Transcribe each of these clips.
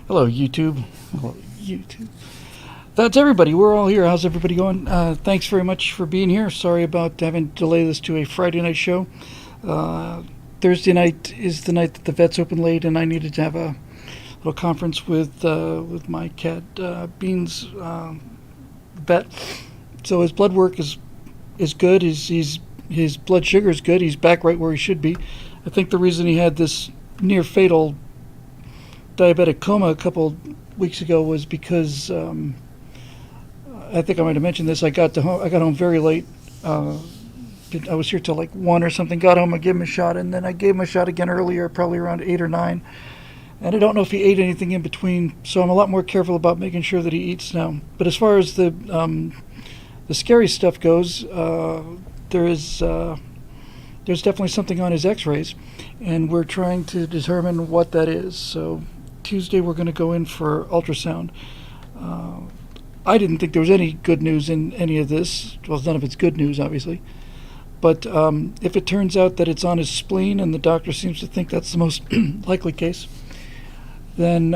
Hello, YouTube. Hello, YouTube. That's everybody. We're all here. How's everybody going? Thanks very much for being here. Sorry about having to delay this to a Friday night show. Uh, Thursday night is the night that the vets open late, and I needed to have a little conference with my cat Beans vet. So his blood work is good. His blood sugar is good. He's back right where he should be. I think the reason he had this near fatal diabetic coma a couple weeks ago was because I think I might have mentioned this. I got home very late. I was here till like 1 or something. Got home, I gave him a shot, and then I gave him a shot again earlier, probably around 8 or 9. And I don't know if he ate anything in between, so I'm a lot more careful about making sure that he eats now. But as far as the scary stuff goes, there's definitely something on his X-rays, and we're trying to determine what that is. So Tuesday we're going to go in for ultrasound. I didn't think there was any good news in any of this. Well, none of it's good news, obviously. But if it turns out that it's on his spleen, and the doctor seems to think that's the most likely case, then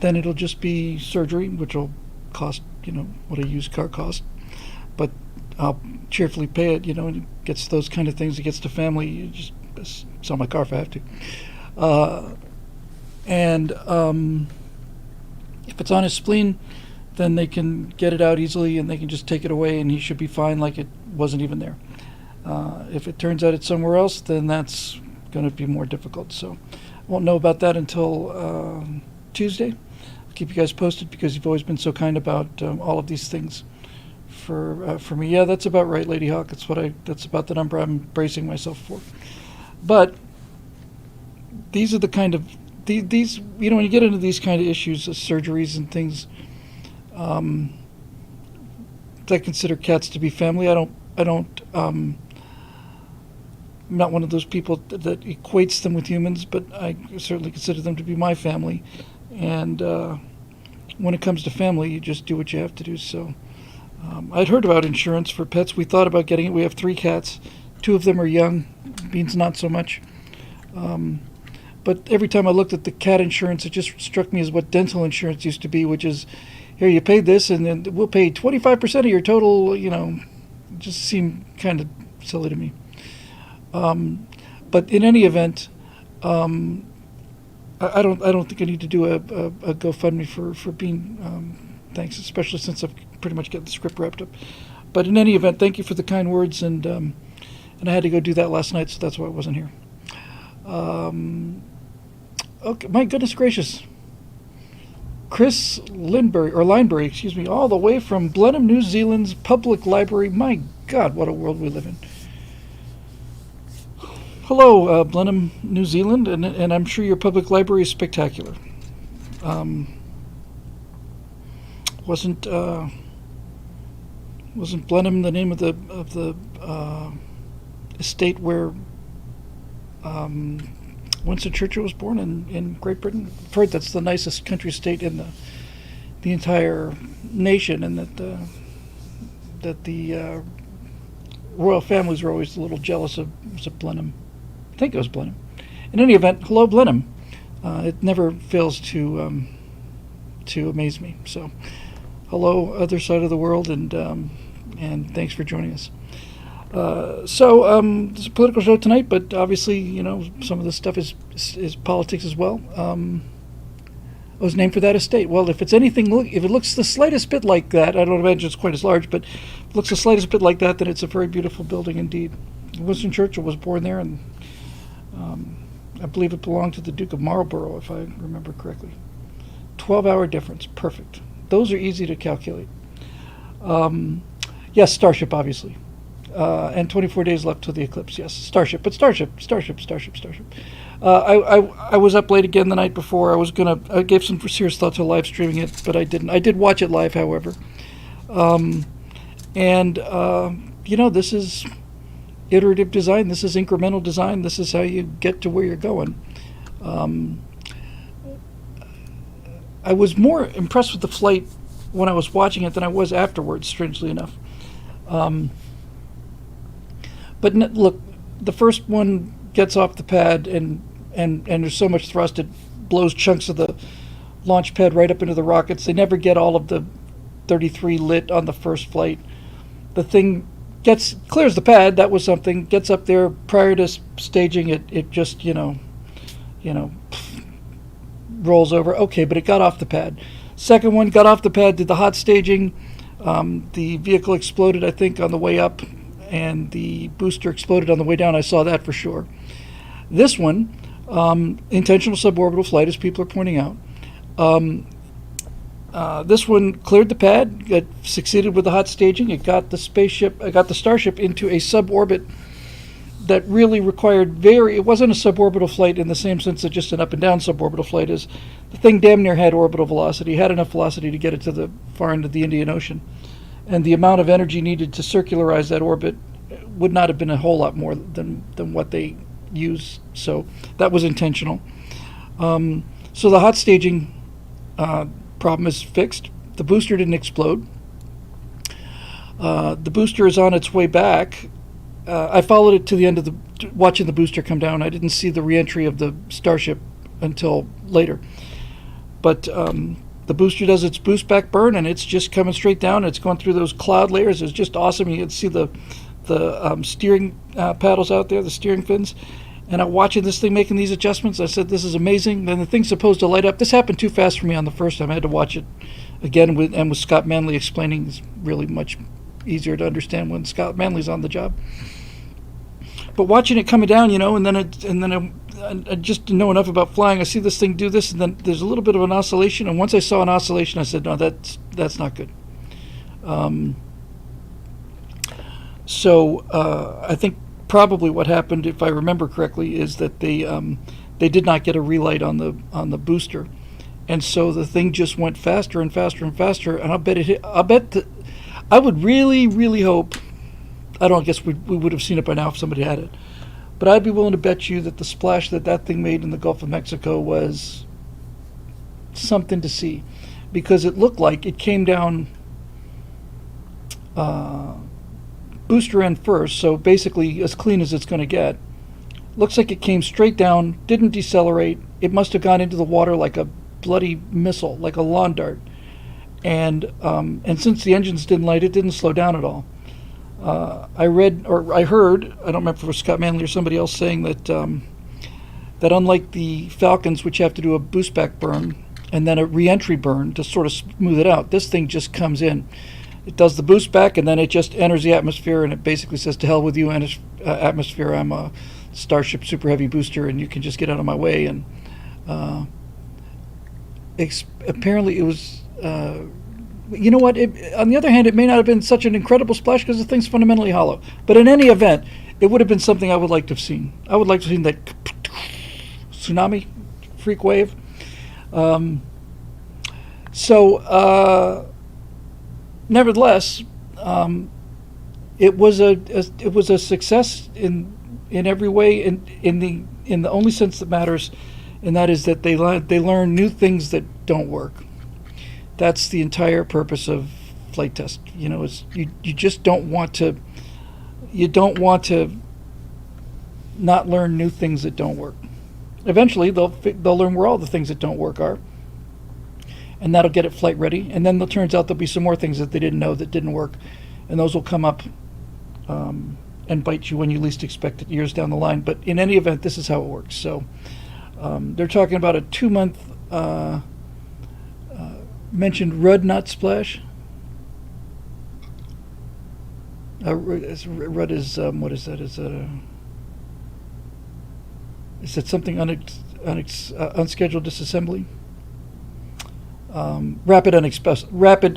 it'll just be surgery, which will cost, what a used car costs. But I'll cheerfully pay it, and it gets those kind of things. It gets to family. You just sell my car if I have to. And if it's on his spleen, then they can get it out easily, and they can just take it away, and he should be fine, like it wasn't even there. If it turns out it's somewhere else, then that's going to be more difficult. So I won't know about that until Tuesday. I'll keep you guys posted, because you've always been so kind about all of these things for me. Yeah, that's about right, Lady Hawk. That's about the number I'm bracing myself for. But these are the kind of these when you get into these kind of issues, surgeries and things, I consider cats to be family. I'm not one of those people that equates them with humans, but I certainly consider them to be my family. And when it comes to family, you just do what you have to do. So I'd heard about insurance for pets. We thought about getting it. We have 3 cats. 2 of them are young. Beans not so much. But every time I looked at the cat insurance, it just struck me as what dental insurance used to be, which is, here, you pay this, and then we'll pay 25% of your total. It just seemed kind of silly to me. But in any event, I don't think I need to do a GoFundMe for Bean. Thanks, especially since I've pretty much got the script wrapped up. But in any event, thank you for the kind words, and I had to go do that last night, so that's why I wasn't here. Okay, my goodness gracious. Chris Linebury, excuse me, all the way from Blenheim, New Zealand's public library. My God, what a world we live in. Hello, Blenheim, New Zealand, and I'm sure your public library is spectacular. Wasn't Blenheim the name of the estate where Winston Churchill was born in Great Britain? I've heard that's the nicest country estate in the entire nation, and that the royal families were always a little jealous of Blenheim. I think it was Blenheim. In any event, hello, Blenheim. It never fails to amaze me. So, hello, other side of the world, and thanks for joining us. So it's a political show tonight, but obviously, some of this stuff is politics as well. It was named for that estate. Well, if it looks the slightest bit like that, I don't imagine it's quite as large, but if it looks the slightest bit like that, then it's a very beautiful building indeed. Winston Churchill was born there, and I believe it belonged to the Duke of Marlborough, if I remember correctly. 12-hour difference, perfect. Those are easy to calculate. Yes, Starship, obviously. And 24 days left till the eclipse. Yes, Starship. I was up late again the night before. I gave some serious thought to live streaming it, but I didn't. I did watch it live, however. This is iterative design. This is incremental design. This is how you get to where you're going. I was more impressed with the flight when I was watching it than I was afterwards, strangely enough. But look, the first one gets off the pad, and there's so much thrust it blows chunks of the launch pad right up into the rockets. They never get all of the 33 lit on the first flight. The thing clears the pad. That was something. Gets up there prior to staging. It just rolls over. Okay, but it got off the pad. Second one got off the pad, did the hot staging. The vehicle exploded, I think, on the way up, and the booster exploded on the way down. I saw that for sure. This one, intentional suborbital flight, as people are pointing out. This one cleared the pad, it succeeded with the hot staging. It got the Starship into a suborbit that really required it wasn't a suborbital flight in the same sense that just an up and down suborbital flight is. The thing damn near had orbital velocity, had enough velocity to get it to the far end of the Indian Ocean. And the amount of energy needed to circularize that orbit would not have been a whole lot more than what they used. So that was intentional. So the hot staging problem is fixed. The booster didn't explode. The booster is on its way back. I followed it to the end of watching the booster come down. I didn't see the reentry of the Starship until later. But the booster does its boost back burn, and it's just coming straight down. It's going through those cloud layers. It's just awesome. You can see the steering paddles out there, the steering fins. And I'm watching this thing making these adjustments. I said, this is amazing. Then the thing's supposed to light up. This happened too fast for me on the first time. I had to watch it again with Scott Manley explaining. It's really much easier to understand when Scott Manley's on the job. But watching it coming down, and then I just didn't know enough about flying. I see this thing do this, and then there's a little bit of an oscillation. And once I saw an oscillation, I said, no, that's not good. So I think probably what happened, if I remember correctly, is that they did not get a relight on the booster, and so the thing just went faster and faster and faster. And I would really, really hope. I guess we would have seen it by now if somebody had it. But I'd be willing to bet you that the splash that thing made in the Gulf of Mexico was something to see, because it looked like it came down booster end first, so basically as clean as it's going to get. Looks like it came straight down, didn't decelerate. It must have gone into the water like a bloody missile, like a lawn dart. And since the engines didn't light, it didn't slow down at all. I heard, I don't remember if it was Scott Manley or somebody else saying that unlike the Falcons, which have to do a boost back burn and then a re-entry burn to sort of smooth it out, this thing just comes in. It does the boost back, and then it just enters the atmosphere, and it basically says, to hell with you, atmosphere, I'm a Starship Super Heavy booster, and you can just get out of my way. And apparently it was... you know what? On the other hand, it may not have been such an incredible splash because the thing's fundamentally hollow. But in any event, it would have been something I would like to have seen. I would like to have seen that tsunami freak wave. Nevertheless, it was a success in every way, in the only sense that matters, and that is that they learn new things that don't work. That's the entire purpose of flight test. Is you just don't want to. You don't want to not learn new things that don't work. Eventually, they'll learn where all the things that don't work are, and that'll get it flight ready. And then it turns out there'll be some more things that they didn't know that didn't work, and those will come up and bite you when you least expect it years down the line. But in any event, this is how it works. So they're talking about a 2-month. Mentioned Rudd not splash. Rudd is what is that? Is it something unscheduled disassembly? Rapid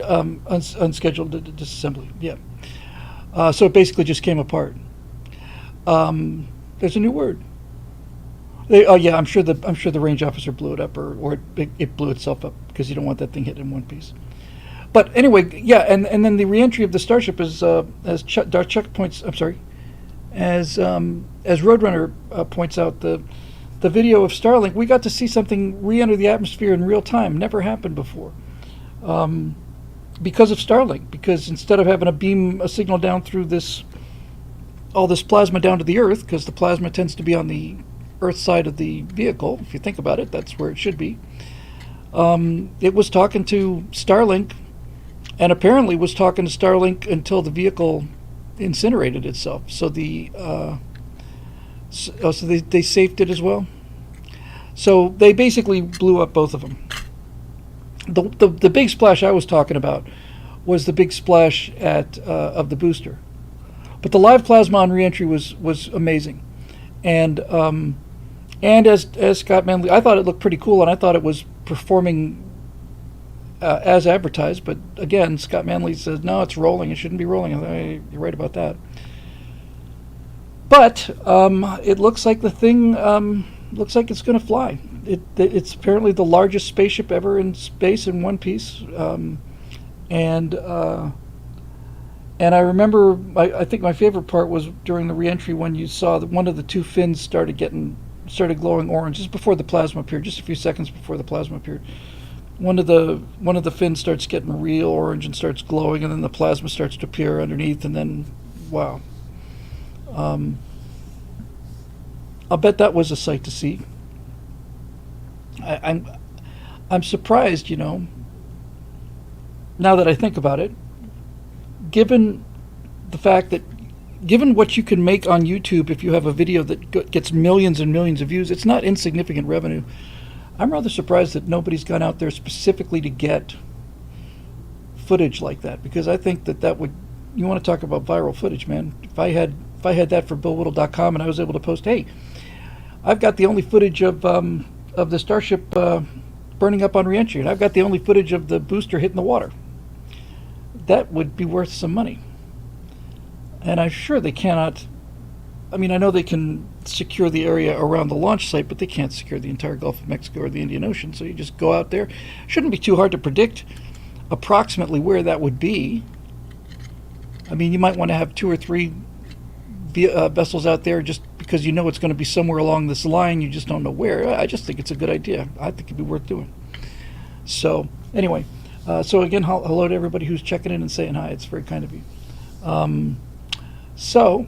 unscheduled disassembly. Yeah. So it basically just came apart. There's a new word. I'm sure the range officer blew it up, or it blew itself up, because you don't want that thing hit in one piece. But anyway, yeah, and then the reentry of the Starship is as Chuck points. I'm sorry, as Roadrunner points out, the video of Starlink, we got to see something re-enter the atmosphere in real time. Never happened before, because of Starlink. Because instead of having to beam a signal down through all this plasma down to the Earth, because the plasma tends to be on the Earth side of the vehicle, if you think about it, that's where it should be. it was talking to Starlink, and apparently was talking to Starlink until the vehicle incinerated itself. So they saved it as well. So they basically blew up both of them. The big splash I was talking about was the big splash of the booster, but the live plasma on reentry was amazing, and as Scott Manley, I thought it looked pretty cool, and I thought it was performing as advertised. But again, Scott Manley says no, it's rolling. It shouldn't be rolling. You're right about that. But it looks like the thing looks like it's going to fly. It's apparently the largest spaceship ever in space in one piece. And I remember, I think my favorite part was during the reentry when you saw that one of the two fins started glowing orange just before the plasma appeared, just a few seconds before the plasma appeared. One of the fins starts getting real orange and starts glowing, and then the plasma starts to appear underneath, and then, wow. I'll bet that was a sight to see. I'm surprised, now that I think about it, given the fact that, given what you can make on YouTube if you have a video that gets millions and millions of views, it's not insignificant revenue. I'm rather surprised that nobody's gone out there specifically to get footage like that, because I think that would, you want to talk about viral footage, man. If I had that for BillWhittle.com and I was able to post, hey, I've got the only footage of the Starship burning up on reentry, and I've got the only footage of the booster hitting the water, that would be worth some money. And I'm sure they cannot, I know they can secure the area around the launch site, but they can't secure the entire Gulf of Mexico or the Indian Ocean. So you just go out there. Shouldn't be too hard to predict approximately where that would be. You might want to have 2 or 3 vessels out there just because it's going to be somewhere along this line. You just don't know where. I just think it's a good idea. I think it'd be worth doing. So anyway, so again, hello to everybody who's checking in and saying hi. It's very kind of you. So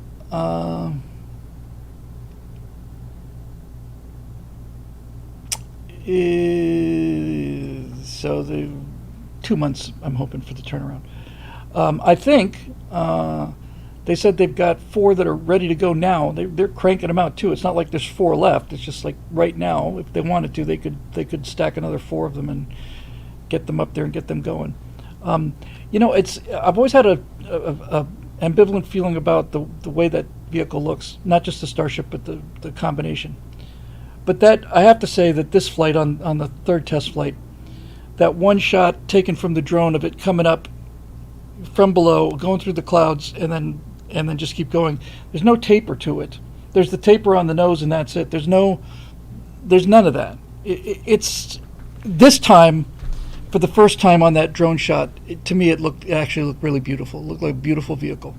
the 2 months I'm hoping for the turnaround. I think they said they've got 4 that are ready to go now. They're cranking them out too. It's not like there's 4 left. It's just like right now, if they wanted to, they could stack another 4 of them and get them up there and get them going. I've always had a ambivalent feeling about the way that vehicle looks, not just the Starship, but the combination. But that, I have to say that this flight on the 3rd test flight, that one shot taken from the drone of it coming up from below, going through the clouds, and then just keep going. There's no taper to it. There's the taper on the nose, and that's it. There's none of that. It's this time, for the first time on that drone shot, to me it actually looked really beautiful. It looked like a beautiful vehicle.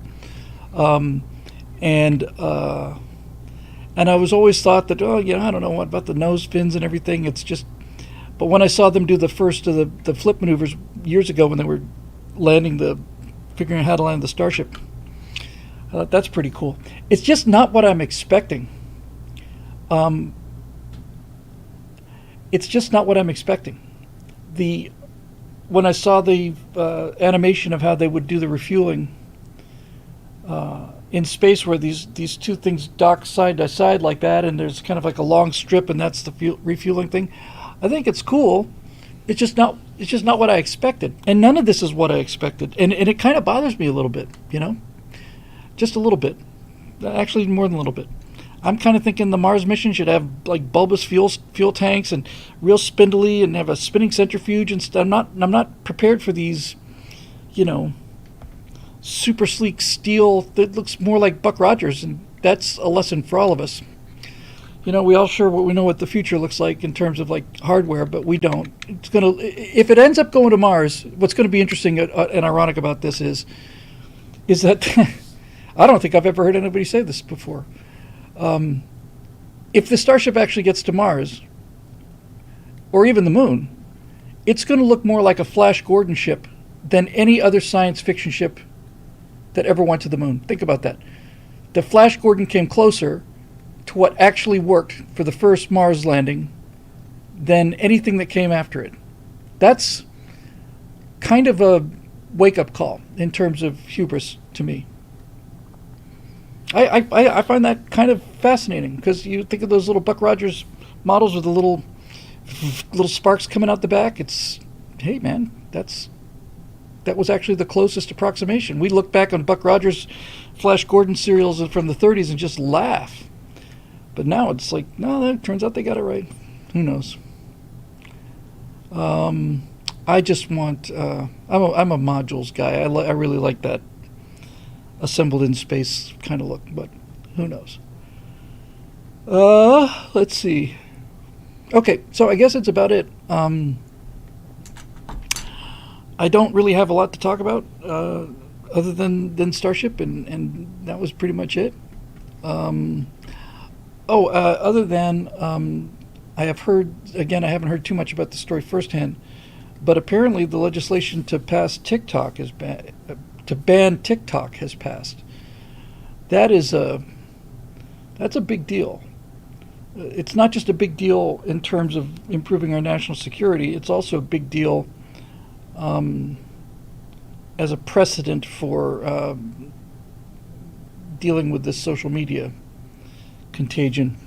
And I was always thought that, I don't know what about the nose fins and everything. It's just, but when I saw them do the first of the flip maneuvers years ago when they were figuring out how to land the Starship, I thought that's pretty cool. It's just not what I'm expecting. It's just not what I'm expecting. When I saw the animation of how they would do the refueling in space, where these 2 things dock side by side like that, and there's kind of like a long strip, and that's the refueling thing. I think it's cool. It's just not what I expected, and none of this is what I expected, and it kind of bothers me a little bit, just a little bit, actually more than a little bit. I'm kind of thinking the Mars mission should have like bulbous fuel tanks and real spindly, and have a spinning centrifuge and stuff. I'm not prepared for these, super sleek steel that looks more like Buck Rogers, and that's a lesson for all of us. We all we know what the future looks like in terms of like hardware, but we don't. If it ends up going to Mars, what's going to be interesting and ironic about this is that I don't think I've ever heard anybody say this before. If the Starship actually gets to Mars, or even the moon, it's going to look more like a Flash Gordon ship than any other science fiction ship that ever went to the moon. Think about that. The Flash Gordon came closer to what actually worked for the first Mars landing than anything that came after it. That's kind of a wake-up call in terms of hubris to me. I find that kind of fascinating because you think of those little Buck Rogers models with the little sparks coming out the back. It's, hey man, that was actually the closest approximation. We look back on Buck Rogers, Flash Gordon serials from the 30s and just laugh. But now it's like, no, it turns out they got it right. Who knows? I just want. I'm a modules guy. I really like that assembled in space kind of look. But who knows? Let's see. Okay, so I guess it's about it. I don't really have a lot to talk about other than Starship, and that was pretty much it. Other than I have heard, again, I haven't heard too much about the story firsthand, but apparently the legislation to pass TikTok to ban TikTok has passed. That's a big deal. It's not just a big deal in terms of improving our national security, it's also a big deal as a precedent for dealing with this social media contagion.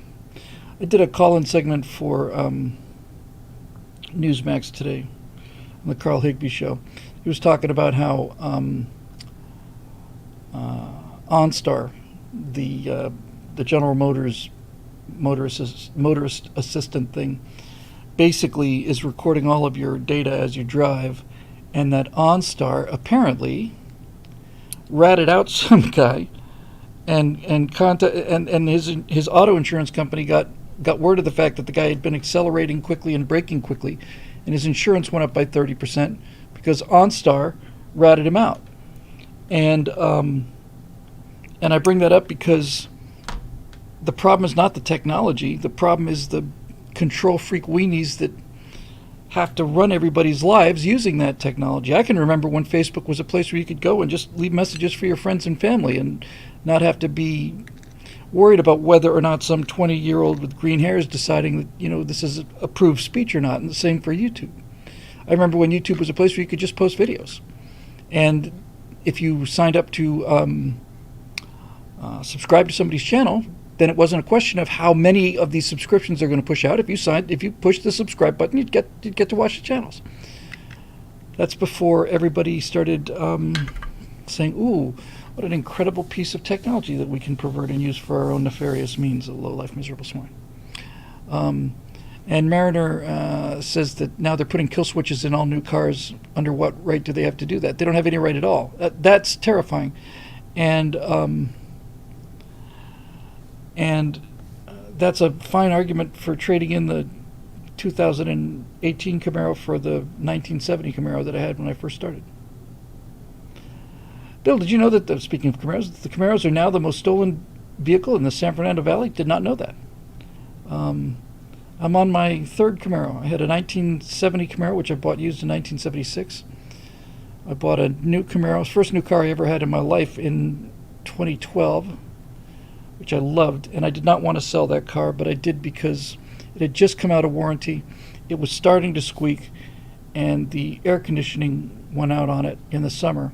I did a call-in segment for Newsmax today on the Carl Higbee Show. He was talking about how OnStar, the General Motors motorist assistant thing, basically is recording all of your data as you drive, and that OnStar apparently ratted out some guy, and his auto insurance company got word of the fact that the guy had been accelerating quickly and braking quickly, and his insurance went up by 30% because OnStar ratted him out. And I bring that up because the problem is not the technology. The problem is the control freak weenies that have to run everybody's lives using that technology. I can remember when Facebook was a place where you could go and just leave messages for your friends and family and not have to be worried about whether or not some 20-year-old with green hair is deciding that, this is approved speech or not, and the same for YouTube. I remember when YouTube was a place where you could just post videos. And if you signed up to subscribe to somebody's channel, then it wasn't a question of how many of these subscriptions they're going to push out. If you push the subscribe button, you'd get to watch the channels. That's before everybody started saying, "Ooh, what an incredible piece of technology that we can pervert and use for our own nefarious means." A low-life, miserable swine. And Mariner says that now they're putting kill switches in all new cars. Under what right do they have to do that? They don't have any right at all. That's terrifying, and that's a fine argument for trading in the 2018 Camaro for the 1970 Camaro that I had when I first started. Bill, did you know that, speaking of Camaros, the Camaros are now the most stolen vehicle in the San Fernando Valley? Did not know that. I'm on my third Camaro. I had a 1970 Camaro, which I bought used in 1976. I bought a new Camaro, first new car I ever had in my life, in 2012, which I loved, and I did not want to sell that car, but I did because it had just come out of warranty. It was starting to squeak, and the air conditioning went out on it in the summer.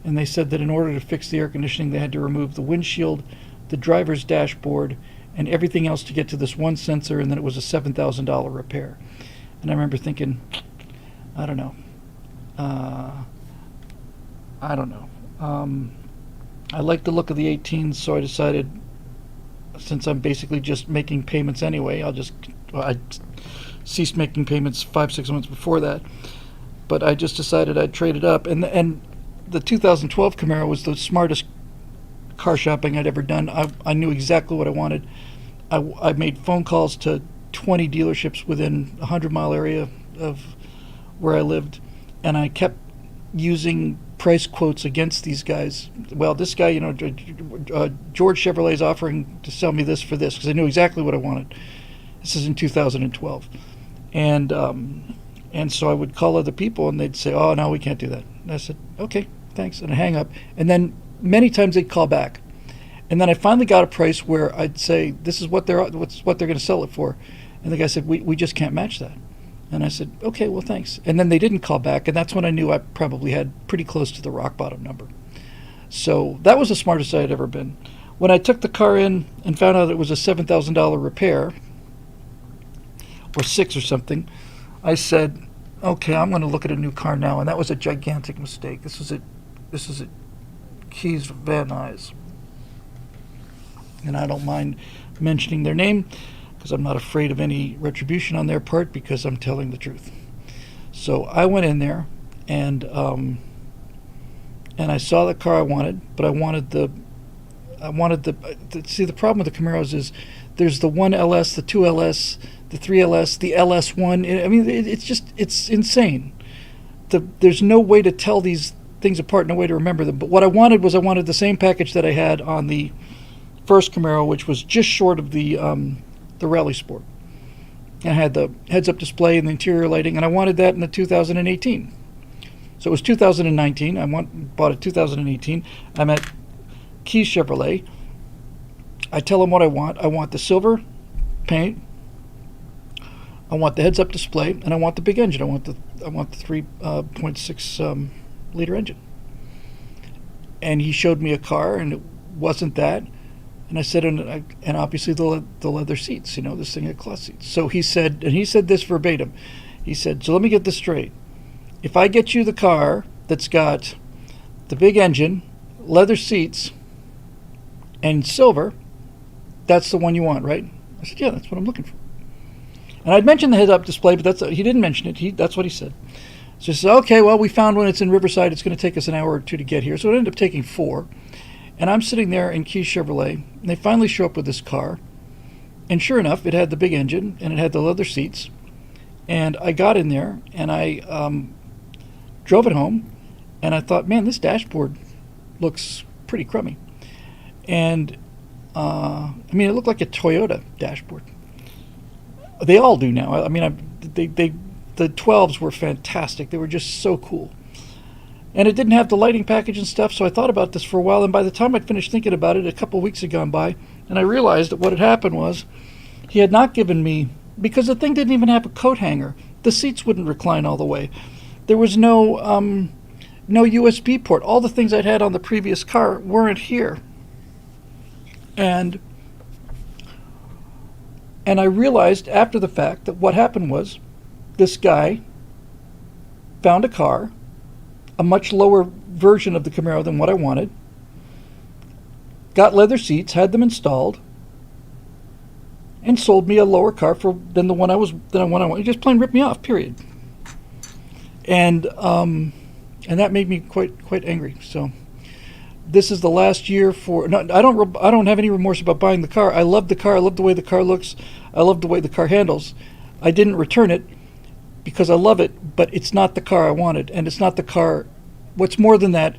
And they said that in order to fix the air conditioning, they had to remove the windshield, the driver's dashboard, and everything else to get to this one sensor, and then it was a $7,000 repair. And I remember thinking, I don't know. I like the look of the 18s, so I decided, since I'm basically just making payments anyway, I ceased making payments 5-6 months before that. But I just decided I'd trade it up. And the 2012 Camaro was the smartest car shopping I'd ever done. I knew exactly what I wanted. I made phone calls to 20 dealerships within a 100-mile area of where I lived, and I kept using price quotes against these guys. Well, this guy, George Chevrolet is offering to sell me this for this, because I knew exactly what I wanted. This is in 2012. And so I would call other people, and they'd say, "Oh, no, we can't do that." And I said, "Okay, thanks," and I hang up. And then many times they'd call back. And then I finally got a price where I'd say, "This is what they're going to sell it for." And the guy said, we just can't match that." And I said, okay, well, thanks. And then they didn't call back, and that's when I knew I probably had pretty close to the rock bottom number. So that was the smartest I had ever been. When I took the car in and found out it was a $7,000 repair, or six or something, I said, okay, I'm going to look at a new car now. And that was a gigantic mistake. This is at Keys Van Nuys. And I don't mind mentioning their name because I'm not afraid of any retribution on their part because I'm telling the truth. So I went in there and I saw the car I wanted, but I wanted the see, the problem with the Camaros is there's the 1LS, the 2LS, the 3LS, the LS1. I mean, it's insane. There's no way to tell these things apart, no way to remember them. But what I wanted the same package that I had on the first Camaro, which was just short of the Rally Sport. And I had the heads-up display and the interior lighting, and I wanted that in the 2018. So it was 2019. I bought it 2018. I'm at Keys Chevrolet. I tell them what I want. I want the silver paint. I want the heads-up display, and I want the big engine. I want the 3.6 liter engine. And he showed me a car, and it wasn't that. And I said, and obviously the leather seats. This thing had cloth seats. So he said this verbatim. He said, so let me get this straight. If I get you the car that's got the big engine, leather seats, and silver, that's the one you want, right? I said, yeah, that's what I'm looking for. And I'd mentioned the head-up display, but he didn't mention it. That's what he said. So he said, okay, well, we found one. It's in Riverside. It's going to take us an hour or two to get here. So it ended up taking 4. And I'm sitting there in Keys Chevrolet, and they finally show up with this car. And sure enough, it had the big engine, and it had the leather seats. And I got in there, and I drove it home, and I thought, man, this dashboard looks pretty crummy. And, it looked like a Toyota dashboard. They all do now. The 12s were fantastic. They were just so cool. And it didn't have the lighting package and stuff, so I thought about this for a while, and by the time I'd finished thinking about it, a couple of weeks had gone by, and I realized that what had happened was he had not given me, because the thing didn't even have a coat hanger. The seats wouldn't recline all the way. There was no USB port. All the things I'd had on the previous car weren't here. And I realized after the fact that what happened was this guy found a car, a much lower version of the Camaro than what I wanted, got leather seats, had them installed, and sold me a lower car than the one I wanted. He just plain ripped me off, period. And that made me quite angry. So this is the last year for. No, I don't have any remorse about buying the car. I love the car. I love the way the car looks. I love the way the car handles. I didn't return it because I love it, but it's not the car I wanted, and it's not the car. What's more than that,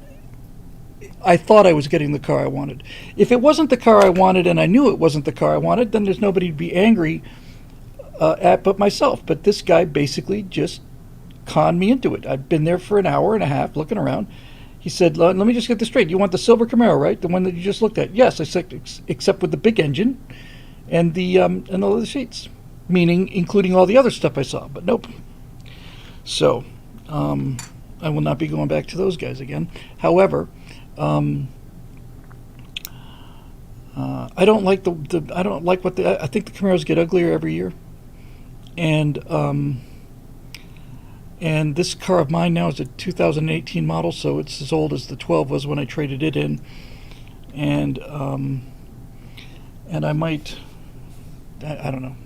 I thought I was getting the car I wanted. If it wasn't the car I wanted and I knew it wasn't the car I wanted, then there's nobody to be angry at but myself. But this guy basically just conned me into it. I've been there for an hour and a half looking around. He said, let me just get this straight. You want the silver Camaro, right? The one that you just looked at? Yes, I said, except with the big engine and the leather seats, meaning including all the other stuff I saw. But nope. So I will not be going back to those guys again. However, I don't like I don't like I think the Camaros get uglier every year, and this car of mine now is a 2018 model, so it's as old as the 12 was when I traded it in, and I might, I don't know,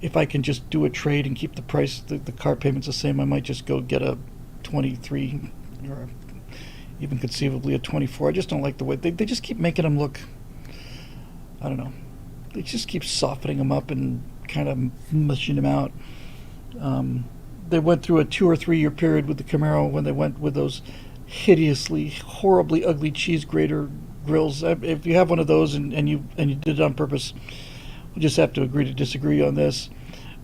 if I can just do a trade and keep the price, the car payments the same, I might just go get a 23 or even conceivably a 24. I just don't like the way they just keep making them look, I don't know, they just keep softening them up and kind of mushing them out. They went through a 2 or 3 year period with the Camaro when they went with those hideously, horribly ugly cheese grater grills. If you have one of those and you did it on purpose, we'll just have to agree to disagree on this.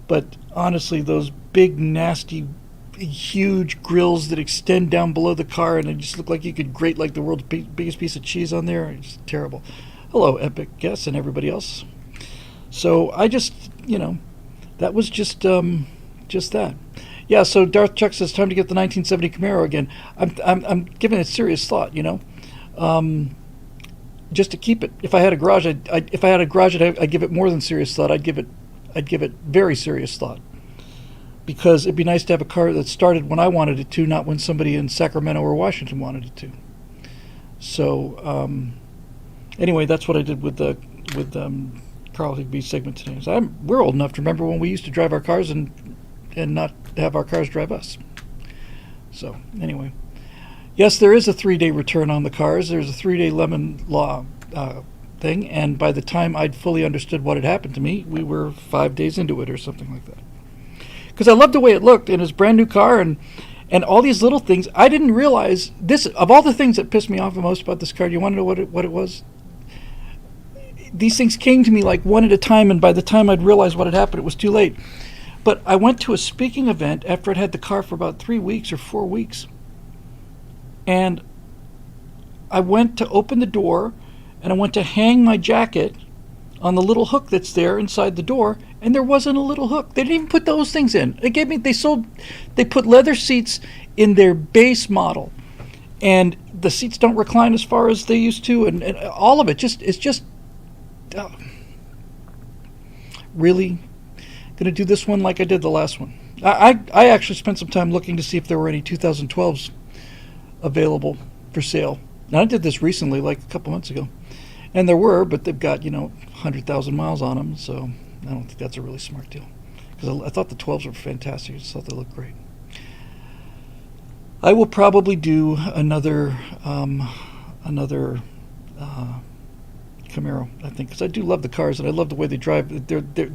But honestly, those big, nasty, huge grills that extend down below the car and they just look like you could grate like the world's biggest piece of cheese on there, it's terrible. Hello, Epic Guests and everybody else. So I just, that was just just that. Yeah. So Darth Chuck says time to get the 1970 Camaro again. I'm giving it serious thought. Just to keep it. If I had a garage, I'd give it more than serious thought. I'd give it very serious thought, because it'd be nice to have a car that started when I wanted it to, not when somebody in Sacramento or Washington wanted it to. So anyway, that's what I did with Carl Higbee's segment today. So we're old enough to remember when we used to drive our cars and not have our cars drive us. So anyway, yes, there is a 3-day return on the cars. There's a 3-day lemon law thing, and by the time I'd fully understood what had happened to me, we were 5 days into it or something like that. Because I loved the way it looked in his brand new car, and all these little things. I didn't realize this. Of all the things that pissed me off the most about this car, you want to know what it was? These things came to me like one at a time, and by the time I'd realized what had happened, it was too late. But I went to a speaking event after I'd had the car for about 3 weeks or 4 weeks. And I went to open the door, and I went to hang my jacket on the little hook that's there inside the door, and there wasn't a little hook. They didn't even put those things in. They put leather seats in their base model, and the seats don't recline as far as they used to, and all of it it's just really gonna do this one like I did the last one. I actually spent some time looking to see if there were any 2012s available for sale. And I did this recently, like a couple months ago, and there were, but they've got 100,000 miles on them, so I don't think that's a really smart deal. Because I thought the 12s were fantastic. I just thought they looked great. I will probably do another Camaro, I think, because I do love the cars and I love the way they drive. The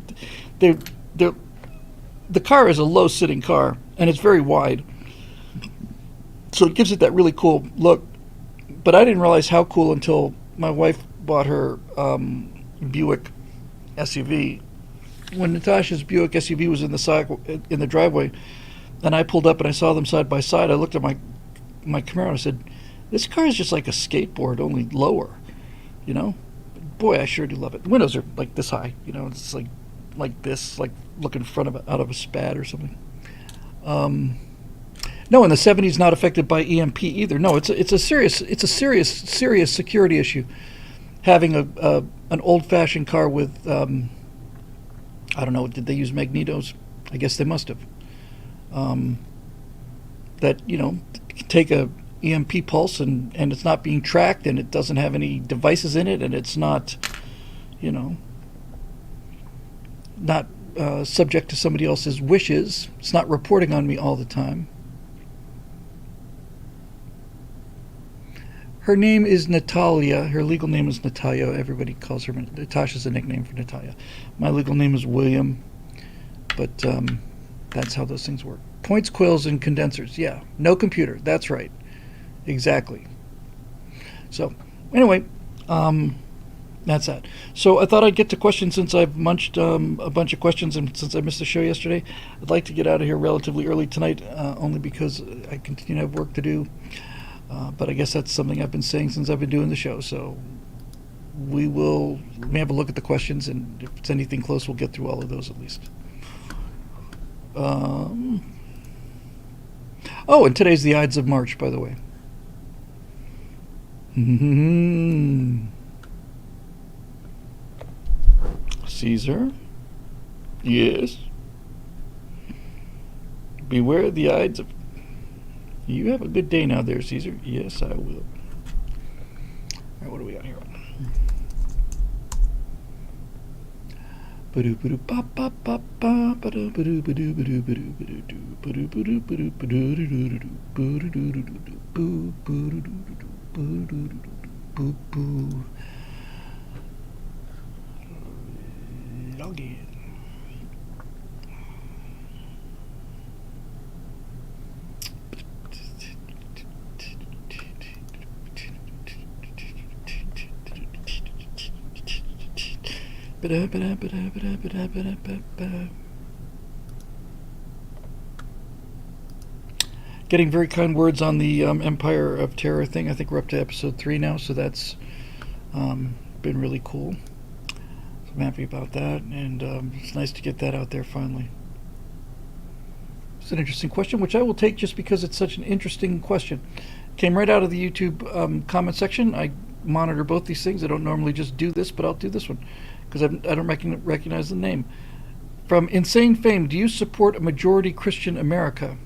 car is a low-sitting car, and it's very wide, so it gives it that really cool look. But I didn't realize how cool until my wife bought her Buick SUV. When Natasha's Buick SUV was in the driveway, and I pulled up and I saw them side by side, I looked at my Camaro and I said, "This car is just like a skateboard, only lower." Boy, I sure do love it. The windows are like this high. It's like this, like looking out of a Spad or something. No, and the 70's not affected by EMP either. No, it's a serious security issue. Having an old-fashioned car with I don't know, did they use magnetos? I guess they must have. That take a EMP pulse and it's not being tracked, and it doesn't have any devices in it, and it's not not subject to somebody else's wishes. It's not reporting on me all the time. Her name is Natalia. Her legal name is Natalia. Everybody calls her Natasha's a nickname for Natalia. My legal name is William, but that's how those things work. Points, quills, and condensers. Yeah, no computer. That's right. Exactly. So, anyway, that's that. So I thought I'd get to questions since I've munched a bunch of questions, and since I missed the show yesterday. I'd like to get out of here relatively early tonight, only because I continue to have work to do. But I guess that's something I've been saying since I've been doing the show. So we may have a look at the questions, and if it's anything close, we'll get through all of those at least. Oh, and today's the Ides of March, by the way. Caesar? Yes? Beware the Ides of... You have a good day now there, Caesar. Yes, I will. All right, what do we got here? Log in. Getting very kind words on the Empire of Terror thing. I think we're up to episode 3 now, so that's been really cool. So I'm happy about that, and it's nice to get that out there finally. It's an interesting question, which I will take just because it's such an interesting question. Came right out of the YouTube comment section. I monitor both these things. I don't normally just do this, but I'll do this one because I don't recognize the name. From Insane Fame, do you support a majority Christian America?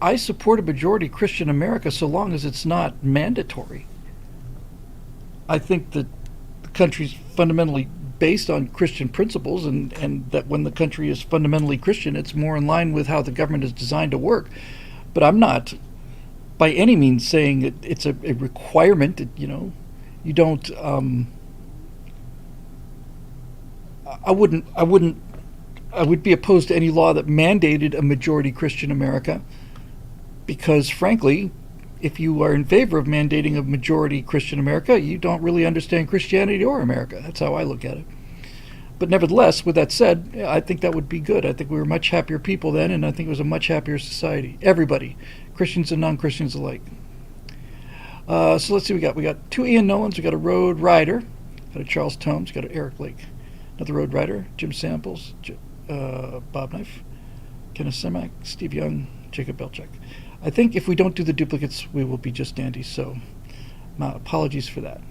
I support a majority Christian America so long as it's not mandatory. I think that the country's fundamentally based on Christian principles, and that when the country is fundamentally Christian, it's more in line with how the government is designed to work. But I'm not by any means saying that it's a requirement that, you don't, I would be opposed to any law that mandated a majority Christian America, because frankly, if you are in favor of mandating a majority Christian America, you don't really understand Christianity or America. That's how I look at it. But nevertheless, with that said, I think that would be good. I think we were much happier people then, and I think it was a much happier society. Everybody, Christians and non-Christians alike. So let's see, we got 2 Ian Nolans, we got a Road Rider, got a Charles Tomes, got an Eric Lake, another Road Rider, Jim Samples, Bob Knife, Kenneth Semak, Steve Young, Jacob Belchuk. I think if we don't do the duplicates, we will be just dandies, so my apologies for that.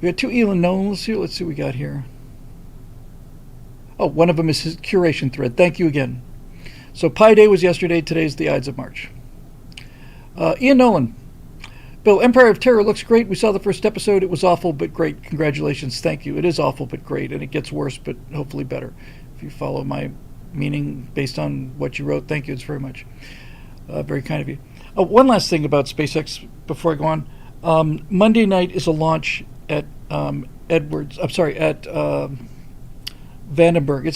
We got 2 Elon Nolans here. Let's see what we got here. Oh, one of them is his curation thread. Thank you again. So Pi Day was yesterday. Today's the Ides of March. Ian Nolan. Bill, Empire of Terror looks great. We saw the first episode. It was awful, but great. Congratulations. Thank you. It is awful, but great, and it gets worse, but hopefully better. If you follow my meaning based on what you wrote, thank you. It's very much. Very kind of you. One last thing about SpaceX before I go on. Monday night is a launch at Vandenberg.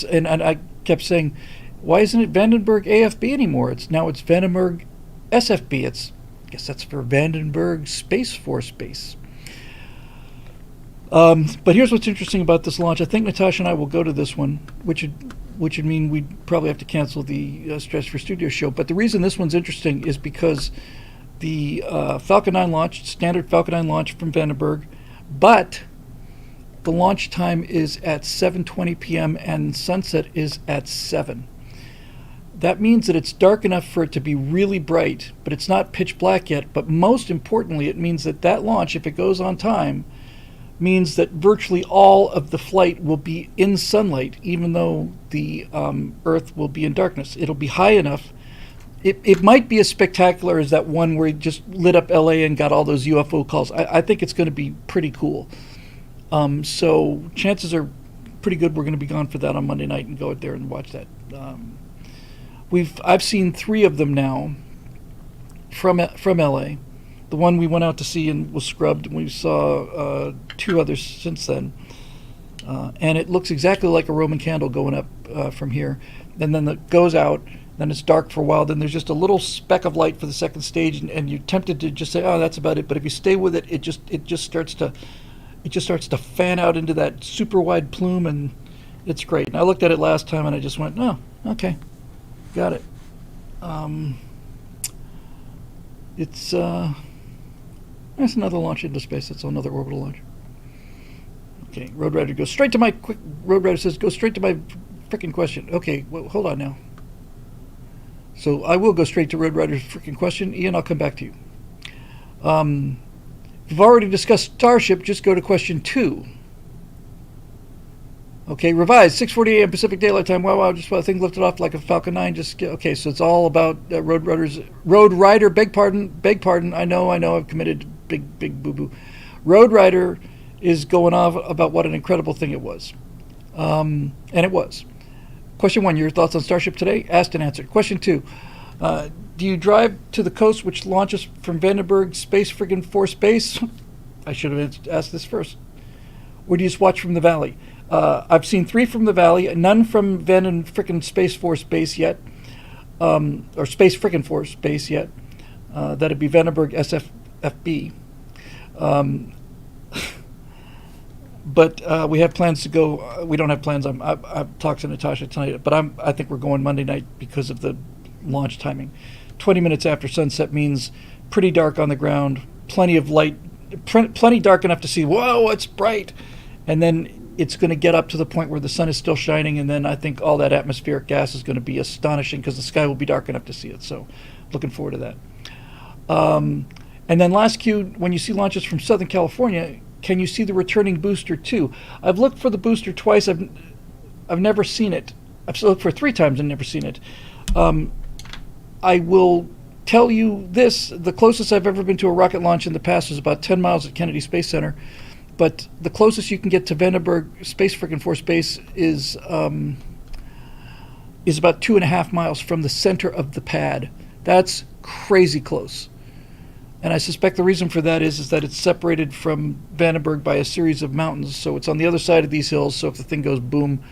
And I kept saying, why isn't it Vandenberg AFB anymore? It's Vandenberg SFB. I guess that's for Vandenberg Space Force Base. But here's what's interesting about this launch. I think Natasha and I will go to this one, which would mean we'd probably have to cancel the Stress for Studio show. But the reason this one's interesting is because the Falcon 9 launch, standard Falcon 9 launch from Vandenberg, but the launch time is at 7:20 p.m. and sunset is at 7. That means that it's dark enough for it to be really bright, but it's not pitch black yet. But most importantly, it means that launch, if it goes on time, means that virtually all of the flight will be in sunlight, even though the Earth will be in darkness. It'll be high enough. It might be as spectacular as that one where it just lit up LA and got all those UFO calls. I think it's going to be pretty cool. So chances are pretty good we're going to be gone for that on Monday night and go out there and watch that. I've seen 3 of them now from LA. The one we went out to see and was scrubbed, and we saw 2 others since then. And it looks exactly like a Roman candle going up from here. And then it goes out, then it's dark for a while, then there's just a little speck of light for the second stage, and you're tempted to just say, oh, that's about it. But if you stay with it, it just starts to fan out into that super wide plume, and it's great. And I looked at it last time, and I just went, oh, okay, got it. That's another launch into space. That's another orbital launch. Okay, Road Rider goes straight to my quick. Road Rider says, go straight to my freaking question. Okay, well, hold on now. So I will go straight to Road Rider's freaking question. Ian, I'll come back to you. We've already discussed Starship. Just go to question 2. Okay, revised 6:40 a.m. Pacific Daylight Time. Wow, just about a thing lifted off like a Falcon 9. Okay, so it's all about Road Rider. Beg pardon. I know. I've committed big boo boo. Road Rider is going off about what an incredible thing it was, and it was. Question 1: your thoughts on Starship today? Asked and answered. Question 2: do you drive to the coast, which launches from Vandenberg Space friggin' Force Base? I should have asked this first. Or do you just watch from the valley? I've seen 3 from the valley, none from Vanden frickin' Space Force Base yet, or Space frickin' Force Base yet. That'd be Vandenberg SFB. But we have plans to go. We don't have plans. I've talked to Natasha tonight, but I think we're going Monday night because of the launch timing. 20 minutes after sunset means pretty dark on the ground, plenty of light, plenty dark enough to see, whoa, it's bright. And then it's going to get up to the point where the sun is still shining, and then I think all that atmospheric gas is going to be astonishing because the sky will be dark enough to see it. So looking forward to that. And then last Q, when you see launches from Southern California, can you see the returning booster too? I've looked for the booster twice. I've never seen it. I've looked for 3 times and never seen it. I will tell you this, the closest I've ever been to a rocket launch in the past was about 10 miles at Kennedy Space Center. But the closest you can get to Vandenberg Space Frickin' Force Base is about 2.5 miles from the center of the pad. That's crazy close. And I suspect the reason for that is that it's separated from Vandenberg by a series of mountains. So it's on the other side of these hills. So if the thing goes boom,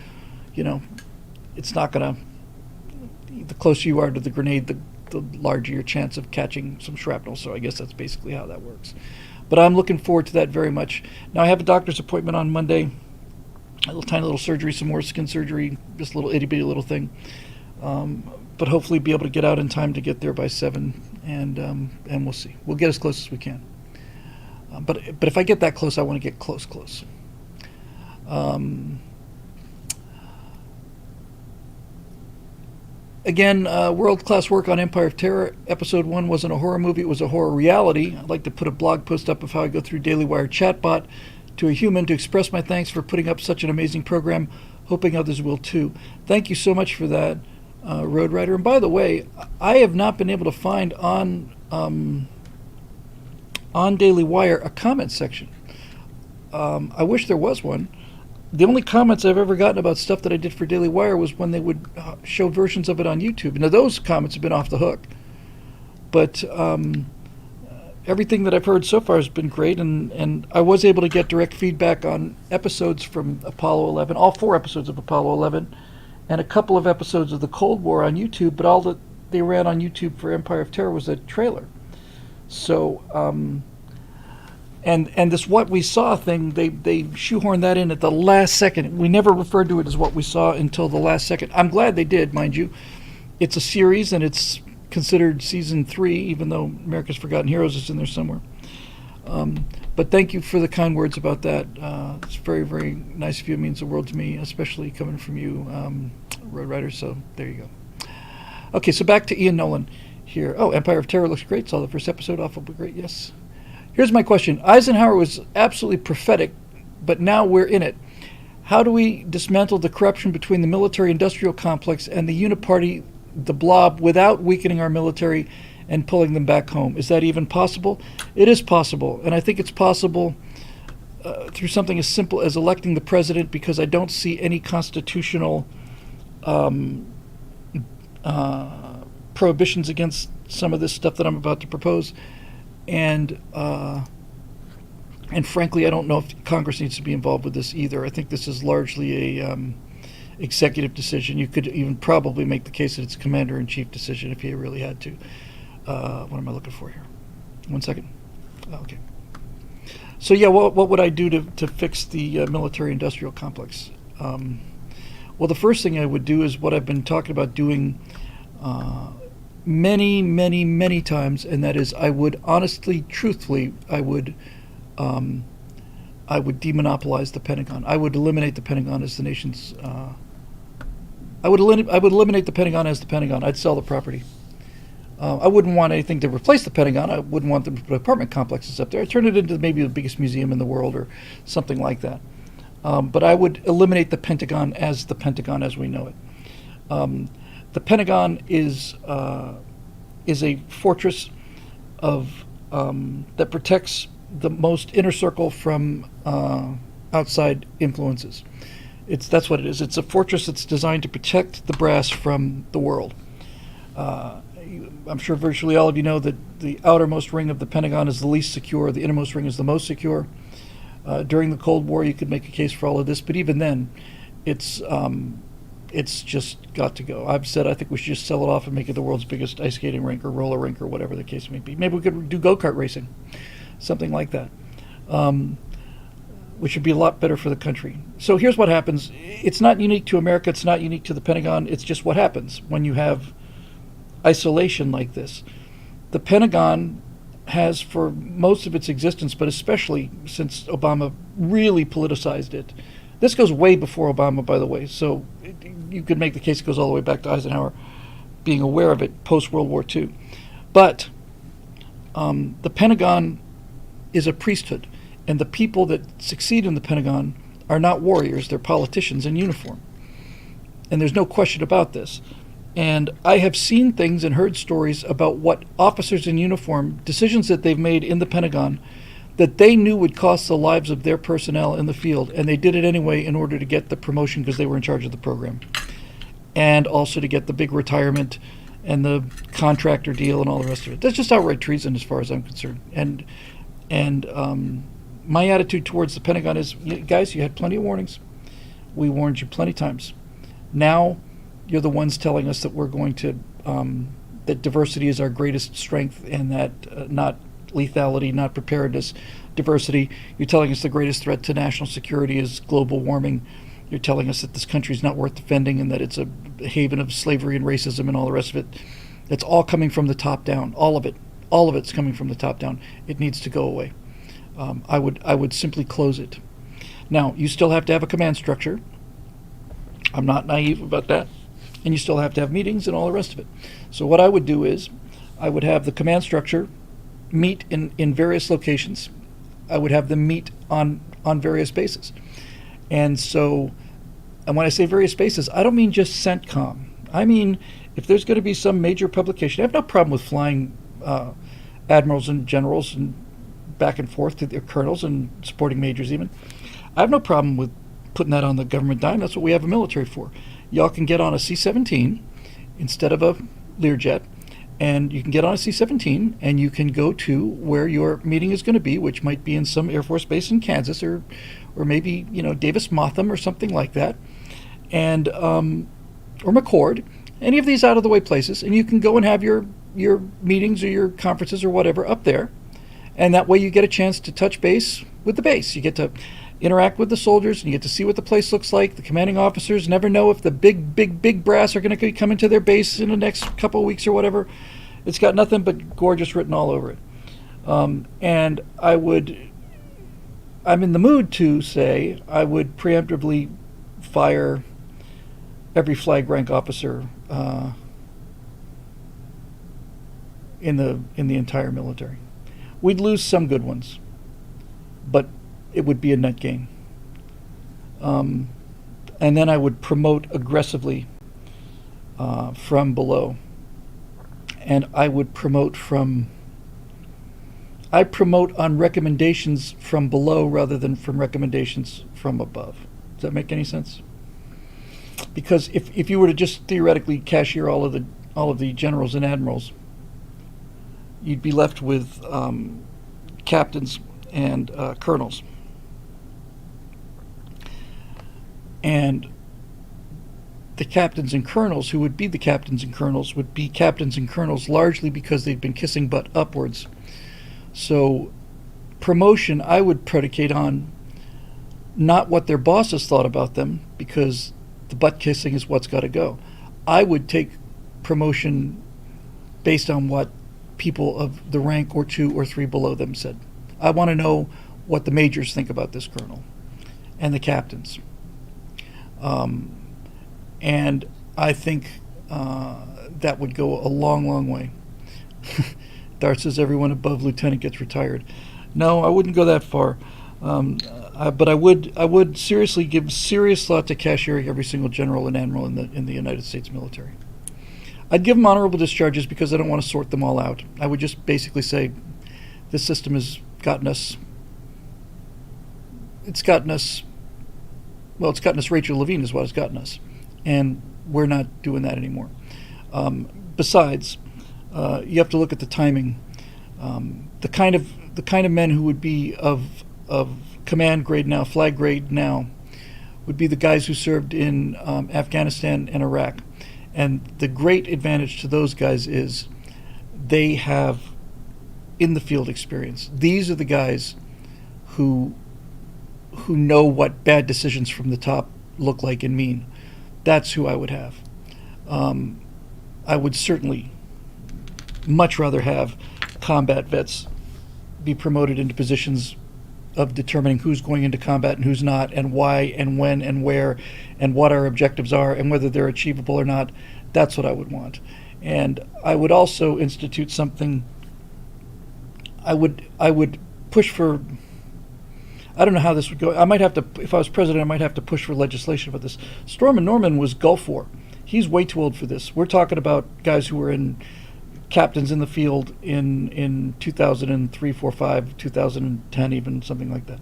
it's not going to... The closer you are to the grenade, the larger your chance of catching some shrapnel. So I guess that's basically how that works. But I'm looking forward to that very much. Now, I have a doctor's appointment on Monday. A tiny little surgery, some more skin surgery, just a little itty-bitty little thing. But hopefully be able to get out in time to get there by 7, and we'll see. We'll get as close as we can. But if I get that close, I want to get close. Again, world-class work on Empire of Terror. Episode 1 wasn't a horror movie, it was a horror reality. I'd like to put a blog post up of how I go through Daily Wire chatbot to a human to express my thanks for putting up such an amazing program, hoping others will too. Thank you so much for that, Road Rider. And by the way, I have not been able to find on Daily Wire a comment section. I wish there was one. The only comments I've ever gotten about stuff that I did for Daily Wire was when they would show versions of it on YouTube. Now, those comments have been off the hook. But everything that I've heard so far has been great, and I was able to get direct feedback on episodes from Apollo 11, all 4 episodes of Apollo 11, and a couple of episodes of the Cold War on YouTube, but all that they ran on YouTube for Empire of Terror was a trailer. So... And this What We Saw thing, they shoehorned that in at the last second. We never referred to it as What We Saw until the last second. I'm glad they did, mind you. It's a series, and it's considered season 3, even though America's Forgotten Heroes is in there somewhere. But thank you for the kind words about that. It's very, very nice of you. It means the world to me, especially coming from you, Road Rider. So there you go. Okay, so back to Ian Nolan here. Oh, Empire of Terror looks great. Saw the first episode. Awfully great, yes. Here's my question. Eisenhower was absolutely prophetic, but now we're in it. How do we dismantle the corruption between the military-industrial complex and the uniparty, the blob, without weakening our military and pulling them back home? Is that even possible? It is possible, and I think it's possible through something as simple as electing the president, because I don't see any constitutional prohibitions against some of this stuff that I'm about to propose. And frankly, I don't know if Congress needs to be involved with this either. I think this is largely a executive decision. You could even probably make the case that it's a commander-in-chief decision if you really had to. What am I looking for here? 1 second. Oh, okay. So yeah, what would I do to fix the military-industrial complex? Well, the first thing I would do is what I've been talking about doing many times, and that is I would honestly, truthfully, I would demonopolize the Pentagon. I would eliminate the Pentagon as the nation's. I would eliminate the Pentagon as the Pentagon. I'd sell the property. I wouldn't want anything to replace the Pentagon. I wouldn't want the apartment complexes up there. I'd turn it into maybe the biggest museum in the world or something like that. But I would eliminate the Pentagon as we know it. The Pentagon is a fortress of that protects the most inner circle from outside influences. That's what it is. It's a fortress that's designed to protect the brass from the world. I'm sure virtually all of you know that the outermost ring of the Pentagon is the least secure. The innermost ring is the most secure. During the Cold War, you could make a case for all of this, but even then, it's just got to go. I've said I think we should just sell it off and make it the world's biggest ice skating rink or roller rink or whatever the case may be. Maybe we could do go-kart racing, something like that, which would be a lot better for the country. So here's what happens. It's not unique to America. It's not unique to the Pentagon. It's just what happens when you have isolation like this. The Pentagon has, for most of its existence, but especially since Obama really politicized it, This goes way before Obama, by the way, so you could make the case it goes all the way back to Eisenhower being aware of it post-World War II. But the Pentagon is a priesthood, and the people that succeed in the Pentagon are not warriors, they're politicians in uniform. And there's no question about this. And I have seen things and heard stories about what officers in uniform, decisions that they've made in the Pentagon that they knew would cost the lives of their personnel in the field, and they did it anyway in order to get the promotion because they were in charge of the program. And also to get the big retirement and the contractor deal and all the rest of it. That's just outright treason as far as I'm concerned. And my attitude towards the Pentagon is, guys, you had plenty of warnings. We warned you plenty of times. Now you're the ones telling us that we're going to, that diversity is our greatest strength and that not lethality, not preparedness, diversity. You're telling us the greatest threat to national security is global warming. You're telling us that this country is not worth defending and that it's a haven of slavery and racism and all the rest of it. It's all coming from the top down. All of it. All of it's coming from the top down. It needs to go away. I would simply close it. Now, you still have to have a command structure. I'm not naive about that. And you still have to have meetings and all the rest of it. So what I would do is I would have the command structure meet in various locations. I would have them meet on various bases. And so, and when I say various bases, I don't mean just CENTCOM. I mean, if there's going to be some major publication, I have no problem with flying admirals and generals and back and forth to their colonels and supporting majors even. I have no problem with putting that on the government dime. That's what we have a military for. Y'all can get on a C-17 instead of a Learjet, and you can get on a C-17 and you can go to where your meeting is going to be, which might be in some Air Force base in Kansas or maybe, Davis-Monthan or something like that, and or McCord, any of these out of the way places, and you can go and have your meetings or your conferences or whatever up there, and that way you get a chance to touch base with the base. You get to interact with the soldiers, and you get to see what the place looks like. The commanding officers never know if the big brass are going to come into their base in the next couple of weeks or whatever. It's got nothing but gorgeous written all over it. And I'm in the mood to say I would preemptively fire every flag rank officer in the entire military. We'd lose some good ones, but it would be a net gain. And then I would promote aggressively from below. And I would promote I promote on recommendations from below rather than from recommendations from above. Does that make any sense? Because if you were to just theoretically cashier all of the generals and admirals, you'd be left with captains and colonels. And the captains and colonels who would be the captains and colonels would be captains and colonels largely because they've been kissing butt upwards. So promotion I would predicate on not what their bosses thought about them, because the butt kissing is what's got to go. I would take promotion based on what people of the rank or 2 or 3 below them said. I want to know what the majors think about this colonel and the captains. And I think that would go a long, long way. Dart says everyone above lieutenant gets retired. No, I wouldn't go that far. But I would seriously give serious thought to cashiering every single general and admiral in the United States military. I'd give them honorable discharges because I don't want to sort them all out. I would just basically say, this system has gotten us. It's gotten us Rachel Levine is what it's gotten us, and we're not doing that anymore. Besides, you have to look at the timing. The kind of men who would be of command grade now, flag grade now, would be the guys who served in Afghanistan and Iraq. And the great advantage to those guys is they have in the field experience. These are the guys who know what bad decisions from the top look like and mean. That's who I would have. I would certainly much rather have combat vets be promoted into positions of determining who's going into combat and who's not, and why and when and where, and what our objectives are and whether they're achievable or not. That's what I would want. And I would also institute something. I would push for. I don't know how this would go. I might have to, if I was president, I might have to push for legislation for this. Stormin' Norman was Gulf War. He's way too old for this. We're talking about guys who were captains in the field in 2003, 4, 5, 2010, even something like that.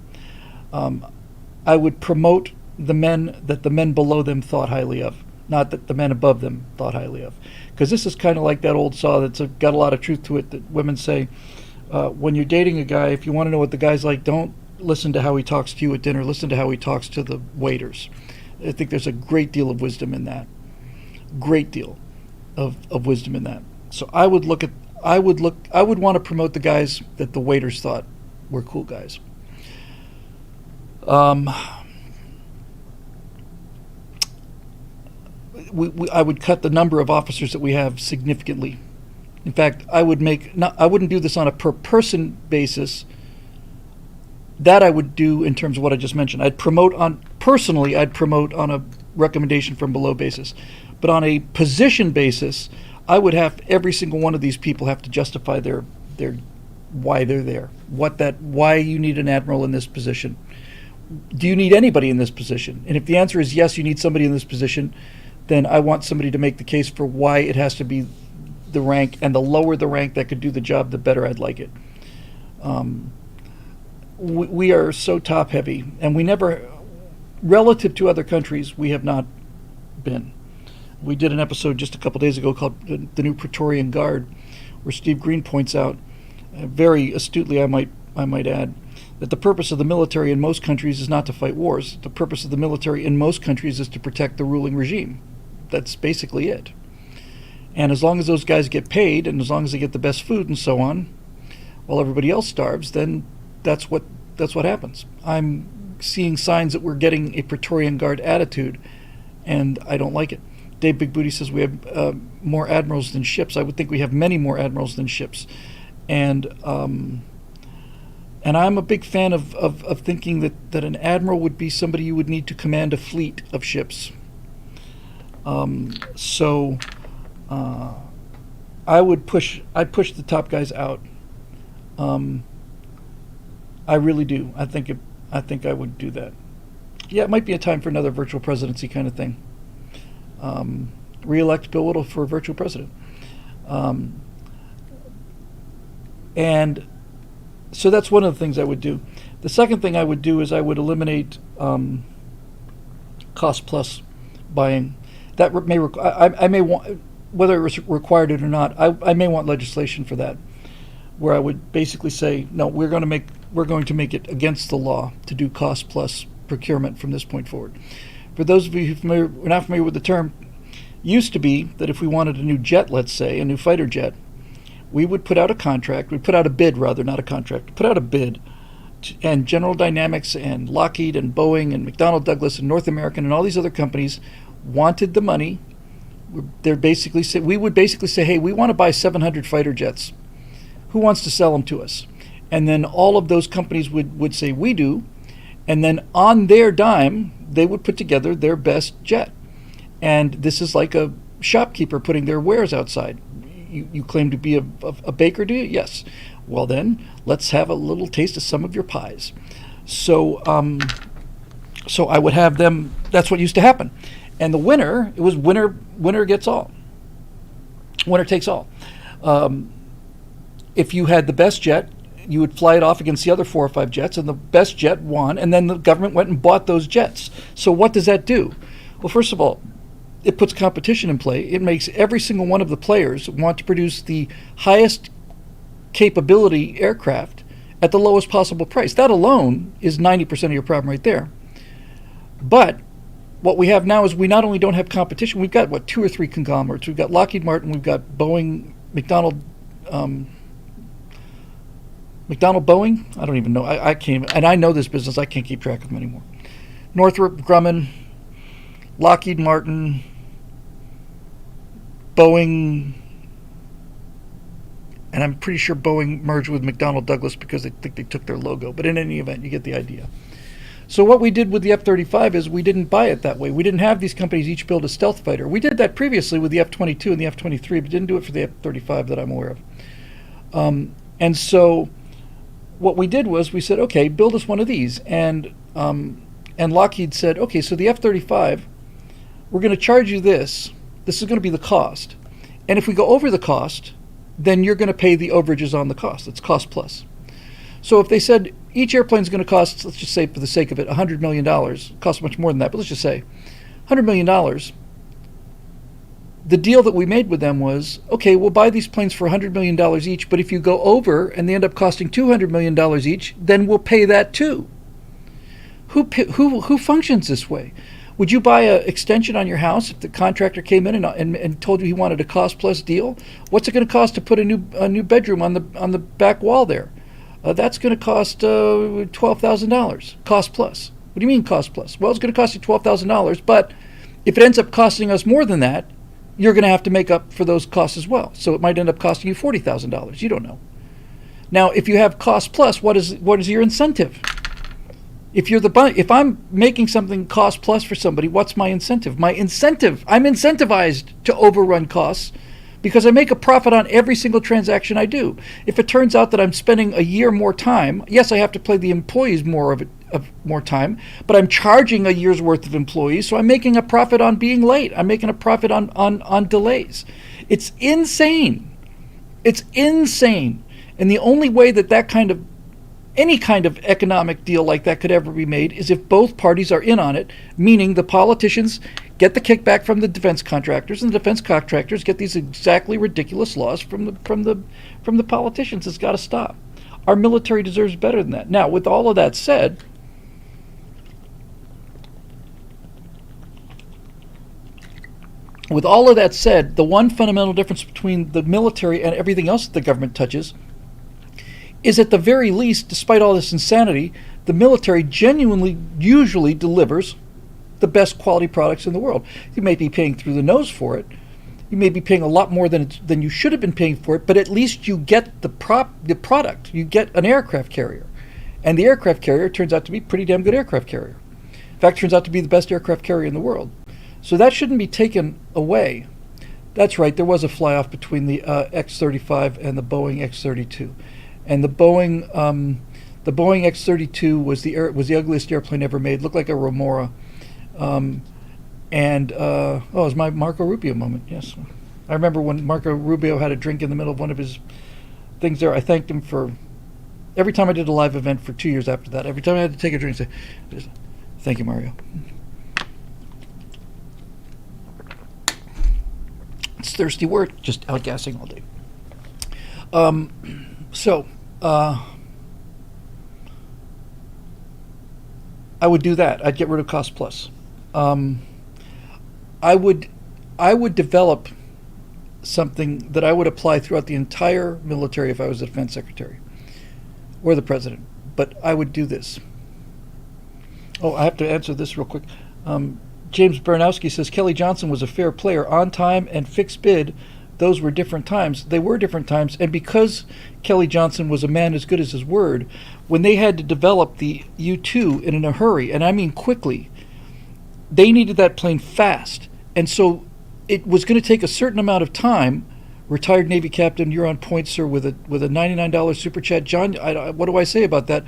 I would promote the men that the men below them thought highly of, not that the men above them thought highly of. Because this is kind of like that old saw that's got a lot of truth to it that women say, when you're dating a guy, if you want to know what the guy's like, don't listen to how he talks to you at dinner, listen to how he talks to the waiters. I think there's a great deal of wisdom in that. Great deal of wisdom in that. So I would want to promote the guys that the waiters thought were cool guys. I would cut the number of officers that we have significantly. In fact, I wouldn't do this on a per person basis. That I would do in terms of what I just mentioned. I'd promote on a recommendation from below basis. But on a position basis, I would have every single one of these people have to justify their why they're there. Why you need an admiral in this position. Do you need anybody in this position? And if the answer is yes, you need somebody in this position, then I want somebody to make the case for why it has to be the rank, and the lower the rank that could do the job, the better I'd like it. We are so top heavy, and we never, relative to other countries, we have not been. We did an episode just a couple days ago called The New Praetorian Guard, where Steve Green points out, very astutely I might add, that the purpose of the military in most countries is not to fight wars. The purpose of the military in most countries is to protect the ruling regime. That's basically it. And as long as those guys get paid, and as long as they get the best food and so on, while everybody else starves, then that's what happens. I'm seeing signs that we're getting a Praetorian Guard attitude, and I don't like it. Dave Big Booty says we have more admirals than ships. I would think we have many more admirals than ships, and I'm a big fan of thinking that an admiral would be somebody you would need to command a fleet of ships. I'd push the top guys out. I really do. I think I would do that. Yeah, it might be a time for another virtual presidency kind of thing. Re-elect Bill Whittle for virtual president. And so that's one of the things I would do. The second thing I would do is I would eliminate cost plus buying. That may I may want, whether it was required it or not, I may want legislation for that, where I would basically say, no, we're going to make it against the law to do cost plus procurement from this point forward. For those of you who are not familiar with the term, used to be that if we wanted a new jet, let's say, a new fighter jet, we would put out a contract, we'd put out a bid rather, not a contract, put out a bid, and General Dynamics and Lockheed and Boeing and McDonnell Douglas and North American and all these other companies wanted the money. We would basically say, hey, we want to buy 700 fighter jets. Who wants to sell them to us? And then all of those companies would say, we do. And then on their dime, they would put together their best jet. And this is like a shopkeeper putting their wares outside. You claim to be a baker, do you? Yes. Well then, let's have a little taste of some of your pies. So I would have them, that's what used to happen. And the winner, it was winner gets all. Winner takes all. If you had the best jet, you would fly it off against the other 4 or 5 jets, and the best jet won, and then the government went and bought those jets. So what does that do? Well, first of all, it puts competition in play. It makes every single one of the players want to produce the highest capability aircraft at the lowest possible price. That alone is 90% of your problem right there. But what we have now is we not only don't have competition, we've got, 2 or 3 conglomerates. We've got Lockheed Martin, we've got Boeing, McDonnell Boeing? I don't even know. I can't, and I know this business, I can't keep track of them anymore. Northrop Grumman, Lockheed Martin, Boeing, And I'm pretty sure Boeing merged with McDonnell Douglas because they think they took their logo. But in any event, you get the idea. So what we did with the F-35 is we didn't buy it that way. We didn't have these companies each build a stealth fighter. We did that previously with the F-22 and the F-23, but didn't do it for the F-35 that I'm aware of. And so what we did was we said, okay, build us one of these. And Lockheed said, okay, so the F-35, we're going to charge you this. This is going to be the cost. And if we go over the cost, then you're going to pay the overages on the cost. It's cost plus. So if they said each airplane is going to cost, let's just say for the sake of it, $100 million, costs much more than that, but let's just say $100 million, the deal that we made with them was, okay, we'll buy these planes for $100 million each, but if you go over and they end up costing $200 million each, then we'll pay that too. Who functions this way? Would you buy an extension on your house if the contractor came in and told you he wanted a cost plus deal? What's it going to cost to put a new bedroom on the back wall there? That's going to cost $12,000, cost plus. What do you mean cost plus? Well, it's going to cost you $12,000, but if it ends up costing us more than that, you're going to have to make up for those costs as well. So it might end up costing you $40,000. You don't know. Now, if you have cost plus, what is your incentive? If I'm making something cost plus for somebody, what's my incentive? I'm incentivized to overrun costs because I make a profit on every single transaction I do. If it turns out that I'm spending a year more time, yes, I have to pay the employees more time, but I'm charging a year's worth of employees, so I'm making a profit on being late. I'm making a profit on delays. It's insane. It's insane. And the only way that any kind of economic deal like that could ever be made is if both parties are in on it, meaning the politicians get the kickback from the defense contractors and the defense contractors get these exactly ridiculous laws from the politicians. It's got to stop. Our military deserves better than that. Now, with all of that said, the one fundamental difference between the military and everything else that the government touches is at the very least, despite all this insanity, the military genuinely usually delivers the best quality products in the world. You may be paying through the nose for it. You may be paying a lot more than you should have been paying for it, but at least you get the product. You get an aircraft carrier. And the aircraft carrier turns out to be a pretty damn good aircraft carrier. In fact, turns out to be the best aircraft carrier in the world. So that shouldn't be taken away. That's right, there was a fly-off between the X-35 and the Boeing X-32. And the Boeing X-32 was the ugliest airplane ever made. Looked like a Remora. It was my Marco Rubio moment. Yes, I remember when Marco Rubio had a drink in the middle of one of his things there. I thanked him for every time I did a live event for 2 years after that. Every time I had to take a drink, say, "Thank you, Mario." It's thirsty word, just outgassing all day. I would do that. I'd get rid of cost plus. I would develop something that I would apply throughout the entire military if I was the defense secretary or the president. But I would do this. Oh, I have to answer this real quick. James Baranowski says Kelly Johnson was a fair player, on time and fixed bid. Those were different times. They were different times. And because Kelly Johnson was a man as good as his word, when they had to develop the U-2 in a hurry, and I mean quickly, they needed that plane fast. And so it was going to take a certain amount of time. Retired Navy captain, you're on point, sir, with a $99 super chat. John, what do I say about that?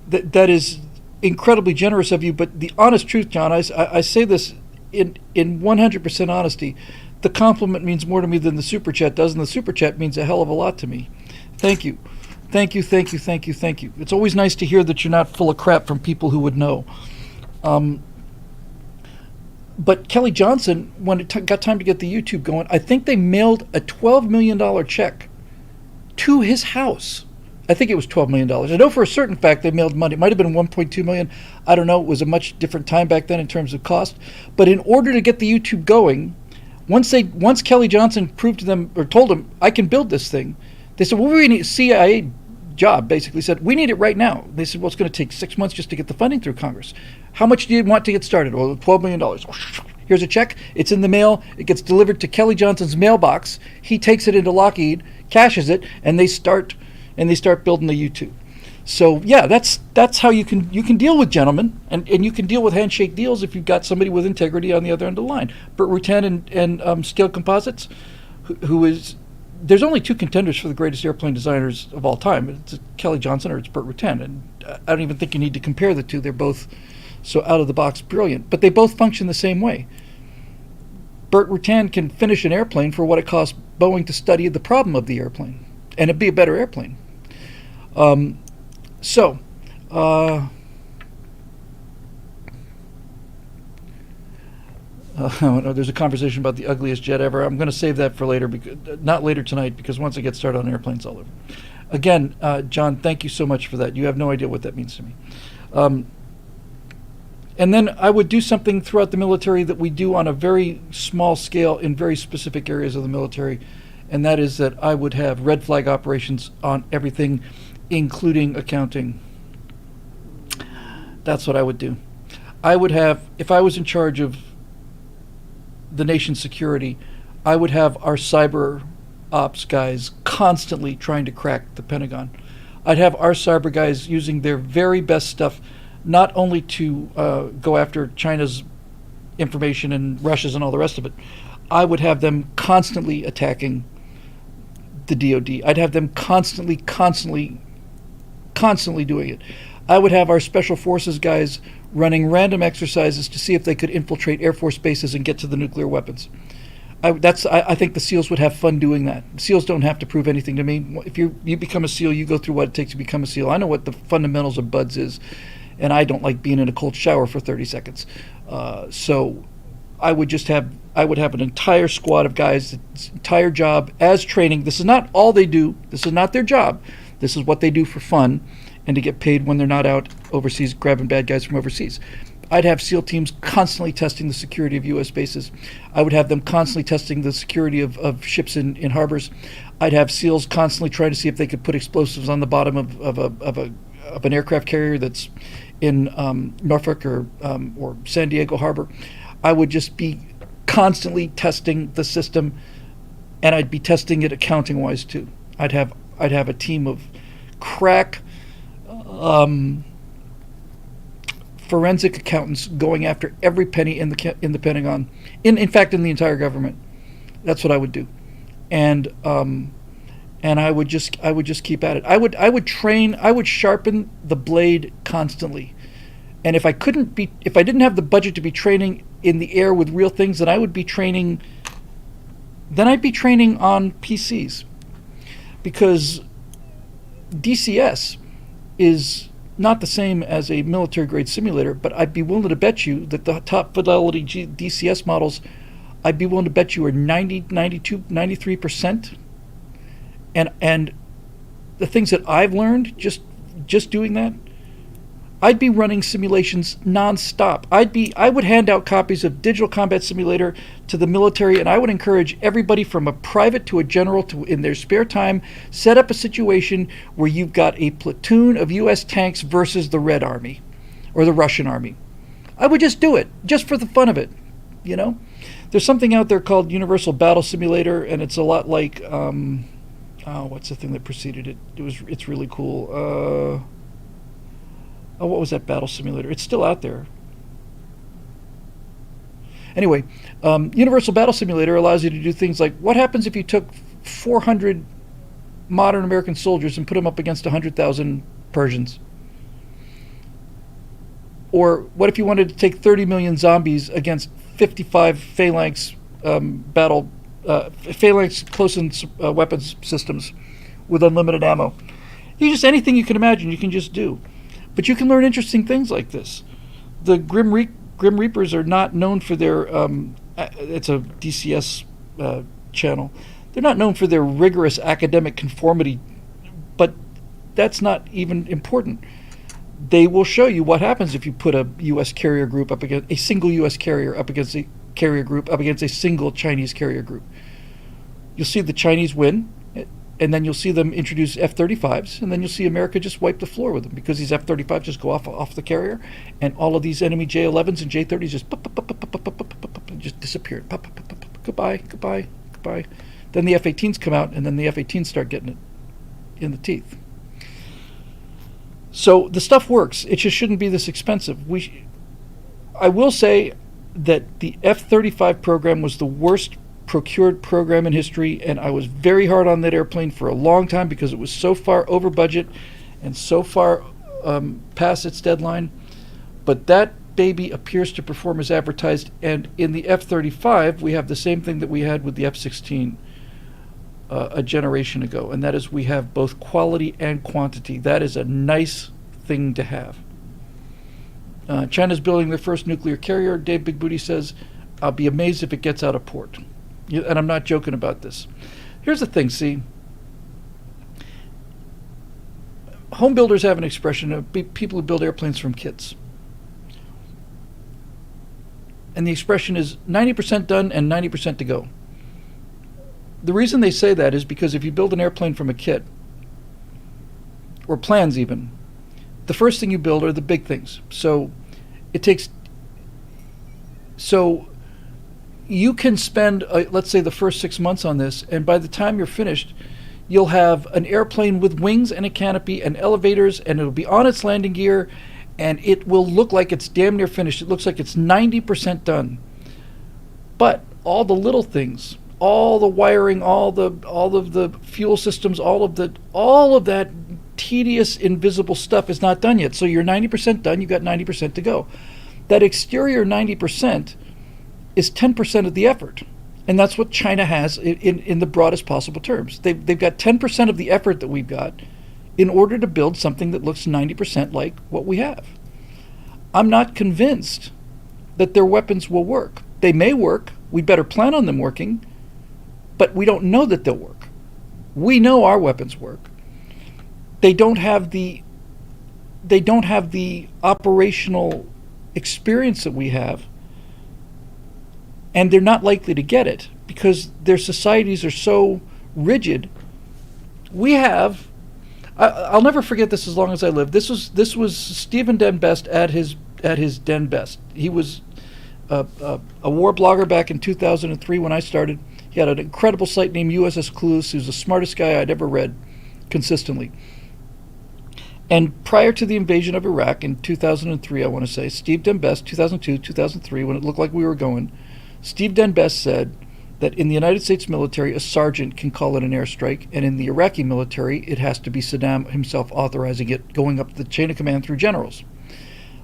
That is incredibly generous of you. But the honest truth, John, I say this in 100% honesty. The compliment means more to me than the super chat does, and the super chat means a hell of a lot to me. Thank you. Thank you, thank you, thank you, thank you. It's always nice to hear that you're not full of crap from people who would know. But Kelly Johnson, when it got time to get the YouTube going, I think they mailed a $12 million check to his house. I think it was $12 million. I know for a certain fact they mailed money. It might have been $1.2 million. I don't know. It was a much different time back then in terms of cost. But in order to get the YouTube going, once Kelly Johnson proved to them or told them, I can build this thing, they said, well, we need CIA job basically said, we need it right now. They said, well, it's going to take 6 months just to get the funding through Congress. How much do you want to get started? Well, $12 million. Here's a check. It's in the mail. It gets delivered to Kelly Johnson's mailbox. He takes it into Lockheed, caches it, and they start building the U-2. So yeah, that's how you can deal with gentlemen, and you can deal with handshake deals if you've got somebody with integrity on the other end of the line. Burt Rutan and Scale Composites, who is, there's only two contenders for the greatest airplane designers of all time. It's Kelly Johnson or it's Burt Rutan, and I don't even think you need to compare the two. They're both so out of the box brilliant, but they both function the same way. Burt Rutan can finish an airplane for what it costs Boeing to study the problem of the airplane, and it'd be a better airplane. There's a conversation about the ugliest jet ever. I'm going to save that for later, because not later tonight, because once I get started on airplanes, all over. Again, John, thank you so much for that. You have no idea what that means to me. And then I would do something throughout the military that we do on a very small scale in very specific areas of the military, and that is that I would have red flag operations on everything, including accounting. That's what I would do. I would have, if I was in charge of the nation's security, I would have our cyber ops guys constantly trying to crack the Pentagon. I'd have our cyber guys using their very best stuff, not only to go after China's information and Russia's and all the rest of it. I would have them constantly attacking the DoD. I'd have them constantly doing it. I would have our special forces guys running random exercises to see if they could infiltrate Air Force bases and get to the nuclear weapons. I think the SEALs would have fun doing that. SEALs don't have to prove anything to me. If you become a SEAL, you go through what it takes to become a SEAL. I know what the fundamentals of BUDS is, and I don't like being in a cold shower for 30 seconds. So I would have an entire squad of guys, entire job as training. This is not all they do. This is not their job. This is what they do for fun and to get paid when they're not out overseas grabbing bad guys from overseas. I'd have SEAL teams constantly testing the security of U.S. bases. I would have them constantly testing the security of ships in harbors. I'd have SEALs constantly trying to see if they could put explosives on the bottom of an aircraft carrier that's in Norfolk or San Diego Harbor. I would just be constantly testing the system, and I'd be testing it accounting-wise too. I'd have a team of crack forensic accountants going after every penny in the Pentagon, in fact in the entire government. That's what I would do, and I would just keep at it. I would train. I would sharpen the blade constantly, and if I didn't have the budget to be training in the air with real things, then I'd be training on PCs, because DCS is not the same as a military-grade simulator, but I'd be willing to bet you that the top fidelity DCS models, I'd be willing to bet you are 90, 92, 93%. And the things that I've learned just doing that, I'd be running simulations nonstop. I would hand out copies of Digital Combat Simulator to the military, and I would encourage everybody from a private to a general to, in their spare time, set up a situation where you've got a platoon of U.S. tanks versus the Red Army or the Russian Army. I would just do it, just for the fun of it, you know? There's something out there called Universal Battle Simulator, and it's a lot like, what's the thing that preceded it? It's really cool. What was that battle simulator? It's still out there. Anyway, Universal Battle Simulator allows you to do things like, what happens if you took 400 modern American soldiers and put them up against 100,000 Persians? Or what if you wanted to take 30 million zombies against 55 phalanx phalanx close-in weapons systems with unlimited ammo? Anything you can imagine, you can just do. But you can learn interesting things like this. The Grim Reapers are not known for their, it's a DCS channel, they're not known for their rigorous academic conformity, but that's not even important. They will show you what happens if you put a U.S. carrier group up against a single U.S. carrier up against a carrier group up against a single Chinese carrier group. You'll see the Chinese win, and then you'll see them introduce F-35s, and then you'll see America just wipe the floor with them, because these F-35s just go off the carrier, and all of these enemy J-11s and J-30s just disappear. Goodbye. Then the F-18s come out, and then the F-18s start getting it in the teeth. So the stuff works. It just shouldn't be this expensive. I will say that the F-35 program was the worst procured program in history, and I was very hard on that airplane for a long time because it was so far over budget and so far past its deadline. But that baby appears to perform as advertised, and in the F-35 we have the same thing that we had with the F-16 a generation ago, and that is we have both quality and quantity. That is a nice thing to have. China's building their first nuclear carrier. Dave Big Booty says, I'll be amazed if it gets out of port. And I'm not joking about this. Here's the thing, see. Home builders have an expression of people who build airplanes from kits. And the expression is 90% done and 90% to go. The reason they say that is because if you build an airplane from a kit, or plans even, the first thing you build are the big things. So you can spend, let's say, the first 6 months on this, and by the time you're finished, you'll have an airplane with wings and a canopy and elevators, and it'll be on its landing gear, and it will look like it's damn near finished. It looks like it's 90% done. But all the little things, all the wiring, all of the fuel systems, all of that tedious, invisible stuff is not done yet. So you're 90% done. You got 90% to go. That exterior 90% is 10% of the effort, and that's what China has in the broadest possible terms. They've got 10% of the effort that we've got in order to build something that looks 90% like what we have. I'm not convinced that their weapons will work. They may work. We better plan on them working. But we don't know that they'll work. We know our weapons work. They don't have the operational experience that we have, and they're not likely to get it because their societies are so rigid. We have, I'll never forget this as long as I live. This was Stephen Den Best at his Den Best. He was a war blogger back in 2003 when I started. He had an incredible site named USS Clueless. He was the smartest guy I'd ever read consistently. And prior to the invasion of Iraq in 2003, I want to say, Steve Den Best, 2002, 2003, when it looked like we were going, Steve Den Best said that in the United States military, a sergeant can call it an airstrike, and in the Iraqi military, it has to be Saddam himself authorizing it, going up the chain of command through generals,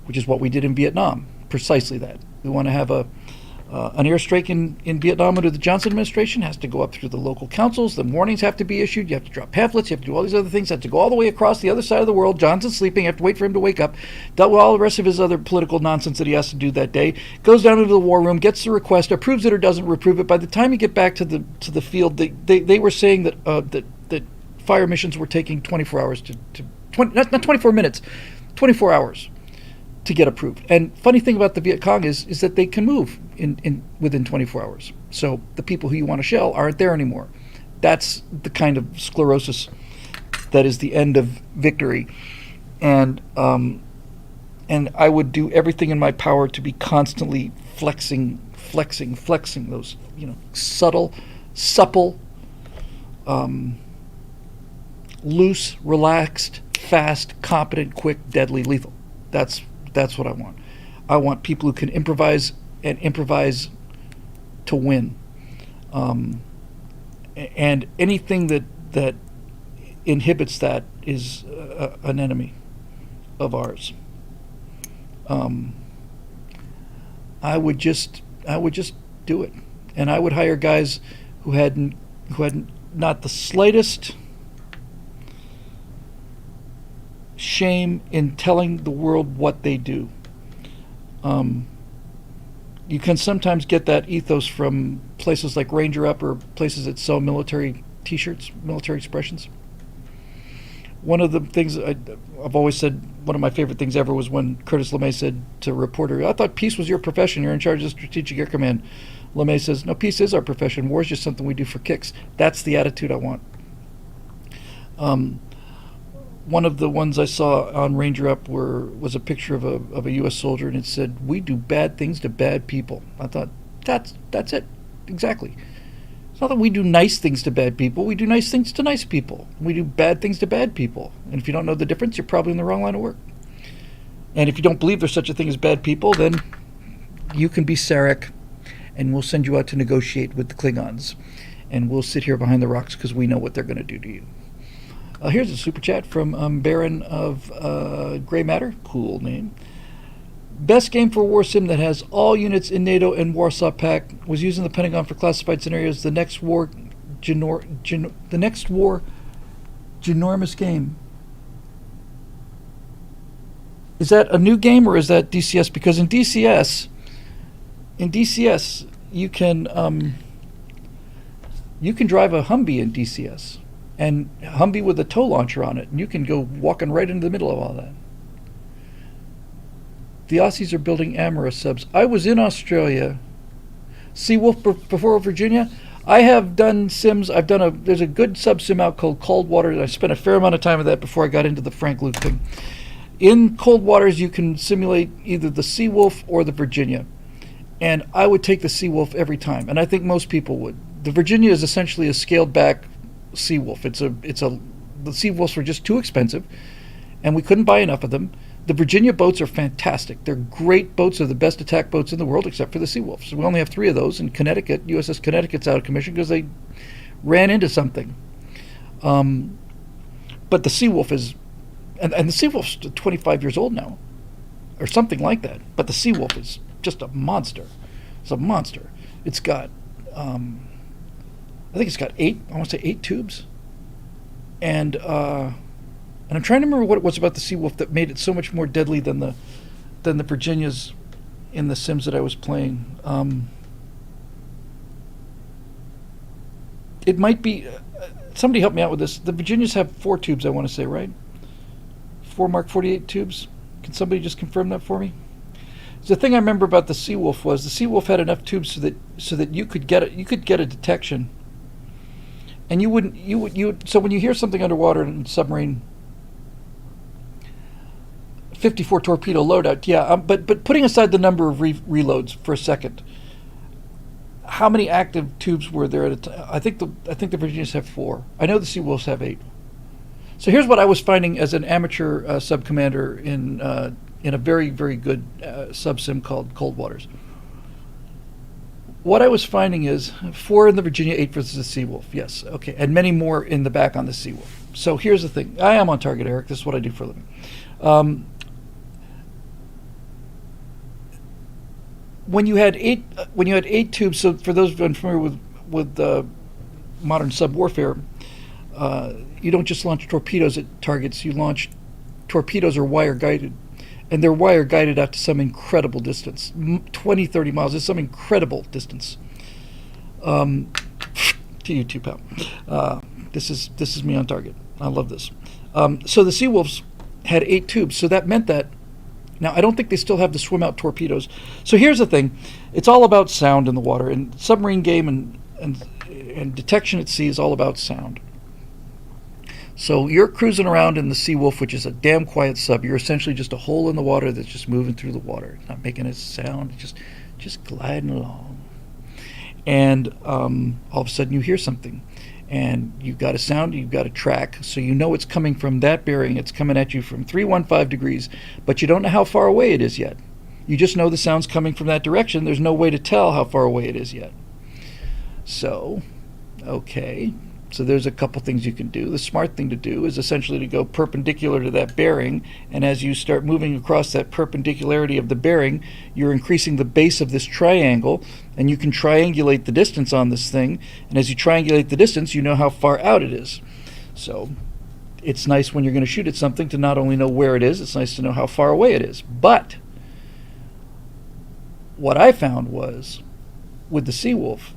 which is what we did in Vietnam, precisely that. We want to have an airstrike in Vietnam under the Johnson administration, has to go up through the local councils. The warnings have to be issued. You have to drop pamphlets. You have to do all these other things. You have to go all the way across the other side of the world. Johnson's sleeping. You have to wait for him to wake up. Dealt with all the rest of his other political nonsense that he has to do that day. Goes down into the war room, gets the request, approves it or doesn't approve it. By the time you get back to the field, they were saying that fire missions were taking 24 hours not 24 minutes, 24 hours to get approved. And funny thing about the Viet Cong is that they can move in within 24 hours. So the people who you want to shell aren't there anymore. That's the kind of sclerosis that is the end of victory. And I would do everything in my power to be constantly flexing those, subtle, supple, loose, relaxed, fast, competent, quick, deadly, lethal. That's what I want. I want people who can improvise to win. And anything that inhibits that is an enemy of ours. I would just do it, and I would hire guys who had not the slightest shame in telling the world what they do. You can sometimes get that ethos from places like Ranger Up or places that sell military t-shirts, military expressions. One of the things I've always said, one of my favorite things ever was when Curtis LeMay said to a reporter, I thought peace was your profession, you're in charge of Strategic Air Command. LeMay says, no, peace is our profession, war is just something we do for kicks. That's the attitude I want. One of the ones I saw on Ranger Up was a picture of a U.S. soldier, and it said, we do bad things to bad people. I thought, that's it, exactly. It's not that we do nice things to bad people. We do nice things to nice people. We do bad things to bad people. And if you don't know the difference, you're probably in the wrong line of work. And if you don't believe there's such a thing as bad people, then you can be Sarek, and we'll send you out to negotiate with the Klingons. And we'll sit here behind the rocks because we know what they're going to do to you. Here's a super chat from Baron of Grey Matter. Cool name. Best game for war sim that has all units in NATO and Warsaw Pact, was used in the Pentagon for classified scenarios. The next war, ginormous game. Is that a new game or is that DCS? Because in DCS, you can drive a Humvee in DCS, and Humvee with a tow launcher on it, and you can go walking right into the middle of all that. The Aussies are building Amara subs. I was in Australia. Seawolf before Virginia. I have done sims. There's a good sub sim out called Cold Water. I spent a fair amount of time with that before I got into the Frank Luke thing. In Cold Waters, you can simulate either the Seawolf or the Virginia. And I would take the Seawolf every time. And I think most people would. The Virginia is essentially a scaled back Seawolf. The Seawolves were just too expensive, and we couldn't buy enough of them. The Virginia boats are fantastic. They're great boats. They're the best attack boats in the world, except for the Seawolves. We only have 3 of those in Connecticut. USS Connecticut's out of commission because they ran into something. But the Seawolf is, and the Seawolf's 25 years old now, or something like that. But the Seawolf is just a monster. It's a monster. It's got, I think it's got 8 tubes. And I'm trying to remember what it was about the Seawolf that made it so much more deadly than the Virginias in the Sims that I was playing. It might be, somebody help me out with this. The Virginias have 4 tubes, I want to say, right? 4 Mark 48 tubes. Can somebody just confirm that for me? The thing I remember about the Seawolf was the Seawolf had enough tubes so that you could get a detection, and so when you hear something underwater in a submarine, 54 torpedo loadout, yeah. But putting aside the number of reloads for a second, how many active tubes were there at a time? I think the Virginias have 4. I know the Seawolves have 8. So here's what I was finding as an amateur sub commander in a very, very good sub sim called Cold Waters. What I was finding is 4 in the Virginia, 8 versus the Seawolf. Yes, okay, and many more in the back on the Seawolf. So here's the thing. I am on target, Eric. This is what I do for a living. When you had 8 tubes, so for those unfamiliar with modern sub warfare, you don't just launch torpedoes at targets. You launch torpedoes are wire guided, and they're wire guided out to some incredible distance, 20, 30 miles. It's some incredible distance. To you too, pal. This is me on target. I love this. So the Seawolves had 8 tubes, so that meant that. Now, I don't think they still have the swim-out torpedoes. So here's the thing. It's all about sound in the water. And submarine game and detection at sea is all about sound. So you're cruising around in the Seawolf, which is a damn quiet sub. You're essentially just a hole in the water that's just moving through the water. It's not making a sound. It's just gliding along. And all of a sudden you hear something. And you've got a sound, you've got a track, so you know it's coming from that bearing. It's coming at you from 315 degrees, but you don't know how far away it is yet. You just know the sound's coming from that direction. There's no way to tell how far away it is yet. So, okay. So there's a couple things you can do. The smart thing to do is essentially to go perpendicular to that bearing, and as you start moving across that perpendicularity of the bearing, you're increasing the base of this triangle, and you can triangulate the distance on this thing, and as you triangulate the distance, you know how far out it is. So it's nice when you're going to shoot at something to not only know where it is, it's nice to know how far away it is. But what I found was, with the Seawolf,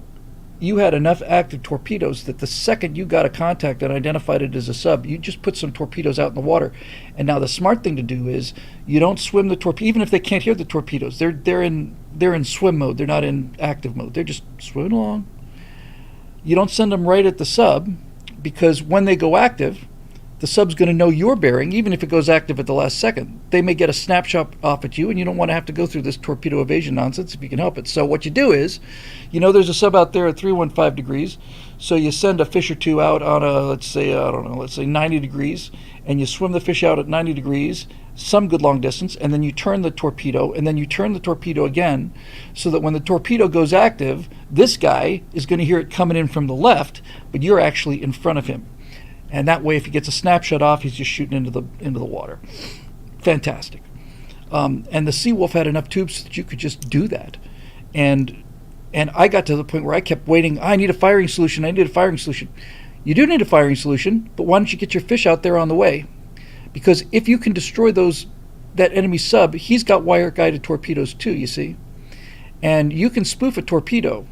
you had enough active torpedoes that the second you got a contact and identified it as a sub, you just put some torpedoes out in the water. And now the smart thing to do is you don't swim the torpedo, even if they can't hear the torpedoes. They're in swim mode. They're not in active mode. They're just swimming along. You don't send them right at the sub, because when they go active, the sub's going to know your bearing, even if it goes active at the last second. They may get a snapshot off at you, and you don't want to have to go through this torpedo evasion nonsense if you can help it. So what you do is, there's a sub out there at 315 degrees, so you send a fish or two out on a, let's say 90 degrees, and you swim the fish out at 90 degrees, some good long distance, and then you turn the torpedo, and then you turn the torpedo again, so that when the torpedo goes active, this guy is going to hear it coming in from the left, but you're actually in front of him. And that way, if he gets a snapshot off, he's just shooting into the water. Fantastic. And the Seawolf had enough tubes that you could just do that. And I got to the point where I kept waiting. I need a firing solution. I need a firing solution. You do need a firing solution, but why don't you get your fish out there on the way? Because if you can destroy that enemy sub, he's got wire-guided torpedoes too, you see. And you can spoof a torpedo,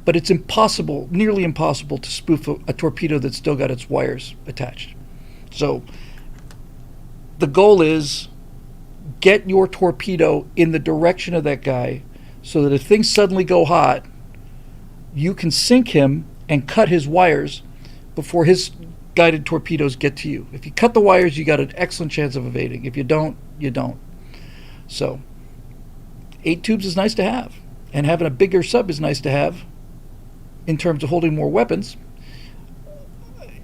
but it's impossible, nearly impossible, to spoof a torpedo that's still got its wires attached. So the goal is get your torpedo in the direction of that guy so that if things suddenly go hot, you can sink him and cut his wires before his guided torpedoes get to you. If you cut the wires, you got an excellent chance of evading. If you don't, you don't. So 8 tubes is nice to have, and having a bigger sub is nice to have. In terms of holding more weapons,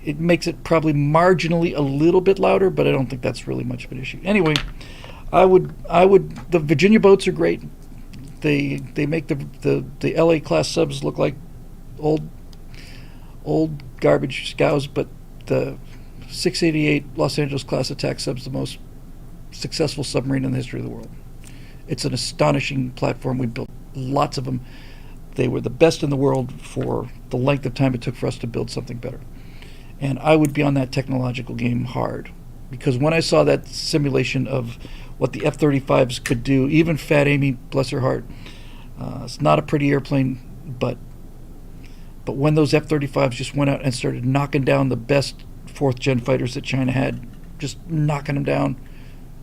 it makes it probably marginally a little bit louder, but I don't think that's really much of an issue. Anyway, the Virginia boats are great. They make the LA class subs look like old garbage scows, but the 688 Los Angeles class attack sub's the most successful submarine in the history of the world. It's an astonishing platform. We built lots of them. They were the best in the world for the length of time it took for us to build something better. And I would be on that technological game hard, because when I saw that simulation of what the F-35s could do, even Fat Amy, bless her heart, it's not a pretty airplane, but when those F-35s just went out and started knocking down the best fourth-gen fighters that China had, just knocking them down,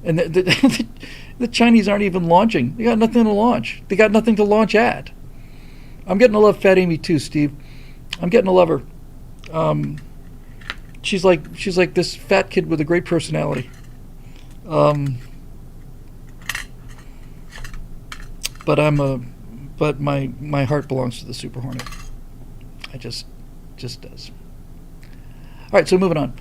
and the Chinese aren't even launching. They got nothing to launch. They got nothing to launch at. I'm getting to love Fat Amy too, Steve. I'm getting to love her. She's like this fat kid with a great personality. But my heart belongs to the Super Hornet. I just does. All right, so moving on.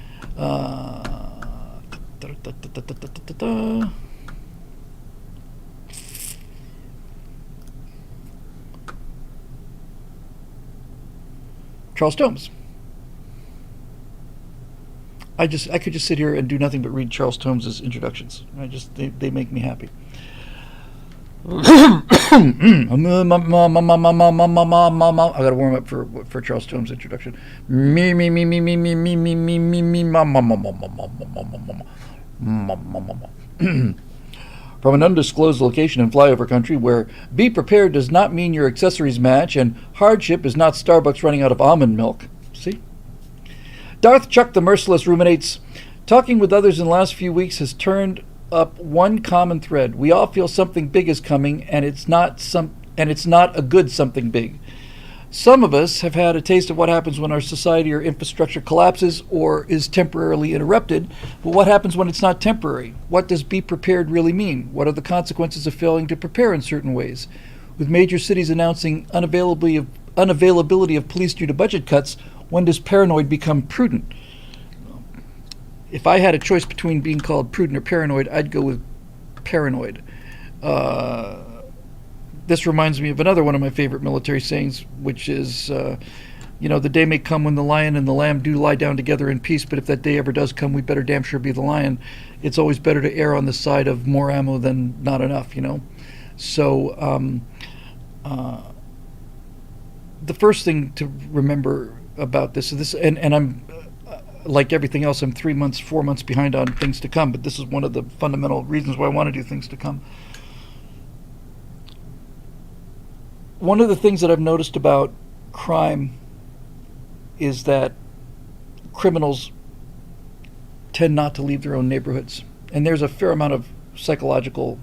Charles Tomes. I could just sit here and do nothing but read Charles Tomes' introductions. They make me happy. I gotta warm up for Charles Tomes' introduction. From an undisclosed location in flyover country where be prepared does not mean your accessories match and hardship is not Starbucks running out of almond milk. See? Darth Chuck the Merciless ruminates, talking with others in the last few weeks has turned up one common thread. We all feel something big is coming, and it's not a good something big. Some of us have had a taste of what happens when our society or infrastructure collapses or is temporarily interrupted. But what happens when it's not temporary? What does be prepared really mean? What are the consequences of failing to prepare in certain ways? With major cities announcing unavailability of police due to budget cuts, when does paranoid become prudent? If I had a choice between being called prudent or paranoid, I'd go with paranoid. This reminds me of another one of my favorite military sayings, which is, the day may come when the lion and the lamb do lie down together in peace, but if that day ever does come, we better damn sure be the lion. It's always better to err on the side of more ammo than not enough, So the first thing to remember about this is and I'm like everything else, I'm 4 months behind on things to come, but this is one of the fundamental reasons why I want to do things to come. One of the things that I've noticed about crime is that criminals tend not to leave their own neighborhoods. And there's a fair amount of psychological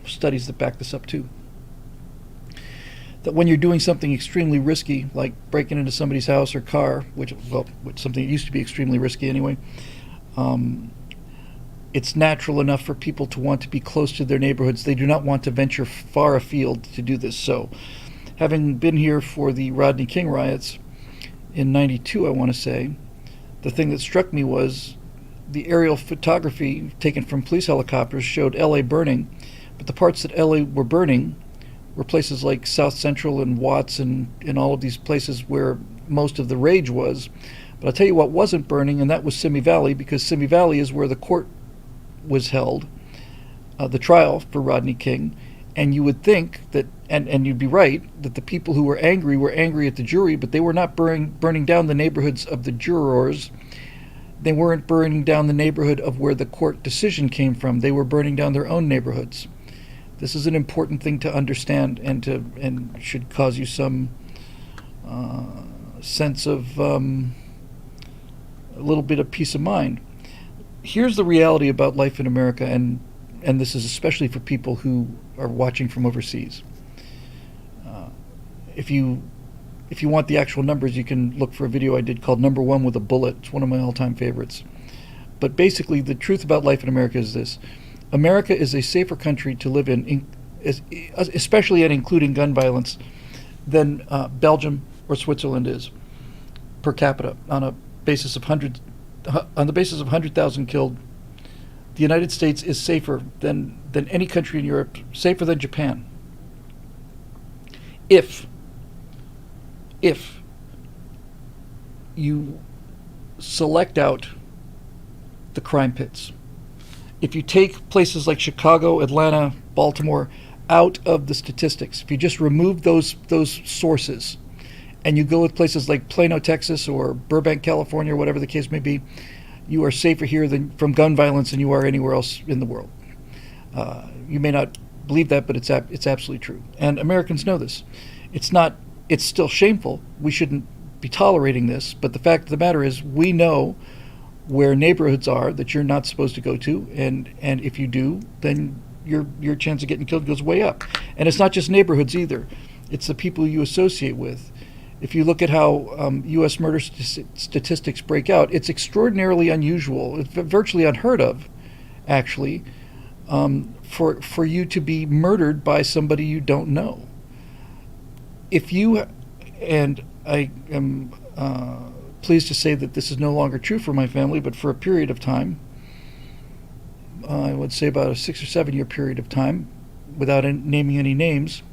studies that back this up too. that when you're doing something extremely risky, like breaking into somebody's house or car, which something that used to be extremely risky anyway, it's natural enough for people to want to be close to their neighborhoods. They do not want to venture far afield to do this. So, having been here for the Rodney King riots in '92, I want to say, the thing that struck me was the aerial photography taken from police helicopters showed LA burning, but the parts that LA were burning were places like South Central and Watts and all of these places where most of the rage was. But I'll tell you what wasn't burning, and that was Simi Valley, because Simi Valley is where the court was held, the trial for Rodney King. And you would think that, and you'd be right, that the people who were angry at the jury, but they were not burning down the neighborhoods of the jurors. They weren't burning down the neighborhood of where the court decision came from. They were burning down their own neighborhoods. This is an important thing to understand, and should cause you some sense of a little bit of peace of mind. Here's the reality about life in America, and this is especially for people who are watching from overseas. If you want the actual numbers, you can look for a video I did called Number One with a Bullet. It's one of my all-time favorites. But basically, the truth about life in America is this. America is a safer country to live in, especially and including gun violence, than Belgium or Switzerland is per capita. On the basis of 100,000 killed, the United States is safer than any country in Europe, safer than Japan. If you select out the crime pits. If you take places like Chicago, Atlanta, Baltimore out of the statistics, if you just remove those sources, and you go with places like Plano, Texas, or Burbank, California, or whatever the case may be, you are safer here from gun violence than you are anywhere else in the world. You may not believe that, but it's absolutely true. And Americans know this. It's still shameful. We shouldn't be tolerating this, but the fact of the matter is we know where neighborhoods are that you're not supposed to go to, and if you do, then your chance of getting killed goes way up. And it's not just neighborhoods either. It's the people you associate with. If you look at how U.S. murder statistics break out, it's extraordinarily unusual. It's virtually unheard of, actually, for you to be murdered by somebody you don't know. If you, and I am pleased to say that this is no longer true for my family, but for a period of time, I would say about a 6 or 7 year period of time, without naming any names,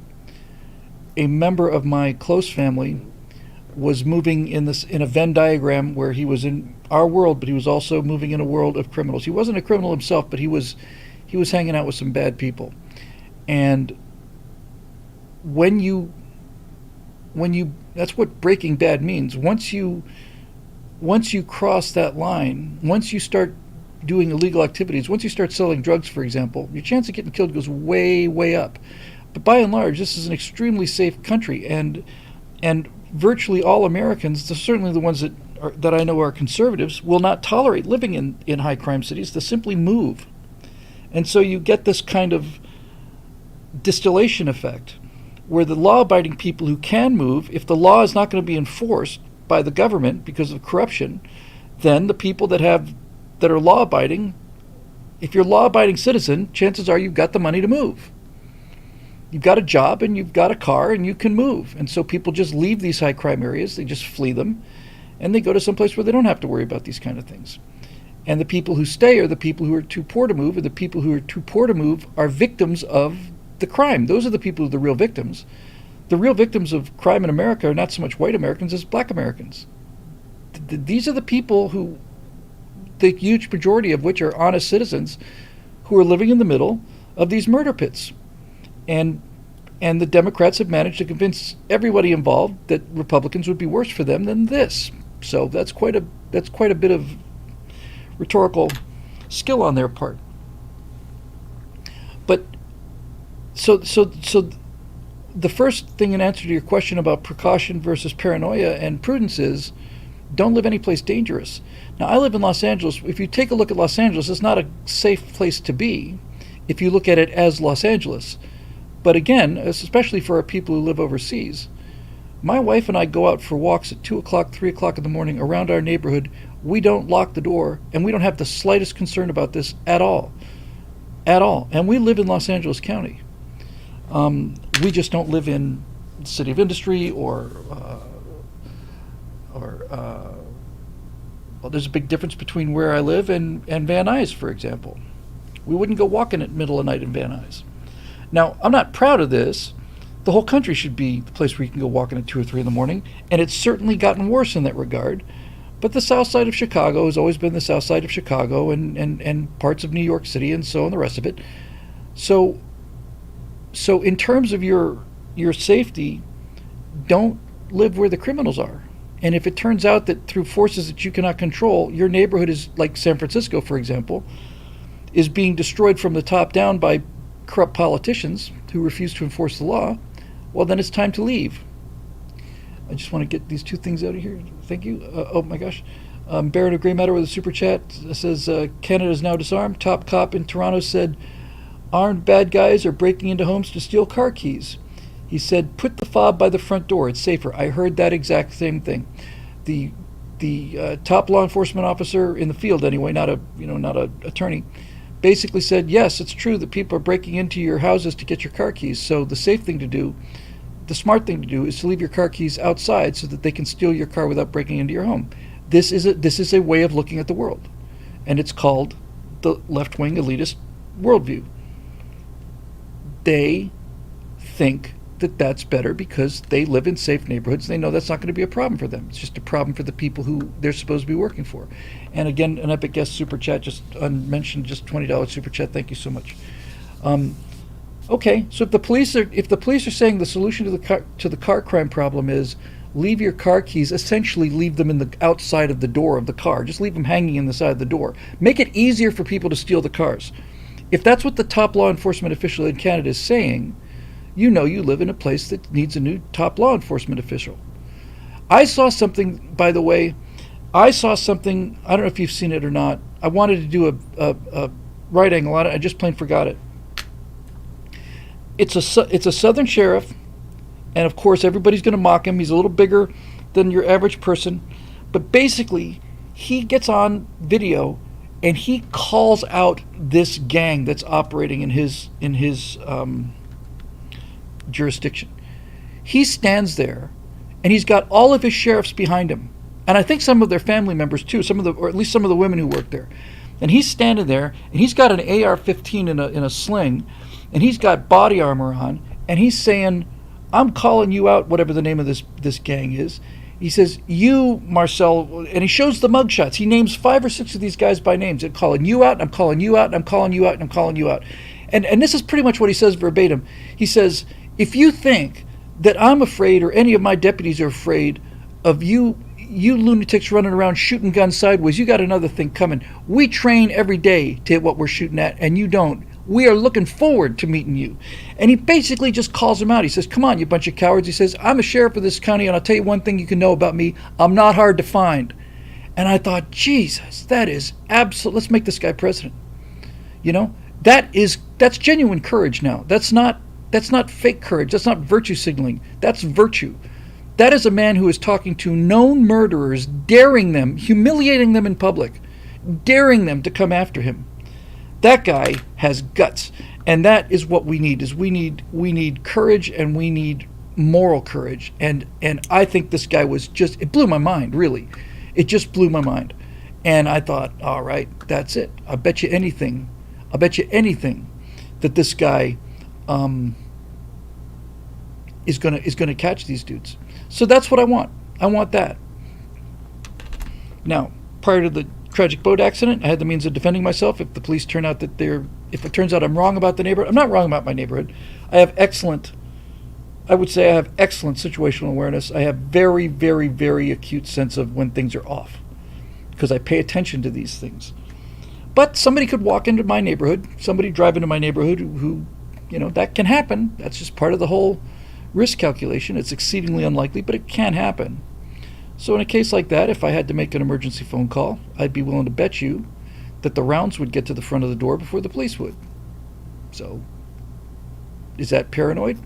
a member of my close family was moving in a Venn diagram where he was in our world, but he was also moving in a world of criminals. He wasn't a criminal himself, but he was hanging out with some bad people. And when you that's what Breaking Bad means. Once you cross that line, once you start doing illegal activities, once you start selling drugs, for example, your chance of getting killed goes way, way up. But by and large, this is an extremely safe country, and virtually all Americans, certainly the ones that I know are conservatives, will not tolerate living in high crime cities. They simply move. And so you get this kind of distillation effect where the law-abiding people who can move, if the law is not going to be enforced by the government because of corruption, then the people that are law-abiding, if you're a law-abiding citizen, chances are you've got the money to move. You've got a job and you've got a car and you can move. And so people just leave these high crime areas, they just flee them, and they go to some place where they don't have to worry about these kind of things. And the people who stay are the people who are too poor to move, and the people who are too poor to move are victims of the crime. Those are the people who are the real victims. The real victims of crime in America are not so much white Americans as black Americans. These are the people who, the huge majority of which are honest citizens, who are living in the middle of these murder pits. And the Democrats have managed to convince everybody involved that Republicans would be worse for them than this. So that's quite a bit of rhetorical skill on their part. But so the first thing in answer to your question about precaution versus paranoia and prudence is don't live any place dangerous. Now, I live in Los Angeles. If you take a look at Los Angeles, it's not a safe place to be if you look at it as Los Angeles. But again, especially for our people who live overseas, my wife and I go out for walks at 2 o'clock, 3 o'clock in the morning around our neighborhood. We don't lock the door, and we don't have the slightest concern about this at all. At all. And we live in Los Angeles County. We just don't live in the city of industry well, there's a big difference between where I live and Van Nuys, for example. We wouldn't go walking at middle of the night in Van Nuys. Now, I'm not proud of this. The whole country should be the place where you can go walking at 2 or 3 in the morning, and it's certainly gotten worse in that regard. But the south side of Chicago has always been the south side of Chicago, and parts of New York City and so on, the rest of it. So in terms of your safety, don't live where the criminals are. And if it turns out that through forces that you cannot control, your neighborhood is, like San Francisco, for example, is being destroyed from the top down by corrupt politicians who refuse to enforce the law, well, then it's time to leave. I just want to get these 2 things out of here. Thank you. Oh my gosh. Baron of Grey Matter with a super chat says, Canada is now disarmed. Top cop in Toronto said, armed bad guys are breaking into homes to steal car keys. He said, put the fob by the front door. It's safer. I heard that exact same thing. The top law enforcement officer in the field, anyway, not a attorney, basically said, yes, it's true that people are breaking into your houses to get your car keys. So the safe thing to do, the smart thing to do, is to leave your car keys outside so that they can steal your car without breaking into your home. This is a way of looking at the world, and it's called the left-wing elitist worldview. They think that that's better because they live in safe neighborhoods. They know that's not going to be a problem for them. It's just a problem for the people who they're supposed to be working for. And again, an Epic Guest super chat, just unmentioned, just $20 super chat. Thank you so much. Okay, so if the police are saying the solution to the car crime problem is leave your car keys, essentially leave them in the outside of the door of the car. Just leave them hanging in the side of the door. Make it easier for people to steal the cars. If that's what the top law enforcement official in Canada is saying, you know you live in a place that needs a new top law enforcement official. I saw something, by the way, I don't know if you've seen it or not. I wanted to do a right angle on it. I just plain forgot it. It's a southern sheriff, and of course everybody's going to mock him. He's a little bigger than your average person, but basically he gets on video and he calls out this gang that's operating in his jurisdiction. He stands there, and he's got all of his sheriffs behind him, and I think some of their family members too, or at least some of the women who work there. And he's standing there, and he's got an AR-15 in a sling, and he's got body armor on, and he's saying, "I'm calling you out," whatever the name of this gang is. He says, "You, Marcel," and he shows the mugshots. He names 5 or 6 of these guys by names. I'm calling you out, and I'm calling you out, and I'm calling you out, and I'm calling you out. And this is pretty much what he says verbatim. He says, if you think that I'm afraid or any of my deputies are afraid of you lunatics running around shooting guns sideways, you got another thing coming. We train every day to hit what we're shooting at, and you don't. We are looking forward to meeting you. And he basically just calls them out. He says, come on, you bunch of cowards. He says, I'm a sheriff of this county, and I'll tell you one thing you can know about me. I'm not hard to find. And I thought, Jesus, that is absolute. Let's make this guy president. You know, that's genuine courage now. That's not fake courage. That's not virtue signaling. That's virtue. That is a man who is talking to known murderers, daring them, humiliating them in public, daring them to come after him. That guy has guts, and that is what we need. We need courage, and we need moral courage. And I think this guy it blew my mind, really. It just blew my mind. And I thought, all right, that's it. I bet you anything that this guy is gonna catch these dudes. So that's what I want. I want that. Now, prior to the tragic boat accident, I had the means of defending myself. If the police turn out if it turns out I'm wrong about the neighborhood, I'm not wrong about my neighborhood. I would say I have excellent situational awareness. I have very, very, very acute sense of when things are off, because I pay attention to these things. But somebody could walk into my neighborhood, somebody drive into my neighborhood who, that can happen. That's just part of the whole risk calculation. It's exceedingly unlikely, but it can happen. So in a case like that, if I had to make an emergency phone call, I'd be willing to bet you that the rounds would get to the front of the door before the police would. So that paranoid?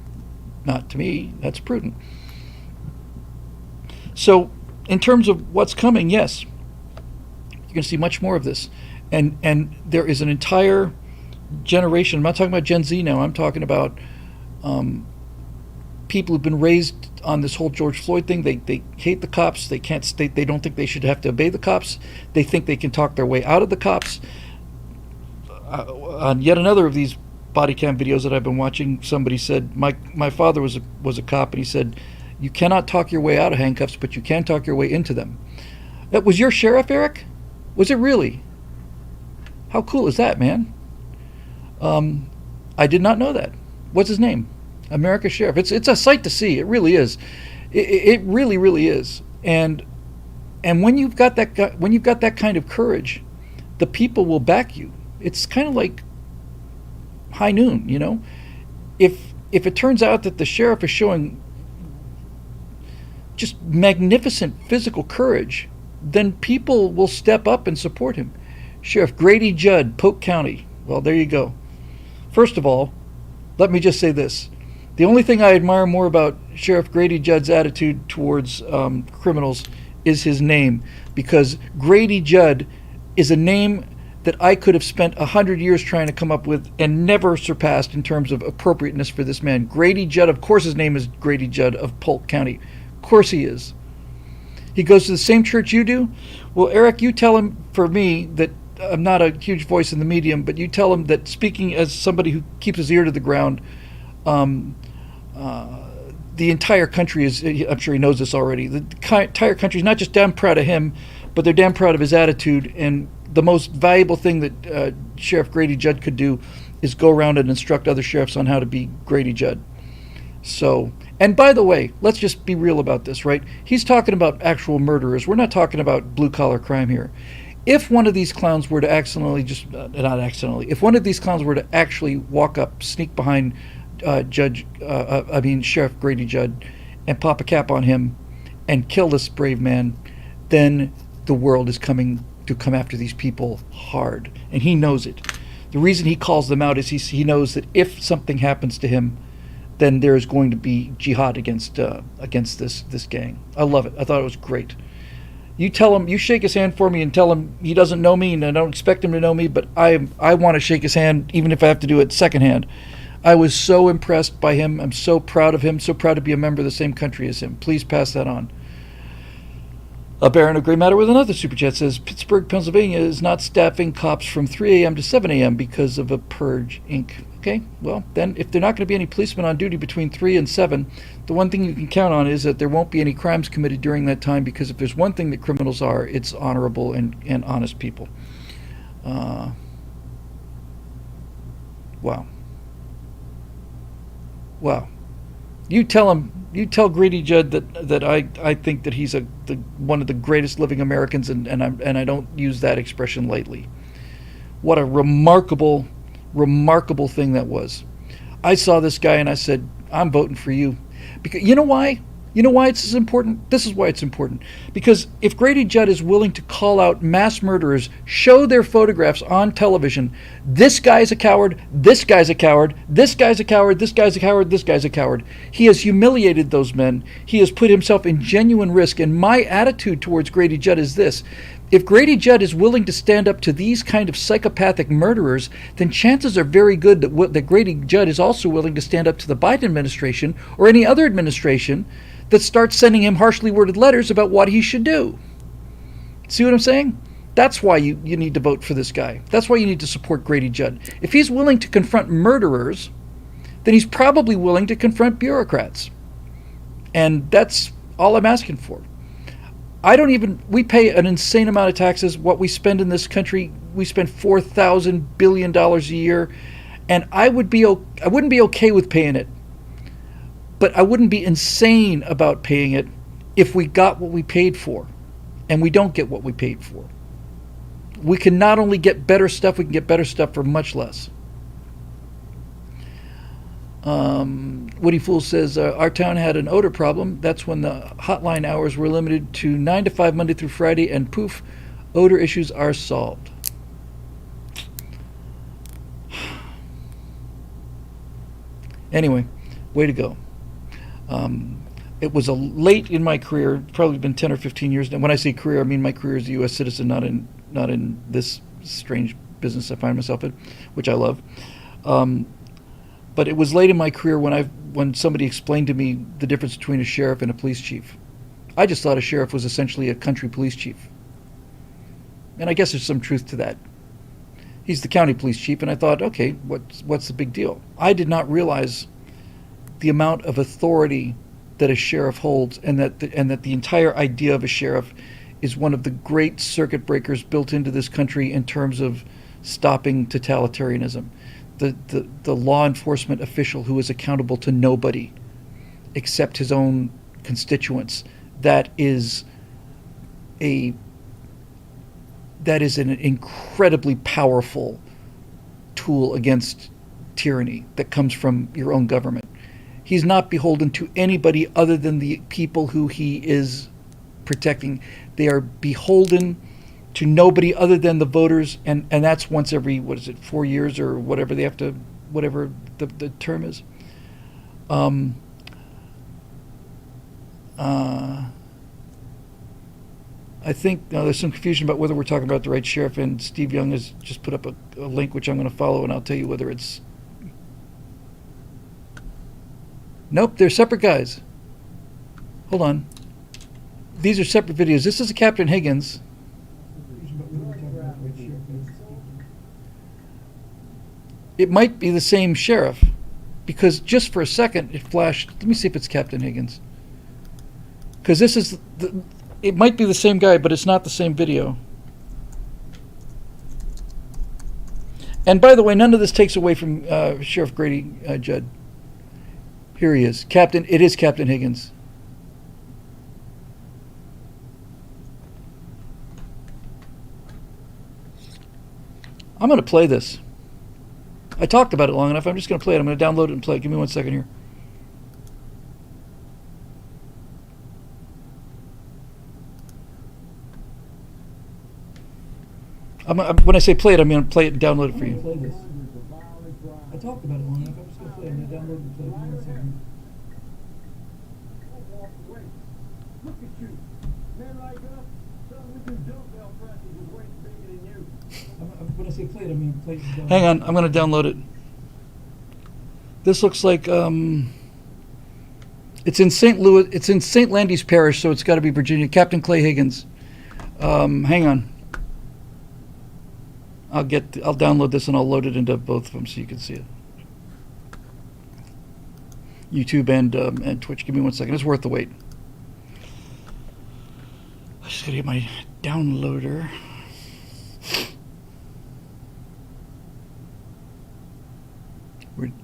Not to me. That's prudent. So, in terms of what's coming, yes, you're going to see much more of this, and there is an entire generation. I'm not talking about Gen Z now. I'm talking about people who've been raised on this whole George Floyd thing. They hate the cops. They can't state. They don't think they should have to obey the cops. They think they can talk their way out of the cops. On yet another of these body cam videos that I've been watching, somebody said my father was a cop, and he said, you cannot talk your way out of handcuffs, but you can talk your way into them. That was your sheriff, Eric? Was it really? How cool is that, man? I did not know that. What's his name? America Sheriff. It's a sight to see. It really is. It really, really is. And when you've got that kind of courage, the people will back you. It's kind of like High Noon, you know. If it turns out that the sheriff is showing just magnificent physical courage, then people will step up and support him. Sheriff Grady Judd, Polk County. Well, there you go. First of all, let me just say this. The only thing I admire more about Sheriff Grady Judd's attitude towards criminals is his name, because Grady Judd is a name that I could have spent 100 years trying to come up with and never surpassed in terms of appropriateness for this man. Grady Judd, of course his name is Grady Judd of Polk County. Of course he is. He goes to the same church you do? Well, Eric, you tell him for me that I'm not a huge voice in the medium, but you tell him that, speaking as somebody who keeps his ear to the ground, the entire country is, I'm sure he knows this already, the entire country is not just damn proud of him, but they're damn proud of his attitude. And the most valuable thing that Sheriff Grady Judd could do is go around and instruct other sheriffs on how to be Grady Judd. So, and by the way, let's just be real about this, right? He's talking about actual murderers. We're not talking about blue-collar crime here. If one of these clowns were to accidentally, if one of these clowns were to actually walk up, sneak behind Sheriff Grady Judd and pop a cap on him and kill this brave man, then the world is coming to come after these people hard. And he knows it. The reason he calls them out is he knows that if something happens to him, then there is going to be jihad against this gang. I love it. I thought it was great. You tell him, you shake his hand for me and tell him he doesn't know me, and I don't expect him to know me, but I want to shake his hand even if I have to do it secondhand. I was so impressed by him. I'm so proud of him, so proud to be a member of the same country as him. Please pass that on. A Baron of Gray Matter with another super chat says, Pittsburgh, Pennsylvania is not staffing cops from 3 a.m. to 7 a.m. because of a purge, Inc. Okay, well, then if there are not going to be any policemen on duty between 3 and 7, the one thing you can count on is that there won't be any crimes committed during that time, because if there's one thing that criminals are, it's honorable and honest people. Wow. You tell Grady Judd that I think that he's one of the greatest living Americans, and I don't use that expression lightly. What a remarkable thing that was. I saw this guy and I said, I'm voting for you. Because you know why? You know why it's important? This is why it's important. Because if Grady Judd is willing to call out mass murderers, show their photographs on television, this guy's a coward, this guy's a coward, this guy's a coward, this guy's a coward, this guy's a coward. He has humiliated those men. He has put himself in genuine risk. And my attitude towards Grady Judd is this. If Grady Judd is willing to stand up to these kind of psychopathic murderers, then chances are very good that Grady Judd is also willing to stand up to the Biden administration or any other administration that starts sending him harshly worded letters about what he should do. See what I'm saying? That's why you need to vote for this guy. That's why you need to support Grady Judd. If he's willing to confront murderers, then he's probably willing to confront bureaucrats. And that's all I'm asking for. We pay an insane amount of taxes. What we spend in this country, we spend $4,000 billion a year. And I wouldn't be okay with paying it. But I wouldn't be insane about paying it if we got what we paid for. And we don't get what we paid for. We can not only get better stuff, we can get better stuff for much less. Woody Fool says, our town had an odor problem. That's when the hotline hours were limited to 9 to 5 Monday through Friday, and poof, odor issues are solved. Anyway, way to go. It was a late in my career, probably been 10 or 15 years now. When I say career, I mean my career as a U.S. citizen, not in this strange business I find myself in, which I love. But it was late in my career when somebody explained to me the difference between a sheriff and a police chief. I just thought a sheriff was essentially a country police chief. And I guess there's some truth to that. He's the county police chief, and I thought, okay, what's the big deal? I did not realize the amount of authority that a sheriff holds, and that the entire idea of a sheriff is one of the great circuit breakers built into this country in terms of stopping totalitarianism. The law enforcement official who is accountable to nobody except his own constituents. That is an incredibly powerful tool against tyranny that comes from your own government. He's not beholden to anybody other than the people who he is protecting. They are beholden to nobody other than the voters, and that's once every, 4 years or whatever they have to, whatever the term is. I think there's some confusion about whether we're talking about the right sheriff, and Steve Young has just put up a link which I'm going to follow, and I'll tell you whether it's... Nope, they're separate guys. Hold on. These are separate videos. This is a Captain Higgins. It might be the same sheriff, because just for a second it flashed. Let me see if it's Captain Higgins. Because this is... It might be the same guy, but it's not the same video. And by the way, none of this takes away from Sheriff Grady Judd. Here he is. It is Captain Higgins. I'm going to play this. I talked about it long enough. I'm just going to play it. I'm going to download it and play it. Give me 1 second here. When I say play it, I'm going to play it and download it for you. Play this. I talked about it long enough. I'm just going to play it. I'm going to download it and play it. Give me 1 second. Look at you. Men like us, son, we do dumbbell presses with weights bigger than you. When I say play it, I'm going to play it. Hang on. I'm going to download it. This looks like... it's in St. Louis. It's in St. Landys Parish, so it's got to be Virginia. Captain Clay Higgins. Hang on. I'll download this and I'll load it into both of them so you can see it. YouTube and Twitch. Give me 1 second. It's worth the wait. I just gotta get my downloader.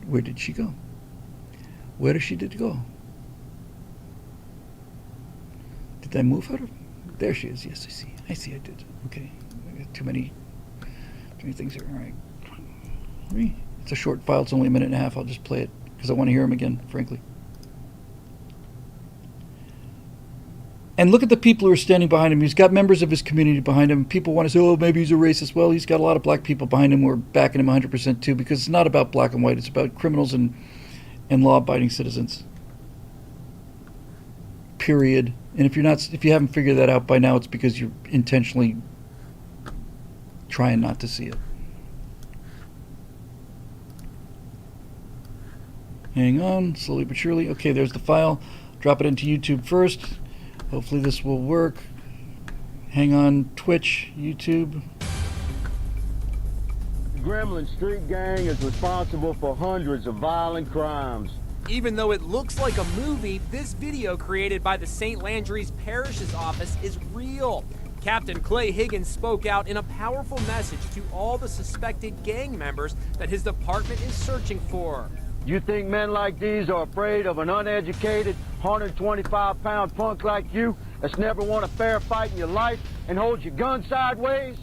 Where did she go? Where did she go? Did I move her? There she is. Yes, I see. I did. Okay. I got too many things here. All right. It's a short file. It's only a minute and a half. I'll just play it because I want to hear him again, frankly. And look at the people who are standing behind him. He's got members of his community behind him. People want to say, oh, maybe he's a racist. Well, he's got a lot of black people behind him who are backing him 100% too, because it's not about black and white. It's about criminals and law-abiding citizens. Period. And if you haven't figured that out by now, it's because you're intentionally trying not to see it. Hang on, slowly but surely. Okay, there's the file. Drop it into YouTube first. Hopefully this will work. Hang on, Twitch, YouTube. The Gremlin Street Gang is responsible for hundreds of violent crimes. Even though it looks like a movie, this video created by the St. Landry's Parish's office is real. Captain Clay Higgins spoke out in a powerful message to all the suspected gang members that his department is searching for. You think men like these are afraid of an uneducated, 125-pound punk like you that's never won a fair fight in your life and holds your gun sideways?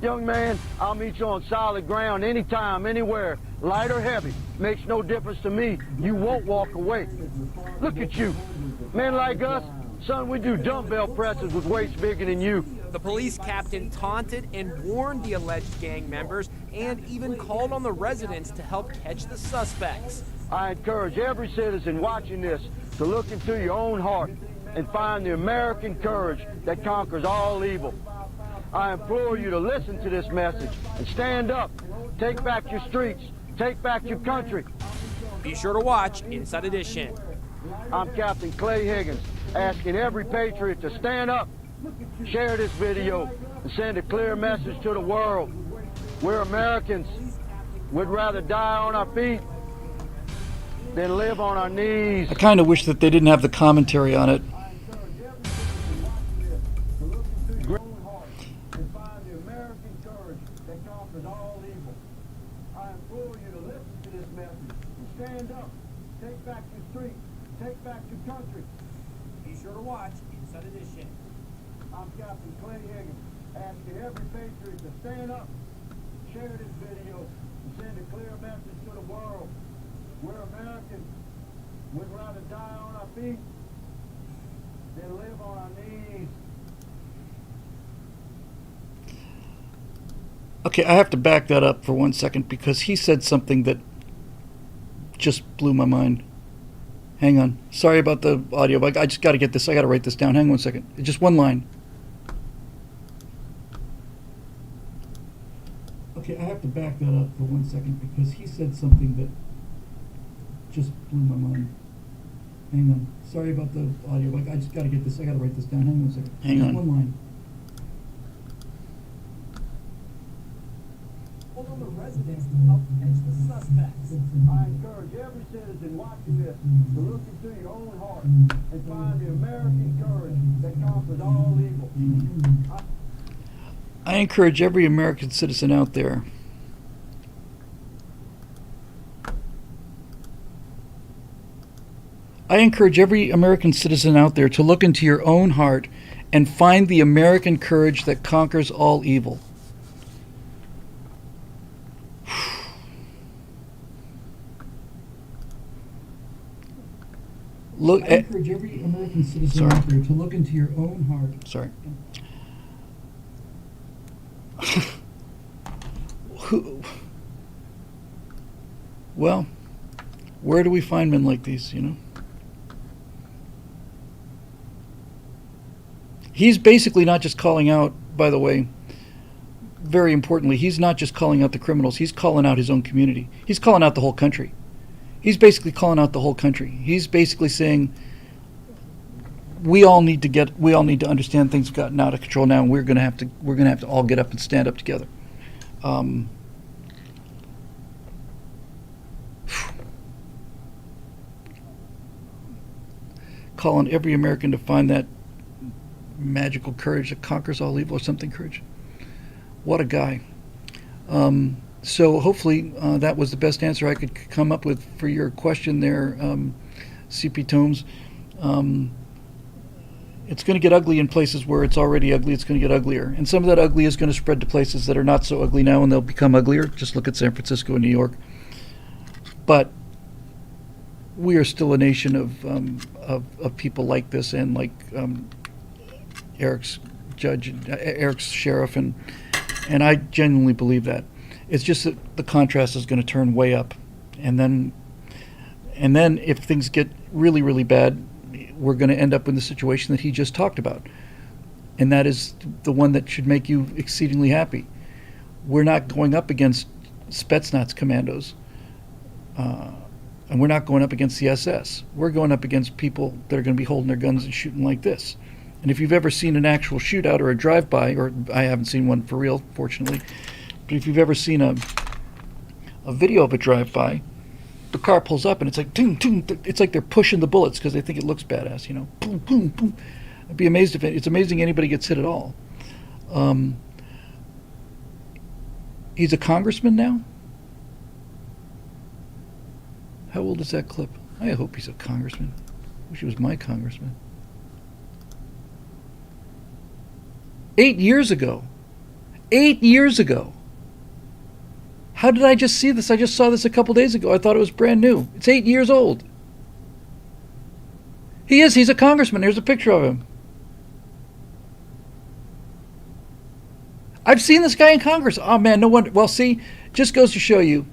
Young man, I'll meet you on solid ground anytime, anywhere, light or heavy. Makes no difference to me. You won't walk away. Look at you. Men like us, son, we do dumbbell presses with weights bigger than you. The police captain taunted and warned the alleged gang members and even called on the residents to help catch the suspects. I encourage every citizen watching this to look into your own heart and find the American courage that conquers all evil. I implore you to listen to this message and stand up. Take back your streets. Take back your country. Be sure to watch Inside Edition. I'm Captain Clay Higgins, asking every patriot to stand up, share this video, and send a clear message to the world. We're Americans. We'd rather die on our feet than live on our knees. I kind of wish that they didn't have the commentary on it. Stand up, take back your streets, take back your country. Be sure to watch Inside Edition. I'm Captain Clay Higgins, asking every patriot to stand up, share this video, and send a clear message to the world. We're Americans. We'd rather die on our feet than live on our knees. Okay, I have to back that up for 1 second because he said something that just blew my mind. Hang on. Sorry about the audio, but I just got to get this. I got to write this down. Hang on 1 second. Just one line. Okay, I have to back that up for 1 second because he said something that just blew my mind. Hang on. Sorry about the audio, but I just got to get this. I got to write this down. Hang on 1 second. Hang on. One line. On the residents to help catch the suspects. I encourage every citizen watching this to look into your own heart and find the American courage that conquers all evil. I encourage every American citizen out there to look into your own heart and find the American courage that conquers all evil. I encourage every American citizen out there to look into your own heart. Sorry. Well, where do we find men like these, you know? He's basically not just calling out, by the way, very importantly, he's not just calling out the criminals, he's calling out his own community. He's calling out the whole country. He's basically calling out the whole country. He's basically saying we all need to understand things have gotten out of control now, and we're gonna have to all get up and stand up together. Calling every American to find that magical courage that conquers all evil, or something courage. What a guy. So hopefully that was the best answer I could come up with for your question there, CP Tomes. It's going to get ugly in places where it's already ugly. It's going to get uglier. And some of that ugly is going to spread to places that are not so ugly now, and they'll become uglier. Just look at San Francisco and New York. But we are still a nation of people like this, and like Eric's judge, Eric's sheriff, and I genuinely believe that. It's just that the contrast is going to turn way up, and then if things get really, really bad, we're going to end up in the situation that he just talked about, and that is the one that should make you exceedingly happy. We're not going up against Spetsnaz commandos, and we're not going up against the SS. We're going up against people that are going to be holding their guns and shooting like this. And if you've ever seen an actual shootout or a drive-by, or I haven't seen one for real, fortunately, but if you've ever seen a video of a drive-by, the car pulls up and it's like, toom, toom, it's like they're pushing the bullets because they think it looks badass, you know. Boom, boom, boom. I'd be amazed if it's amazing anybody gets hit at all. He's a congressman now? How old is that clip? I hope he's a congressman. Wish he was my congressman. 8 years ago. 8 years ago. How did I just see this? I just saw this a couple days ago. I thought it was brand new. It's 8 years old. He is. He's a congressman. There's a picture of him. I've seen this guy in Congress. Oh, man, no wonder. Well, see, just goes to show you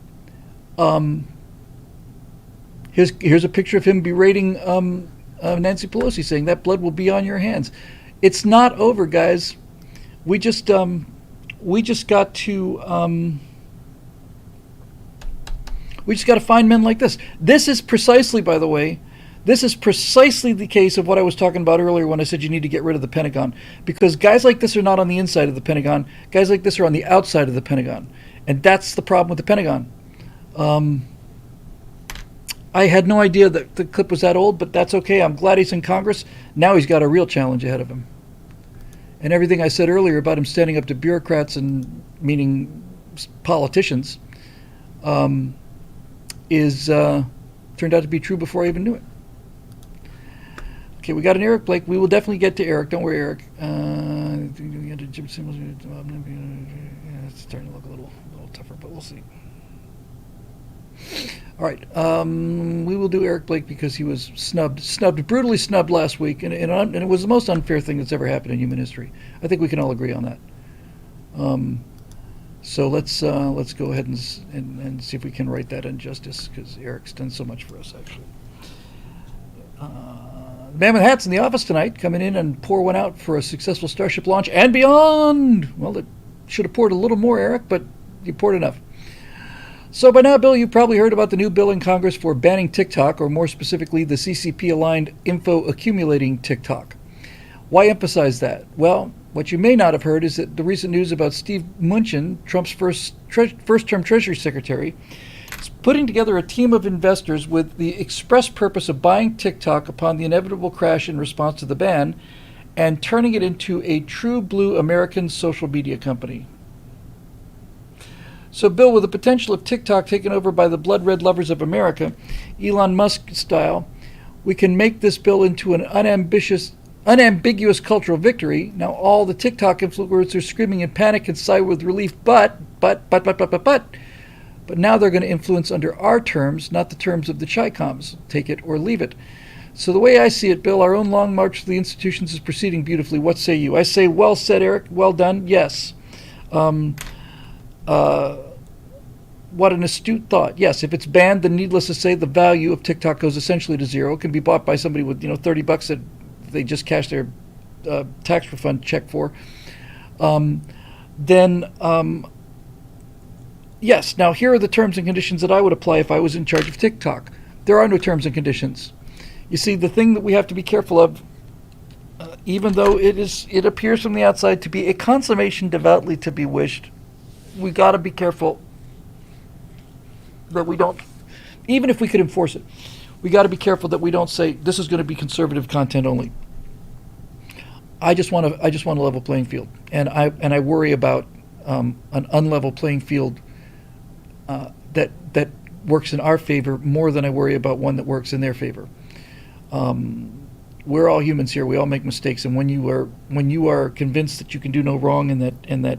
Here's a picture of him berating Nancy Pelosi, saying that blood will be on your hands. It's not over, guys. We just got to find men like this. This is precisely, by the way, this is precisely the case of what I was talking about earlier when I said you need to get rid of the Pentagon, because guys like this are not on the inside of the Pentagon. Guys like this are on the outside of the Pentagon, and that's the problem with the Pentagon. I had no idea that the clip was that old, but that's okay. I'm glad he's in Congress. Now he's got a real challenge ahead of him. And everything I said earlier about him standing up to bureaucrats, and meaning politicians, is turned out to be true before I even knew it. Okay, we got an Eric Blake. We will definitely get to Eric. Don't worry, Eric. It's starting to look a little tougher, but we'll see. All right, we will do Eric Blake because he was brutally snubbed last week, and it was the most unfair thing that's ever happened in human history. I think we can all agree on that. So let's go ahead and see if we can right that injustice, because Eric's done so much for us, actually. Mammoth Hat's in the office tonight, coming in and pour one out for a successful Starship launch and beyond. Well, it should have poured a little more, Eric, but you poured enough. So by now, Bill, you've probably heard about the new bill in Congress for banning TikTok, or more specifically, the CCP-aligned info accumulating TikTok. Why emphasize that? Well, what you may not have heard is that the recent news about Steve Mnuchin, Trump's first-term Treasury Secretary, is putting together a team of investors with the express purpose of buying TikTok upon the inevitable crash in response to the ban and turning it into a true blue American social media company. So, Bill, with the potential of TikTok taken over by the blood-red lovers of America, Elon Musk style, we can make this bill into an unambiguous cultural victory. Now, all the TikTok influencers are screaming in panic and sigh with relief, but now they're going to influence under our terms, not the terms of the Chi-Coms. Take it or leave it. So the way I see it, Bill, our own long march to the institutions is proceeding beautifully. What say you? I say, well said, Eric. Well done. Yes. What an astute thought. Yes, if it's banned, then needless to say, the value of TikTok goes essentially to zero. It can be bought by somebody with $30 that they just cashed their tax refund check for. Yes, now here are the terms and conditions that I would apply if I was in charge of TikTok. There are no terms and conditions. You see, the thing that we have to be careful of, even though it appears from the outside to be a consummation devoutly to be wished, we got to be careful that we don't, even if we could enforce it, we got to be careful that we don't say this is going to be conservative content only. I just want a level playing field, and I worry about an unlevel playing field that works in our favor more than I worry about one that works in their favor. We're all humans here. We all make mistakes, and when you are convinced that you can do no wrong and that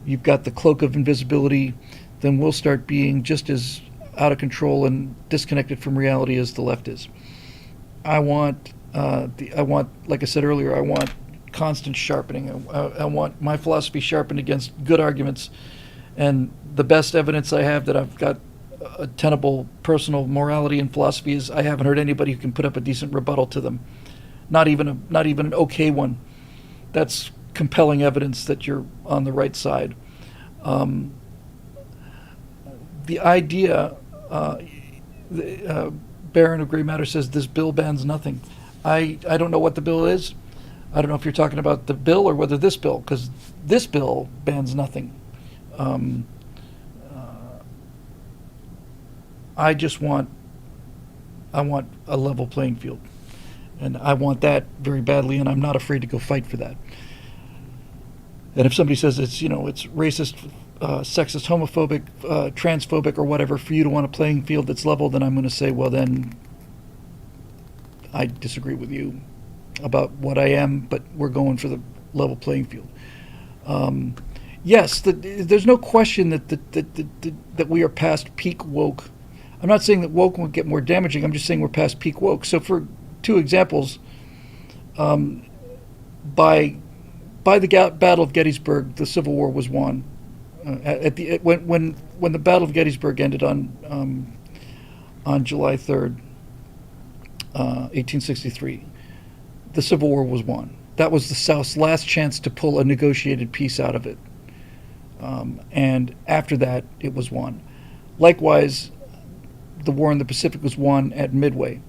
you've got the cloak of invisibility, then we'll start being just as out of control and disconnected from reality as the left is. I want, like I said earlier, I want constant sharpening. I want my philosophy sharpened against good arguments, and the best evidence I have that I've got a tenable personal morality and philosophy is I haven't heard anybody who can put up a decent rebuttal to them. Not even an okay one. That's compelling evidence that you're on the right side. The idea, Baron of Grey Matter says this bill bans nothing. I don't know what the bill is. I don't know if you're talking about the bill or whether this bill, because this bill bans nothing. I want a level playing field, and I want that very badly, and I'm not afraid to go fight for that. And if somebody says it's racist, sexist, homophobic, transphobic, or whatever, for you to want a playing field that's level, then I'm going to say, well, then I disagree with you about what I am, but we're going for the level playing field. Yes, there's no question that we are past peak woke. I'm not saying that woke won't get more damaging. I'm just saying we're past peak woke. So for two examples, by the Battle of Gettysburg, the Civil War was won. When the Battle of Gettysburg ended on July 3rd, 1863, the Civil War was won. That was the South's last chance to pull a negotiated peace out of it. And after that, it was won. Likewise, the war in the Pacific was won at Midway.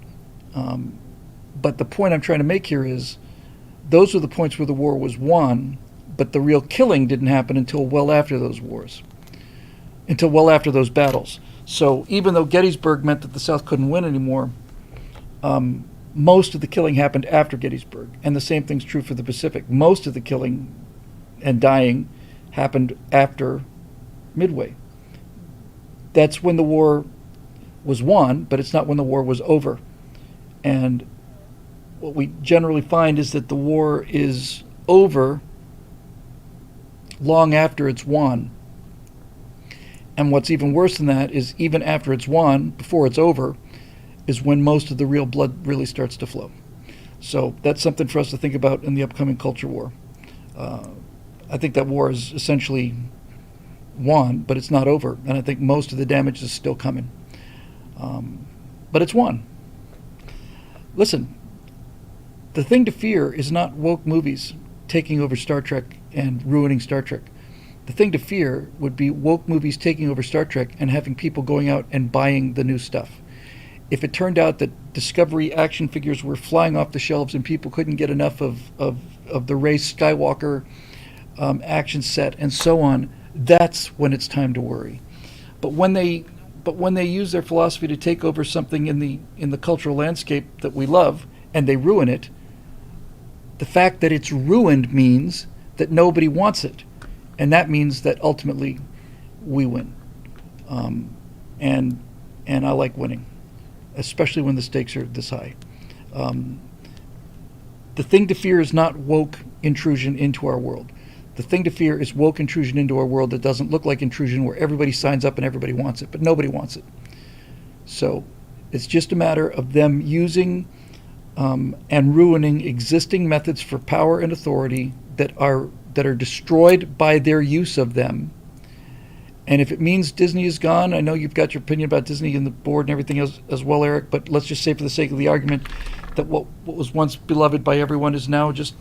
But the point I'm trying to make here is those are the points where the war was won, but the real killing didn't happen until well after those wars, until well after those battles. So even though Gettysburg meant that the South couldn't win anymore, most of the killing happened after Gettysburg. And the same thing's true for the Pacific. Most of the killing and dying happened after Midway. That's when the war was won, but it's not when the war was over. And what we generally find is that the war is over long after it's won. And what's even worse than that is even after it's won, before it's over, is when most of the real blood really starts to flow. So that's something for us to think about in the upcoming culture war. I think that war is essentially won, but it's not over. And I think most of the damage is still coming. But it's won. Listen, the thing to fear is not woke movies taking over Star Trek and ruining Star Trek. The thing to fear would be woke movies taking over Star Trek and having people going out and buying the new stuff. If it turned out that Discovery action figures were flying off the shelves and people couldn't get enough of the Rey Skywalker action set and so on, that's when it's time to worry. But when they use their philosophy to take over something in the cultural landscape that we love and they ruin it, the fact that it's ruined means that nobody wants it. And that means that ultimately we win. And I like winning, especially when the stakes are this high. The thing to fear is not woke intrusion into our world. The thing to fear is woke intrusion into our world that doesn't look like intrusion, where everybody signs up and everybody wants it, but nobody wants it. So it's just a matter of them using and ruining existing methods for power and authority that are destroyed by their use of them. And if it means Disney is gone, I know you've got your opinion about Disney and the board and everything else as well, Eric, but let's just say for the sake of the argument that what was once beloved by everyone is now just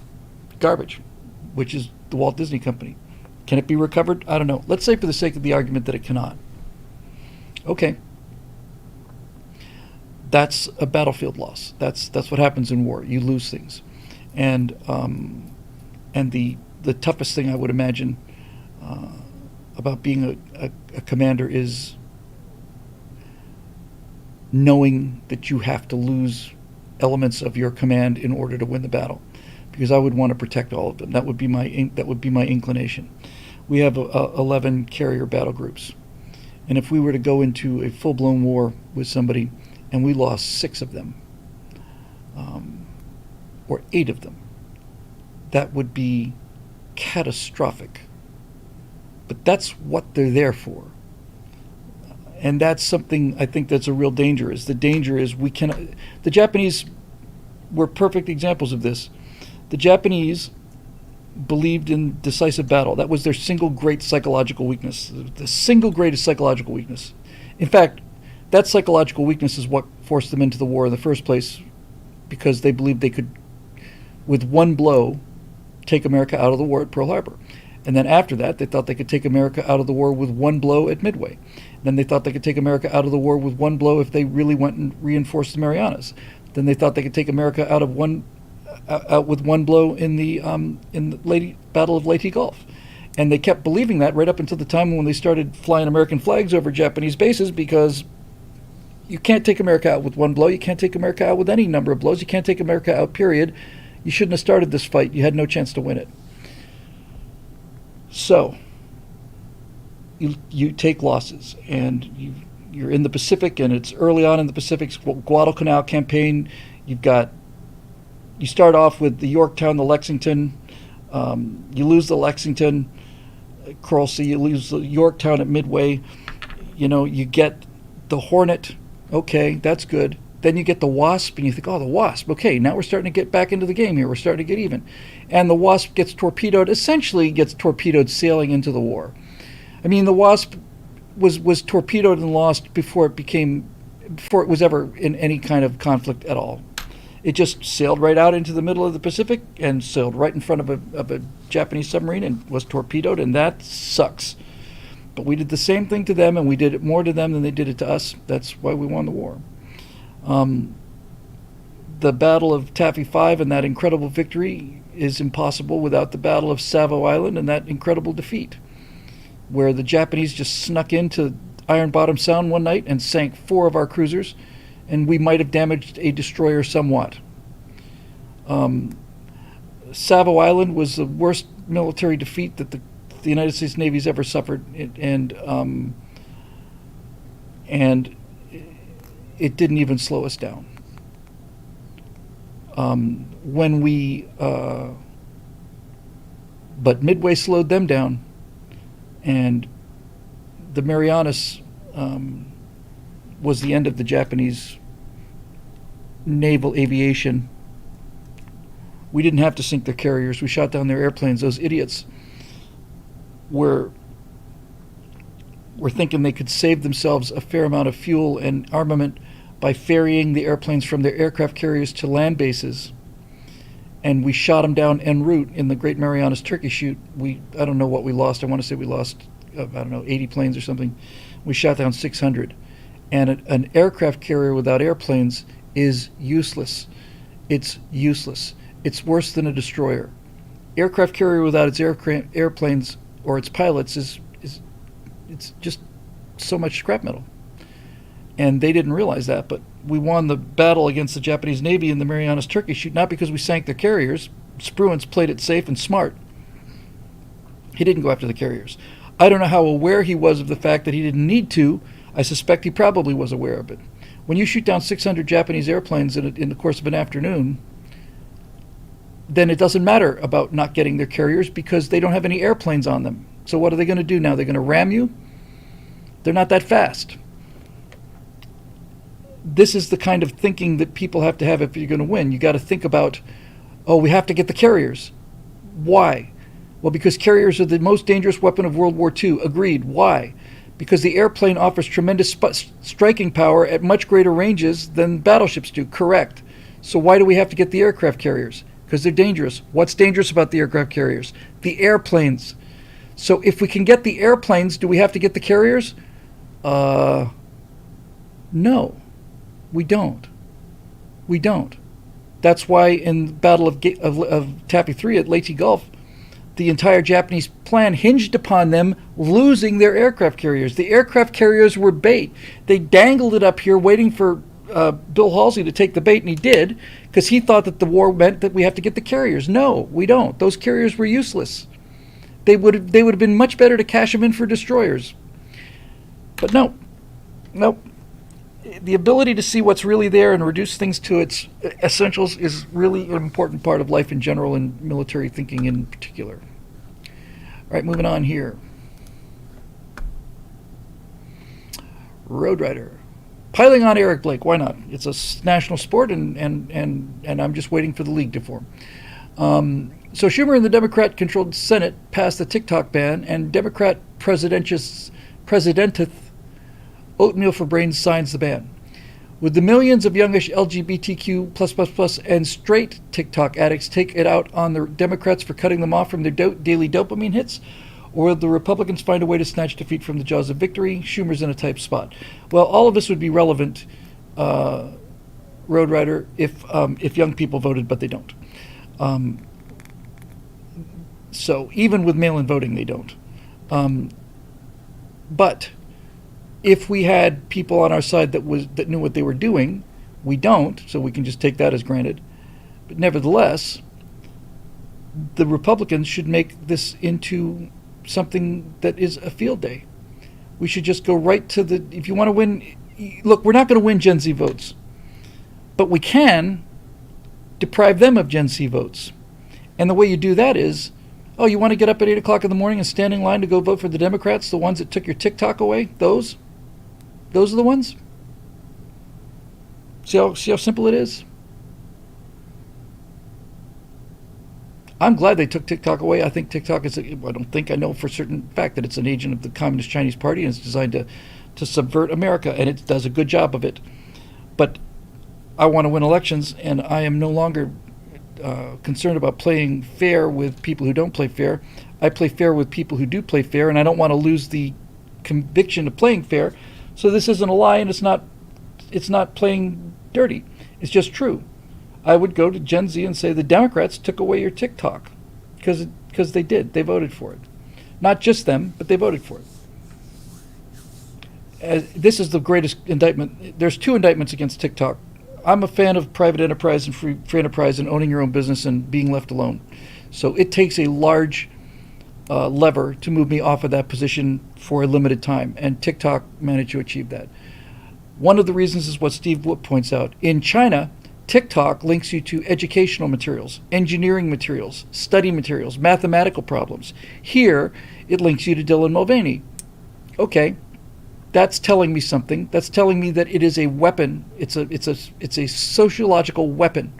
garbage, which is the Walt Disney Company. Can it be recovered? I don't know. Let's say for the sake of the argument that it cannot. Okay. That's a battlefield loss. That's what happens in war. You lose things. And the toughest thing I would imagine about being a commander is knowing that you have to lose elements of your command in order to win the battle, because I would want to protect all of them. That would be my inclination. We have 11 carrier battle groups, and if we were to go into a full-blown war with somebody and we lost 6 of them, or 8 of them, that would be catastrophic. But that's what they're there for. And that's something I think that's a real danger. The danger is the Japanese were perfect examples of this. The Japanese believed in decisive battle. That was their single great psychological weakness, the single greatest psychological weakness. In fact, that psychological weakness is what forced them into the war in the first place, because they believed they could, with one blow, take America out of the war at Pearl Harbor. And then after that, they thought they could take America out of the war with one blow at Midway. Then they thought they could take America out of the war with one blow if they really went and reinforced the Marianas. Then they thought they could take America out with one blow in the Battle of Leyte Gulf. And they kept believing that right up until the time when they started flying American flags over Japanese bases, because you can't take America out with one blow. You can't take America out with any number of blows. You can't take America out, period. You shouldn't have started this fight. You had no chance to win it. So you take losses, and you're in the Pacific, and it's early on in the Pacific's Guadalcanal campaign. You start off with the Yorktown, the Lexington. You lose the Lexington, Coral Sea. You lose the Yorktown at Midway. You get the Hornet. Okay, that's good. Then you get the Wasp, and you think, oh, the Wasp. Okay, now we're starting to get back into the game here. We're starting to get even. And the Wasp essentially gets torpedoed sailing into the war. I mean, the Wasp was torpedoed and lost before it was ever in any kind of conflict at all. It just sailed right out into the middle of the Pacific and sailed right in front of a Japanese submarine and was torpedoed, and that sucks. But we did the same thing to them, and we did it more to them than they did it to us. That's why we won the war. The Battle of Taffy 5 and that incredible victory is impossible without the Battle of Savo Island and that incredible defeat, where the Japanese just snuck into Iron Bottom Sound one night and sank 4 of our cruisers, and we might have damaged a destroyer somewhat. Savo Island was the worst military defeat that the United States Navy's ever suffered, and it didn't even slow us down. But Midway slowed them down, and the Marianas was the end of the Japanese naval aviation. We didn't have to sink their carriers. We shot down their airplanes. Those idiots were thinking they could save themselves a fair amount of fuel and armament by ferrying the airplanes from their aircraft carriers to land bases. And we shot them down en route in the Great Marianas Turkey Shoot. I don't know what we lost. I want to say we lost, 80 planes or something. We shot down 600. And an aircraft carrier without airplanes is useless. It's useless. It's worse than a destroyer. Aircraft carrier without its airplanes or its pilots it's just so much scrap metal. And they didn't realize that, but we won the battle against the Japanese Navy in the Marianas Turkey Shoot, not because we sank their carriers. Spruance played it safe and smart. He didn't go after the carriers. I don't know how aware he was of the fact that he didn't need to. I suspect he probably was aware of it. When you shoot down 600 Japanese airplanes in the course of an afternoon, then it doesn't matter about not getting their carriers because they don't have any airplanes on them. So what are they going to do now? They're going to ram you? They're not that fast. This is the kind of thinking that people have to have if you're going to win. You got to think about, we have to get the carriers. Why? Well, because carriers are the most dangerous weapon of World War II. Agreed. Why? Because the airplane offers tremendous striking power at much greater ranges than battleships do. Correct. So why do we have to get the aircraft carriers? Because they're dangerous. What's dangerous about the aircraft carriers? The airplanes. So if we can get the airplanes, do we have to get the carriers? No. We don't. We don't. That's why in the Battle of Taffy 3 at Leyte Gulf, the entire Japanese plan hinged upon them losing their aircraft carriers. The aircraft carriers were bait. They dangled it up here waiting for Bill Halsey to take the bait, and he did, because he thought that the war meant that we have to get the carriers. No, we don't. Those carriers were useless. They would have been much better to cash them in for destroyers. But no. The ability to see what's really there and reduce things to its essentials is really an important part of life in general and military thinking in particular. All right, moving on here. Road Rider. Piling on Eric Blake, why not? It's a national sport, and I'm just waiting for the league to form. So Schumer and the Democrat-controlled Senate passed the TikTok ban, and Democrat Presidenteth Oatmeal for Brains signs the ban. With the millions of youngish LGBTQ++ and straight TikTok addicts take it out on the Democrats for cutting them off from their daily dopamine hits, or will the Republicans find a way to snatch defeat from the jaws of victory? Schumer's in a tight spot. Well, all of this would be relevant, Road Rider, if young people voted, but they don't. So even with mail-in voting, they don't. But if we had people on our side that knew what they were doing, we don't, so we can just take that as granted. But nevertheless, the Republicans should make this into something that is a field day. We should just go right to if you want to win, look, we're not going to win Gen Z votes, but we can deprive them of Gen Z votes. And the way you do that is, you want to get up at 8 o'clock in the morning and stand in line to go vote for the Democrats, the ones that took your TikTok away? Those are the ones? See how simple it is? I'm glad they took TikTok away. I think TikTok I know for certain fact that it's an agent of the Communist Chinese Party, and it's designed to subvert America, and it does a good job of it. But I want to win elections, and I am no longer concerned about playing fair with people who don't play fair. I play fair with people who do play fair, and I don't want to lose the conviction of playing fair. So this isn't a lie, and it's not playing dirty. It's just true. I would go to Gen Z and say the Democrats took away your TikTok because they did. They voted for it. Not just them, but they voted for it. This is the greatest indictment. There's 2 indictments against TikTok. I'm a fan of private enterprise and free enterprise and owning your own business and being left alone. So it takes a large lever to move me off of that position for a limited time, and TikTok managed to achieve that. One of the reasons is what Steve Wood points out. In China, TikTok links you to educational materials, engineering materials, study materials, mathematical problems. Here, it links you to Dylan Mulvaney. Okay, that's telling me something. That's telling me that it is a weapon. It's a sociological weapon.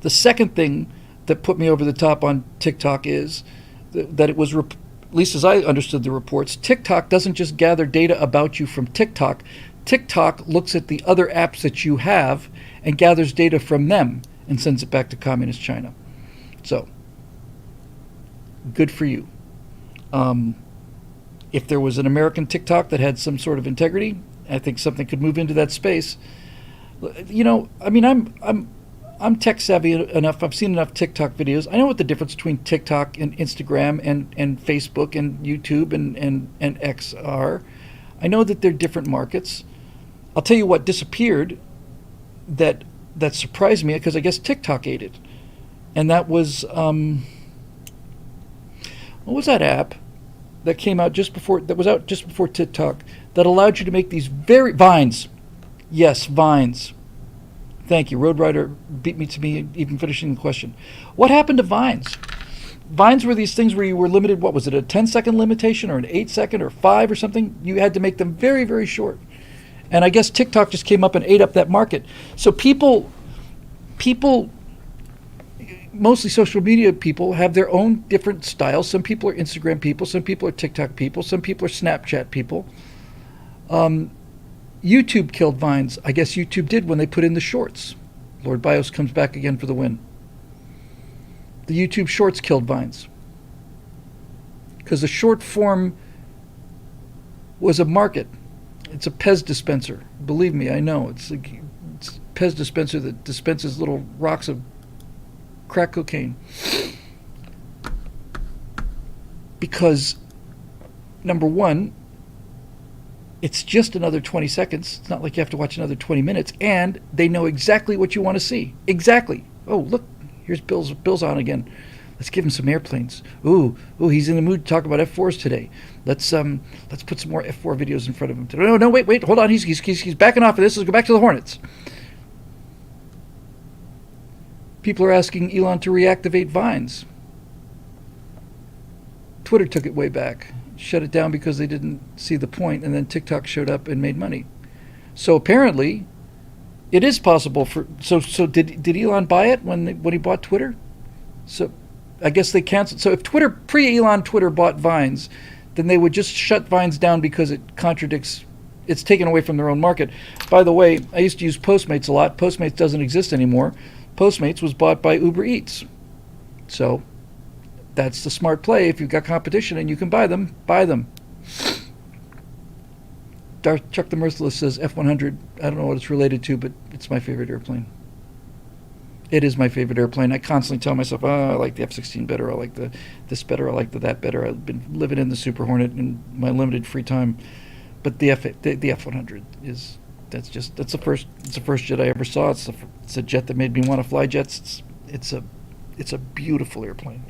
The second thing that put me over the top on TikTok is that it was, at least as I understood the reports, TikTok doesn't just gather data about you from TikTok. TikTok looks at the other apps that you have and gathers data from them and sends it back to communist China. So, good for you. If there was an American TikTok that had some sort of integrity, I think something could move into that space. You know, I mean, I'm tech savvy enough. I've seen enough TikTok videos. I know what the difference between TikTok and Instagram and Facebook and YouTube and X are. I know that they're different markets. I'll tell you what disappeared that surprised me, because I guess TikTok ate it. And that was, what was that app that came out that was out just before TikTok, that allowed you to make these Vines. Yes, Vines. Thank you. Road Rider beat me to me even finishing the question. What happened to Vines? Vines were these things where you were limited, what was it, a 10-second limitation or an 8-second or 5 or something? You had to make them very, very short. And I guess TikTok just came up and ate up that market. So people, mostly social media people, have their own different styles. Some people are Instagram people. Some people are TikTok people. Some people are Snapchat people. YouTube killed Vines. I guess YouTube did when they put in the shorts. Lord Bios comes back again for the win. The YouTube shorts killed Vines. Because the short form was a market. It's a Pez dispenser. Believe me, I know. It's a Pez dispenser that dispenses little rocks of crack cocaine. Because, number one, it's just another 20 seconds. It's not like you have to watch another 20 minutes. And they know exactly what you want to see. Exactly. Oh, look, here's Bill's on again. Let's give him some airplanes. Ooh, he's in the mood to talk about F4s today. Let's put some more F4 videos in front of him today. No, wait, hold on. He's backing off of this. Let's go back to the Hornets. People are asking Elon to reactivate Vines. Twitter took it way back. Shut it down because they didn't see the point, and then TikTok showed up and made money. So apparently, it is possible for. So did Elon buy it when he bought Twitter? So I guess they canceled. So if pre-Elon Twitter bought Vines, then they would just shut Vines down because it contradicts. It's taken away from their own market. By the way, I used to use Postmates a lot. Postmates doesn't exist anymore. Postmates was bought by Uber Eats. So that's the smart play. If you've got competition and you can buy them, buy them. Chuck the Merciless says F-100. I don't know what it's related to, but it's my favorite airplane. It is my favorite airplane. I constantly tell myself, I like the F-16 better. I like this better. I like that better. I've been living in the Super Hornet in my limited free time. But the F-100 is that's the first jet I ever saw. It's a jet that made me want to fly jets. It's a beautiful airplane.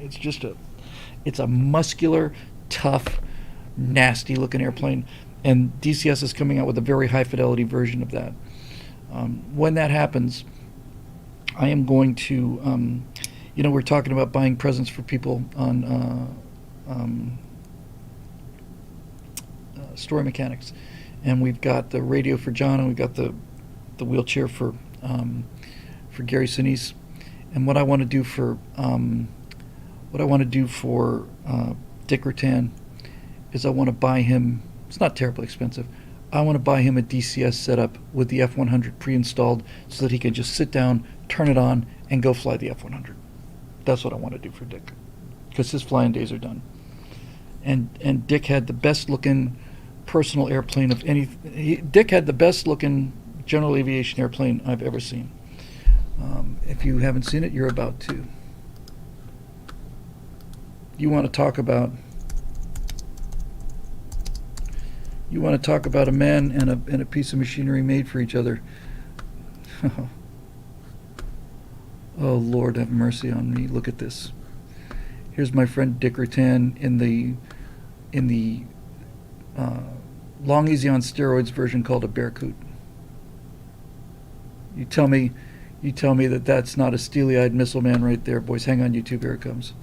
It's a muscular, tough, nasty looking airplane. And DCS is coming out with a very high fidelity version of that. When that happens, I am going to, we're talking about buying presents for people on Story Mechanics, and we've got the radio for John, and we've got the wheelchair for Gary Sinise. And what I want to do for Dick Rutan is I want to buy him. It's not terribly expensive. I want to buy him a DCS setup with the F-100 pre-installed so that he can just sit down, turn it on, and go fly the F-100. That's what I want to do for Dick, because his flying days are done. And Dick had the best looking personal airplane of any. Dick had the best looking general aviation airplane I've ever seen. If you haven't seen it, you're about to. You want to talk about a man and a piece of machinery made for each other. Oh Lord, have mercy on me. Look at this. Here's my friend Dick Rutan in the Long Easy on steroids version called a Bearcoot. You tell me that that's not a steely-eyed missile man right there, boys. Hang on, YouTube. Here it comes.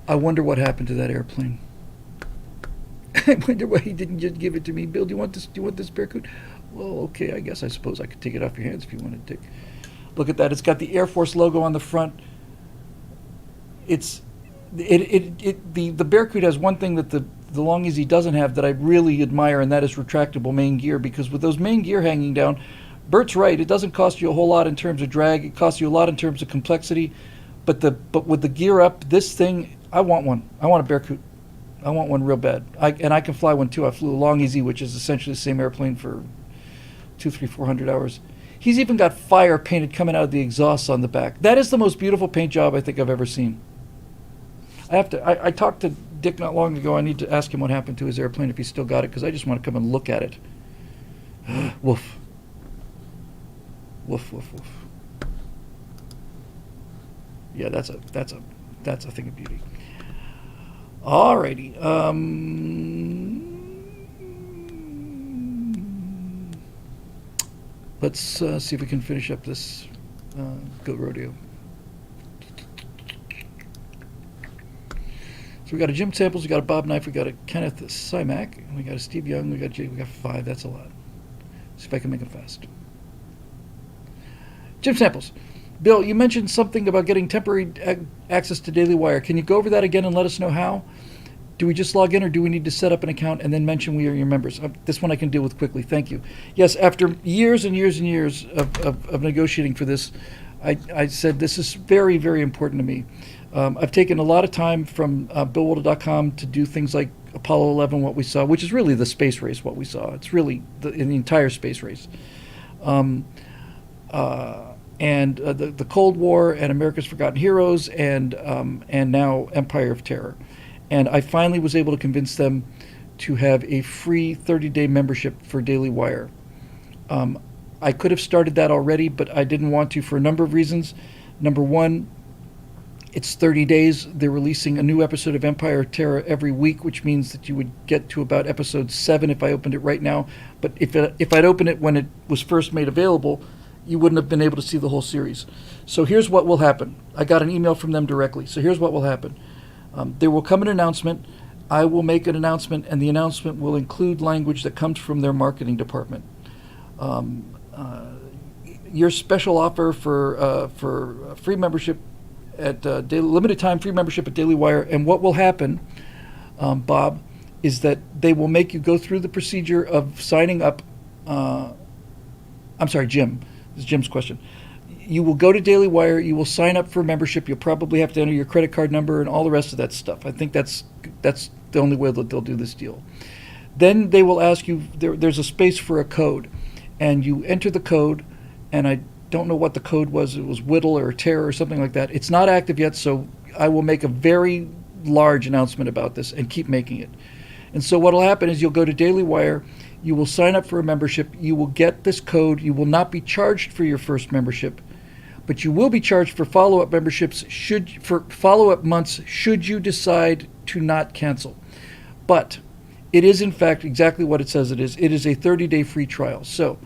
I wonder what happened to that airplane. I wonder why he didn't just give it to me. Bill, do you want this? Do you want this Bearcoot? Well, okay. I suppose I could take it off your hands if you wanted to. Look at that. It's got the Air Force logo on the front. The Bearcoot has one thing that the Long Easy doesn't have that I really admire, and that is retractable main gear, because with those main gear hanging down, Bert's right, it doesn't cost you a whole lot in terms of drag. It costs you a lot in terms of complexity, but with the gear up, this thing, I want one. I want a Bearcoot. I want one real bad. I can fly one too. I flew a Long Easy, which is essentially the same airplane, for 400 hours. He's even got fire painted coming out of the exhausts on the back. That is the most beautiful paint job I think I've ever seen. I talked to Dick not long ago. I need to ask him what happened to his airplane, if he's still got it, because I just want to come and look at it. Woof. Woof, woof, woof. Yeah, that's a thing of beauty. Alrighty. Let's see if we can finish up this Goat Rodeo. So we got a Jim Samples, we got a Bob Knife, we got a Kenneth Simac, we got a Steve Young, we got Jay, we got 5. That's a lot. See if I can make them fast. Jim Samples. Bill, you mentioned something about getting temporary access to Daily Wire. Can you go over that again and let us know how? Do we just log in, or do we need to set up an account and then mention we are your members? This one I can deal with quickly. Thank you. Yes, after years and years and years of negotiating for this, I said this is very, very important to me. I've taken a lot of time from BillWilder.com to do things like Apollo 11, what we saw, which is really the space race, what we saw. It's really the entire space race. And the Cold War and America's Forgotten Heroes and now Empire of Terror. And I finally was able to convince them to have a free 30-day membership for Daily Wire. I could have started that already, but I didn't want to for a number of reasons. Number one, it's 30 days. They're releasing a new episode of Empire of Terror every week, which means that you would get to about episode 7 if I opened it right now. But if I'd opened it when it was first made available, you wouldn't have been able to see the whole series. So here's what will happen. I got an email from them directly. So here's what will happen. There will come an announcement. I will make an announcement, and the announcement will include language that comes from their marketing department. Your special offer for free membership at limited time free membership at Daily Wire, and what will happen, Bob, is that they will make you go through the procedure of signing up. I'm sorry, Jim. This is Jim's question. You will go to Daily Wire. You will sign up for membership. You'll probably have to enter your credit card number and all the rest of that stuff. I think that's the only way that they'll do this deal. Then they will ask you. There's a space for a code, and you enter the code. And I don't know what the code was. It was Whittle or Terror or something like that. It's not active yet, so I will make a very large announcement about this and keep making it. And so what will happen is you'll go to Daily Wire. You will sign up for a membership. You will get this code. You will not be charged for your first membership, but you will be charged for follow-up memberships for follow-up months should you decide to not cancel. But it is, in fact, exactly what it says it is. It is a 30-day free trial. So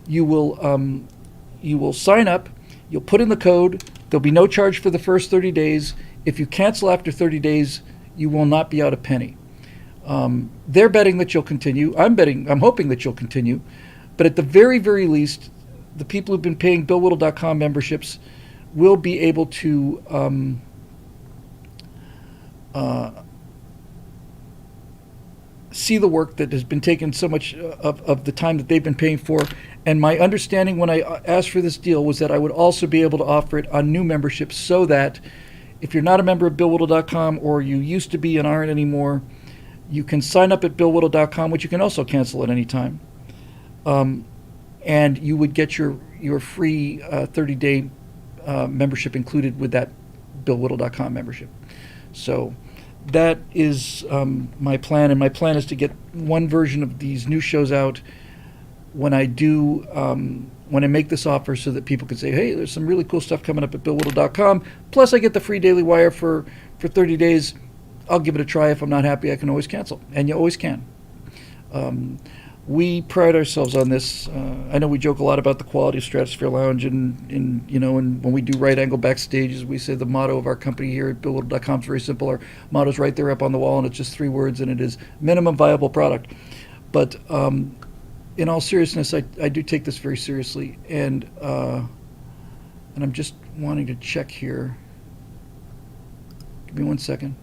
you will sign up. You'll put in the code. There'll be no charge for the first 30 days. If you cancel after 30 days, you will not be out a penny. They're betting that you'll continue. I'm hoping that you'll continue. But at the very, very least, the people who've been paying BillWhittle.com memberships will be able to see the work that has been taken so much of the time that they've been paying for. And my understanding when I asked for this deal was that I would also be able to offer it on new memberships, so that if you're not a member of BillWhittle.com, or you used to be and aren't anymore, you can sign up at BillWhittle.com, which you can also cancel at any time. And you would get your free 30-day membership included with that BillWhittle.com membership. So that is my plan, and my plan is to get one version of these new shows out when I do, when I make this offer, so that people can say, hey, there's some really cool stuff coming up at BillWhittle.com. Plus, I get the free Daily Wire for 30 days. I'll give it a try. If I'm not happy, I can always cancel, and you always can. We pride ourselves on this. I know we joke a lot about the quality of Stratosphere Lounge, and when we do Right Angle Backstages, we say the motto of our company here at BillWhittle.com is very simple. Our motto's right there up on the wall, and it's just 3 words, and it is minimum viable product. But in all seriousness, I do take this very seriously, and I'm just wanting to check here. Give me 1 second.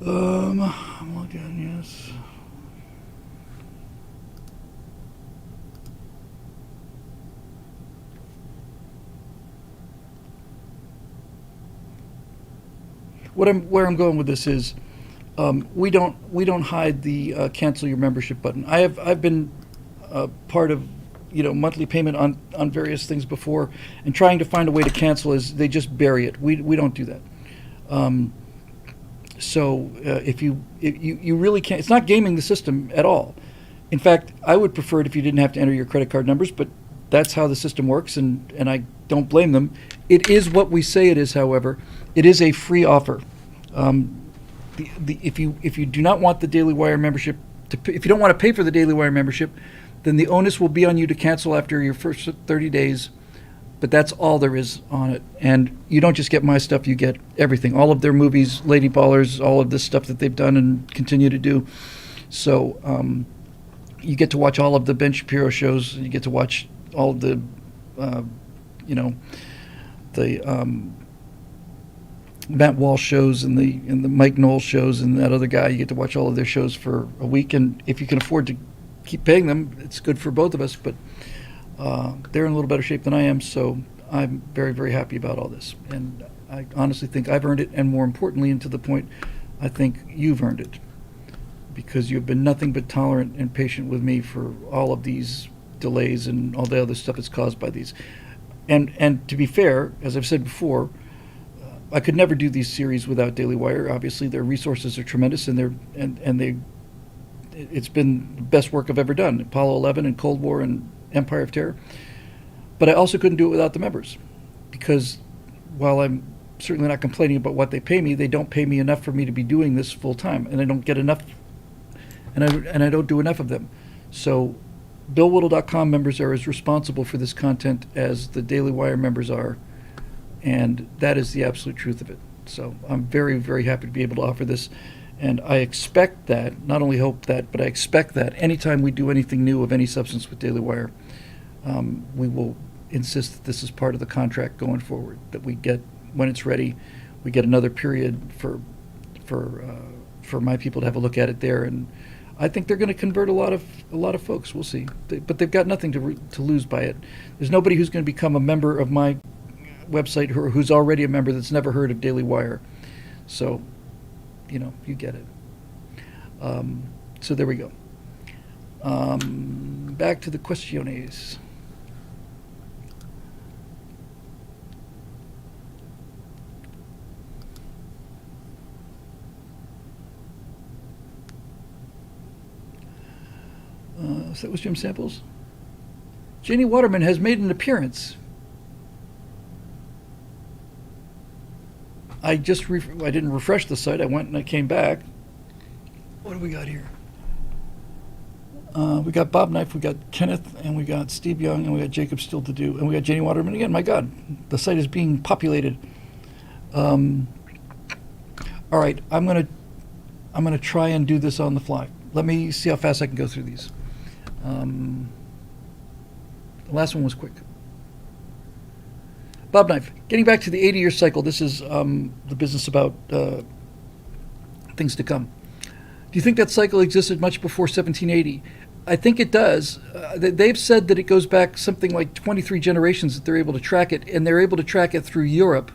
I'm logged in, yes. Where I'm going with this is, we don't hide the cancel your membership button. I've been part of monthly payment on various things before, and trying to find a way to cancel is they just bury it. We don't do that. So if you really can't, it's not gaming the system at all. In fact, I would prefer it if you didn't have to enter your credit card numbers, but that's how the system works, and I don't blame them. It is what we say it is, however. It is a free offer. If you do not want the Daily Wire membership, if you don't want to pay for the Daily Wire membership, then the onus will be on you to cancel after your first 30 days. But that's all there is on it. And you don't just get my stuff, you get everything. All of their movies, Lady Ballers, all of this stuff that they've done and continue to do. So you get to watch all of the Ben Shapiro shows. You get to watch all of the, Matt Walsh shows and the Mike Knowles shows and that other guy. You get to watch all of their shows for a week. And if you can afford to keep paying them, it's good for both of us. But they're in a little better shape than I am, so I'm very, very happy about all this. And I honestly think I've earned it, and more importantly, and to the point, I think you've earned it, because you've been nothing but tolerant and patient with me for all of these delays and all the other stuff that's caused by these. And to be fair, as I've said before, I could never do these series without Daily Wire. Obviously, their resources are tremendous, and it's been the best work I've ever done. Apollo 11 and Cold War and Empire of Terror. But I also couldn't do it without the members, because while I'm certainly not complaining about what they pay me, they don't pay me enough for me to be doing this full time, and I don't get enough, and I don't do enough of them. So BillWhittle.com members are as responsible for this content as the Daily Wire members are, and that is the absolute truth of it. So I'm very, very happy to be able to offer this, and I expect that, not only hope that, but I expect that anytime we do anything new of any substance with Daily Wire, we will insist that this is part of the contract going forward, that we get, when it's ready, we get another period for my people to have a look at it there, and I think they're going to convert a lot of folks. We'll see, but they've got nothing to lose by it. There's nobody who's going to become a member of my website who's already a member that's never heard of Daily Wire. So, you get it. So there we go. Back to the questiones. So that was Jim Samples. Janie Waterman has made an appearance. I didn't refresh the site. I went and I came back. What do we got here? We got Bob Knife, we got Kenneth, and we got Steve Young, and we got Jacob still to do, and we got Janie Waterman again. My God, the site is being populated. All right, I'm gonna try and do this on the fly. Let me see how fast I can go through these. The last one was quick. Bob Knife, getting back to the 80-year cycle, this is the business about things to come. Do you think that cycle existed much before 1780? I think it does. They've said that it goes back something like 23 generations that they're able to track it, and they're able to track it through Europe.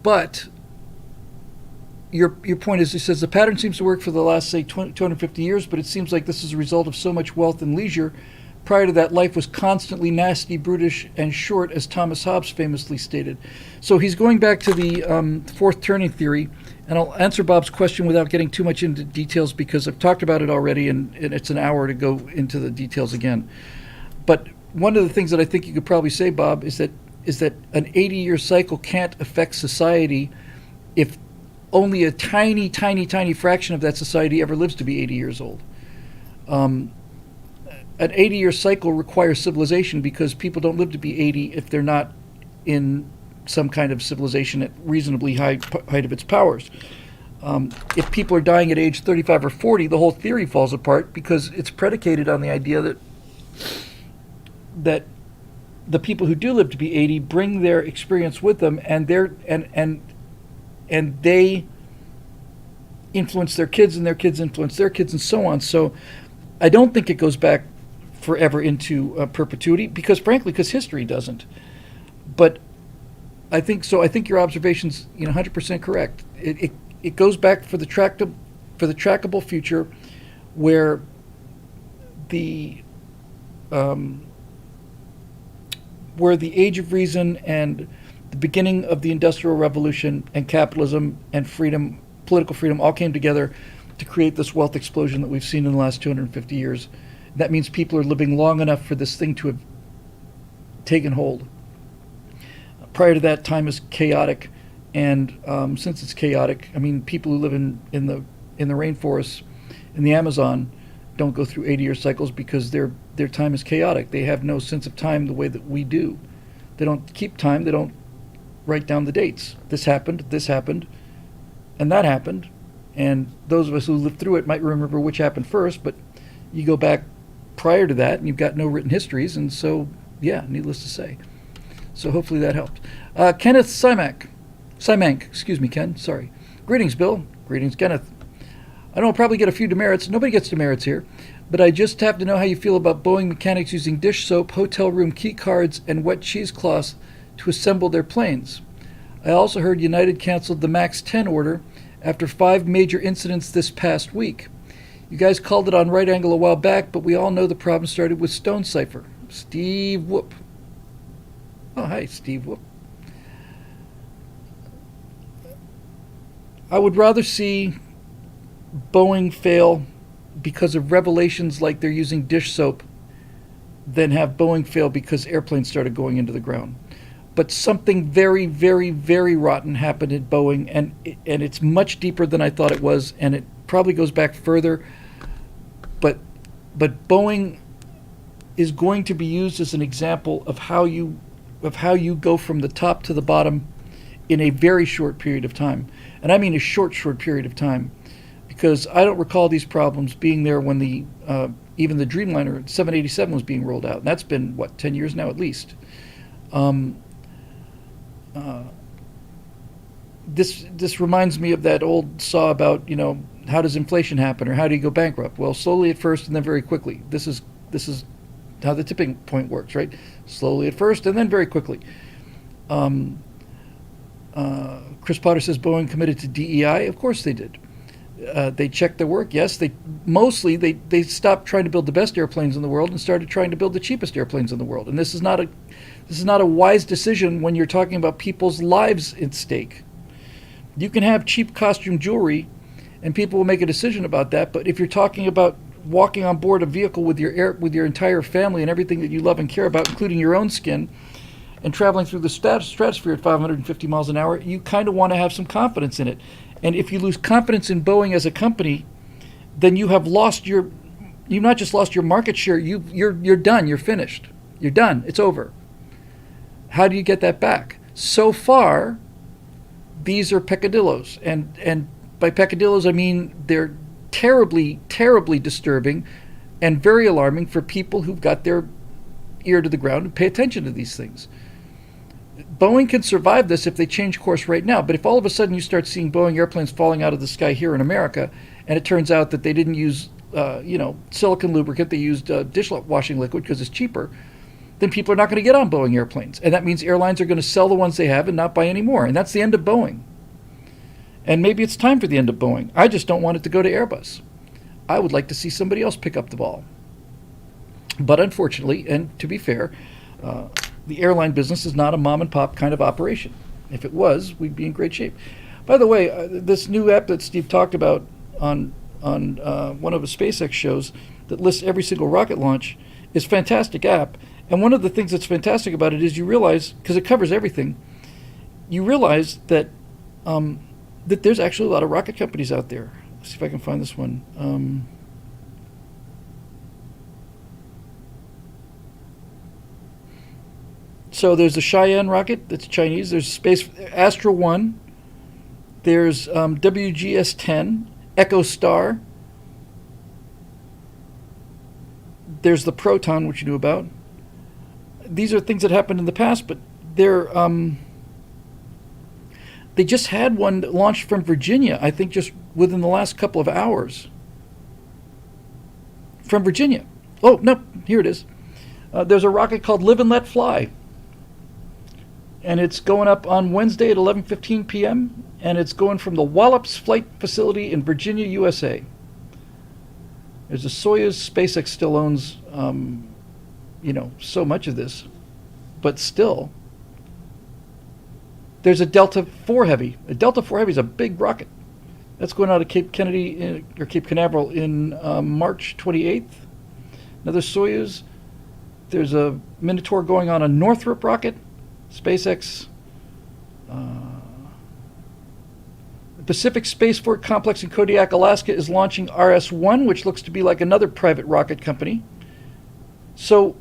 But your point is, it says the pattern seems to work for the last, say, 250 years, but it seems like this is a result of so much wealth and leisure. Prior to that, life was constantly nasty, brutish, and short, as Thomas Hobbes famously stated. So he's going back to the fourth turning theory, and I'll answer Bob's question without getting too much into details because I've talked about it already, and it's an hour to go into the details again. But one of the things that I think you could probably say, Bob, is that an 80-year cycle can't affect society if only a tiny, tiny, tiny fraction of that society ever lives to be 80 years old. An 80-year cycle requires civilization because people don't live to be 80 if they're not in some kind of civilization at reasonably height of its powers. If people are dying at age 35 or 40, the whole theory falls apart because it's predicated on the idea that the people who do live to be 80 bring their experience with them, and they influence their kids, and their kids influence their kids, and so on. So I don't think it goes back forever into perpetuity because history doesn't. But I think your observation's 100% correct. It goes back for the trackable future, where the age of reason and the beginning of the Industrial Revolution and capitalism and freedom, political freedom, all came together to create this wealth explosion that we've seen in the last 250 years. That means people are living long enough for this thing to have taken hold. Prior to that, time is chaotic, and since it's chaotic, I mean, people who live in the rainforests, in the Amazon, don't go through 80-year cycles because their time is chaotic. They have no sense of time the way that we do. They don't keep time. They don't write down the dates. This happened, and that happened. And those of us who lived through it might remember which happened first, but you go back prior to that and you've got no written histories, and so, yeah, needless to say. So hopefully that helped. Kenneth Simank, excuse me, Ken, sorry. Greetings, Bill. Greetings, Kenneth. I know I'll probably get a few demerits. Nobody gets demerits here, but I just have to know how you feel about Boeing mechanics using dish soap, hotel room key cards, and wet cheesecloths to assemble their planes. I also heard United canceled the MAX 10 order after 5 major incidents this past week. You guys called it on Right Angle a while back, but we all know the problem started with Stone Cipher. Steve Whoop. Oh, hi, Steve Whoop. I would rather see Boeing fail because of revelations like they're using dish soap than have Boeing fail because airplanes started going into the ground. But something very, very, very rotten happened at Boeing, and it's much deeper than I thought it was, and it probably goes back further. But Boeing is going to be used as an example of how you go from the top to the bottom in a very short period of time. And I mean a short period of time, because I don't recall these problems being there when even the Dreamliner 787 was being rolled out. And that's been, 10 years now at least. This reminds me of that old saw about, how does inflation happen or how do you go bankrupt? Well, slowly at first and then very quickly. This is how the tipping point works, right? Slowly at first and then very quickly. Chris Potter says Boeing committed to DEI. Of course they did. They checked their work. Yes, they stopped trying to build the best airplanes in the world and started trying to build the cheapest airplanes in the world. And this is not a wise decision when you're talking about people's lives at stake. You can have cheap costume jewelry, and people will make a decision about that. But if you're talking about walking on board a vehicle with your entire family and everything that you love and care about, including your own skin, and traveling through the stratosphere at 550 miles an hour, you kind of want to have some confidence in it. And if you lose confidence in Boeing as a company, then you have you've not just lost your market share, you're done, you're finished. You're done, it's over. How do you get that back? So far, these are peccadillos. And by peccadillos, I mean they're terribly, terribly disturbing. and very alarming for people who've got their ear to the ground and pay attention to these things. Boeing can survive this if they change course right now, but if all of a sudden you start seeing Boeing airplanes falling out of the sky here in America, and it turns out that they didn't use silicone lubricant, they used dishwashing liquid because it's cheaper, then people are not going to get on Boeing airplanes. And that means airlines are going to sell the ones they have and not buy any more. And that's the end of Boeing. And maybe it's time for the end of Boeing. I just don't want it to go to Airbus. I would like to see somebody else pick up the ball. But unfortunately, and to be fair, the airline business is not a mom and pop kind of operation. If it was, we'd be in great shape. By the way, this new app that Steve talked about on one of the SpaceX shows that lists every single rocket launch is a fantastic app. And one of the things that's fantastic about it is you realize, because it covers everything, you realize that that there's actually a lot of rocket companies out there. Let's see if I can find this one. So there's the Cheyenne rocket that's Chinese. There's Space Astra 1. There's WGS-10, Echo Star. There's the Proton, which you knew about. These are things that happened in the past, but they're they just had one that launched from Virginia, I think just within the last couple of hours. From Virginia. Oh, no, here it is. There's a rocket called Live and Let Fly. And it's going up on Wednesday at 11:15 p.m. And it's going from the Wallops Flight Facility in Virginia, USA. There's a Soyuz. SpaceX still owns so much of this, but still, there's a Delta IV Heavy. A Delta IV Heavy is a big rocket. That's going out of Cape Kennedy or Cape Canaveral in March 28th. Another Soyuz. There's a Minotaur going on a Northrop rocket. SpaceX. The Pacific Spaceport Complex in Kodiak, Alaska is launching RS-1, which looks to be like another private rocket company. So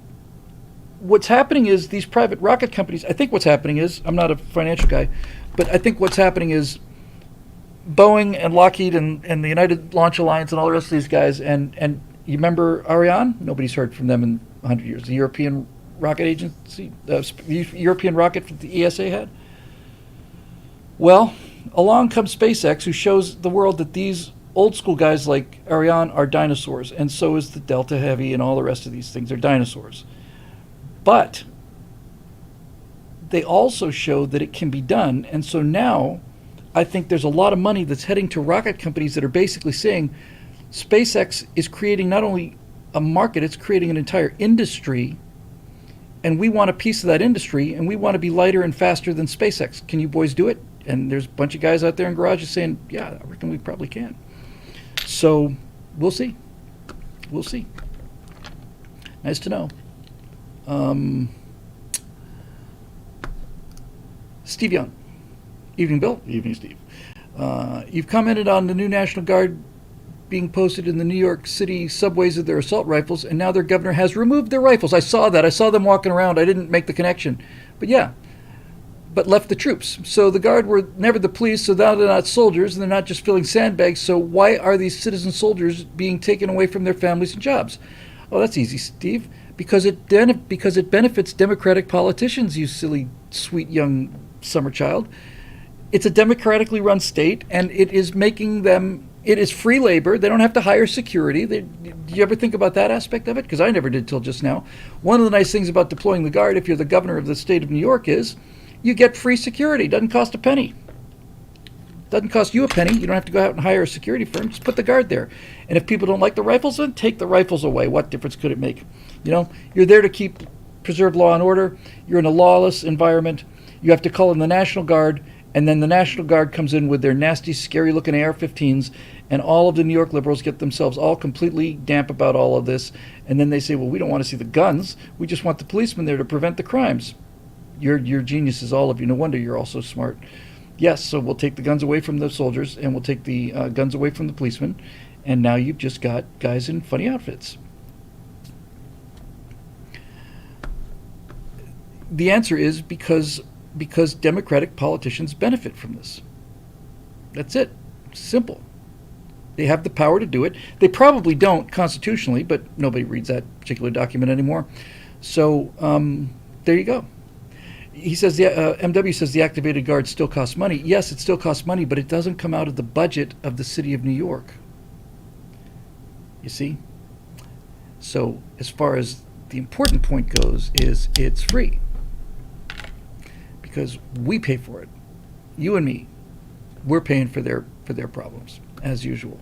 what's happening is these private rocket companies, I think what's happening is, I'm not a financial guy, but I think what's happening is Boeing and Lockheed and the United Launch Alliance and all the rest of these guys, and you remember Ariane? Nobody's heard from them in 100 years. The European Rocket Agency, European rocket that the ESA had. Well, along comes SpaceX, who shows the world that these old school guys like Ariane are dinosaurs, and so is the Delta Heavy and all the rest of these things are dinosaurs. But they also show that it can be done, and so now I think there's a lot of money that's heading to rocket companies that are basically saying SpaceX is creating not only a market, it's creating an entire industry, and we want a piece of that industry, and we want to be lighter and faster than SpaceX. Can you boys do it? And there's a bunch of guys out there in garages saying, yeah, I reckon we probably can. So we'll see. We'll see. Nice to know. Steve Young. Evening, Bill. Evening, Steve. You've commented on the new National Guard being posted in the New York City subways of their assault rifles, and now their governor has removed their rifles. I saw that. I saw them walking around. I didn't make the connection. But yeah, but left the troops. So the Guard were never the police, so now they're not soldiers, and they're not just filling sandbags. So why are these citizen soldiers being taken away from their families and jobs? Oh, that's easy, Steve. Because it benefits Democratic politicians, you silly, sweet young summer child. It's a democratically run state, and it is making them, it is free labor. They don't have to hire security. Do you ever think about that aspect of it? Because I never did till just now. One of the nice things about deploying the Guard, if you're the governor of the state of New York, is you get free security. Doesn't cost a penny. Doesn't cost you a penny. You don't have to go out and hire a security firm. Just put the Guard there. And if people don't like the rifles, then take the rifles away. What difference could it make? You know, you're there to preserve law and order. You're in a lawless environment. You have to call in the National Guard, and then the National Guard comes in with their nasty, scary-looking AR-15s, and all of the New York liberals get themselves all completely damp about all of this. And then they say, well, we don't want to see the guns. We just want the policemen there to prevent the crimes. You're geniuses, all of you. No wonder you're all so smart. Yes, so we'll take the guns away from the soldiers, and we'll take the guns away from the policemen, and now you've just got guys in funny outfits. The answer is because Democratic politicians benefit from this. That's it. Simple. They have the power to do it. They probably don't constitutionally, but nobody reads that particular document anymore. So there you go. He says MW says the activated guard still costs money. Yes, it still costs money, but it doesn't come out of the budget of the city of New York. You see? So as far as the important point goes, is it's free because we pay for it. You and me, we're paying for their problems as usual.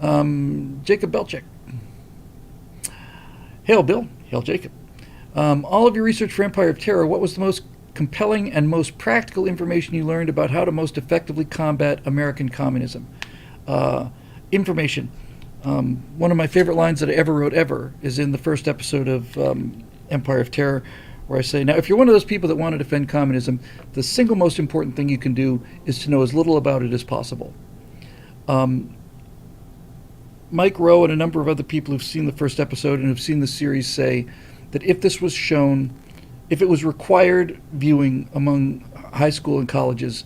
Jacob Belchik. Hail Bill. Hail Jacob. All of your research for Empire of Terror, what was the most compelling and most practical information you learned about how to most effectively combat American communism? Information. One of my favorite lines that I ever wrote is in the first episode of Empire of Terror, where I say, now, if you're one of those people that want to defend communism, the single most important thing you can do is to know as little about it as possible. Mike Rowe and a number of other people who've seen the first episode and who've seen the series say that if this was shown, if it was required viewing among high school and colleges,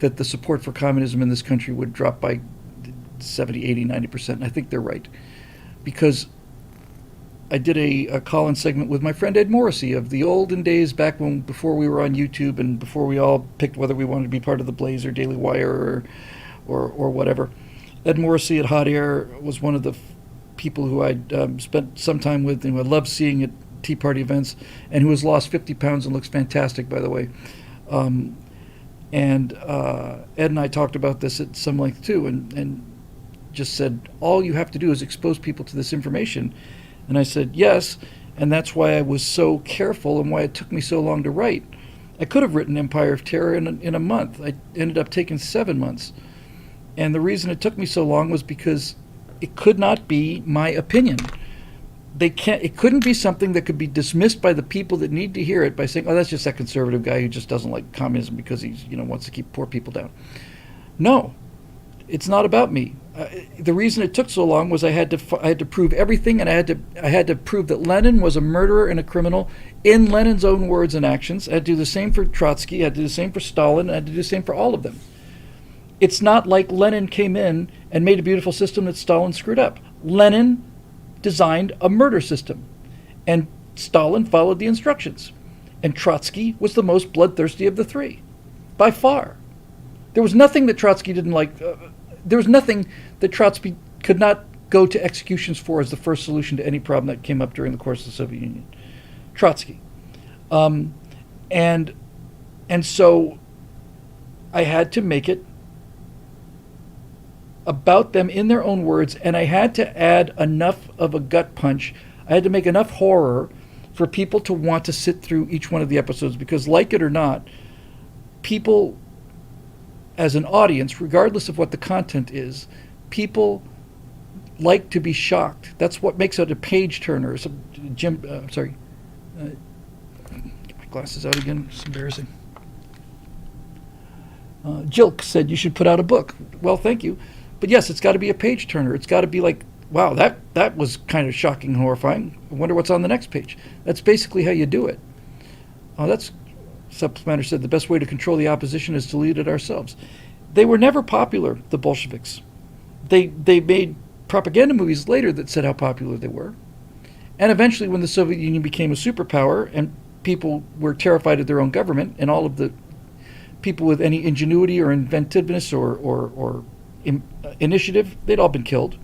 that the support for communism in this country would drop by 70, 80, 90%. And I think they're right. Because I did a call-in segment with my friend Ed Morrissey of the olden days back before we were on YouTube and before we all picked whether we wanted to be part of the Blaze or Daily Wire or whatever. Ed Morrissey at Hot Air was one of the people who I'd spent some time with and who I loved seeing at Tea Party events, and who has lost 50 pounds and looks fantastic, by the way. Ed and I talked about this at some length too, and just said, all you have to do is expose people to this information. And I said, yes, and that's why I was so careful and why it took me so long to write. I could have written Empire of Terror in a month. I ended up taking 7 months. And the reason it took me so long was because it could not be my opinion. It couldn't be something that could be dismissed by the people that need to hear it by saying, oh, that's just that conservative guy who just doesn't like communism because he wants to keep poor people down. No, it's not about me. The reason it took so long was I had to prove everything, and I had to prove that Lenin was a murderer and a criminal in Lenin's own words and actions. I had to do the same for Trotsky. I had to do the same for Stalin. I had to do the same for all of them. It's not like Lenin came in and made a beautiful system that Stalin screwed up. Lenin designed a murder system, and Stalin followed the instructions. And Trotsky was the most bloodthirsty of the three, by far. There was nothing that Trotsky didn't like. There was nothing that Trotsky could not go to executions for as the first solution to any problem that came up during the course of the Soviet Union. Trotsky. And so I had to make it about them in their own words, and I had to add enough of a gut punch. I had to make enough horror for people to want to sit through each one of the episodes, because like it or not, people as an audience, regardless of what the content is, people like to be shocked. That's what makes it a page turner. So, get my glasses out again. It's embarrassing. Jilk said you should put out a book. Well, thank you. But yes, it's got to be a page turner. It's got to be like, wow, that was kind of shocking and horrifying. I wonder what's on the next page. That's basically how you do it. Supplementer said the best way to control the opposition is to lead it ourselves. They were never popular, the Bolsheviks. They made propaganda movies later that said how popular they were. And eventually when the Soviet Union became a superpower and people were terrified of their own government, and all of the people with any ingenuity or inventiveness or initiative, they'd all been killed.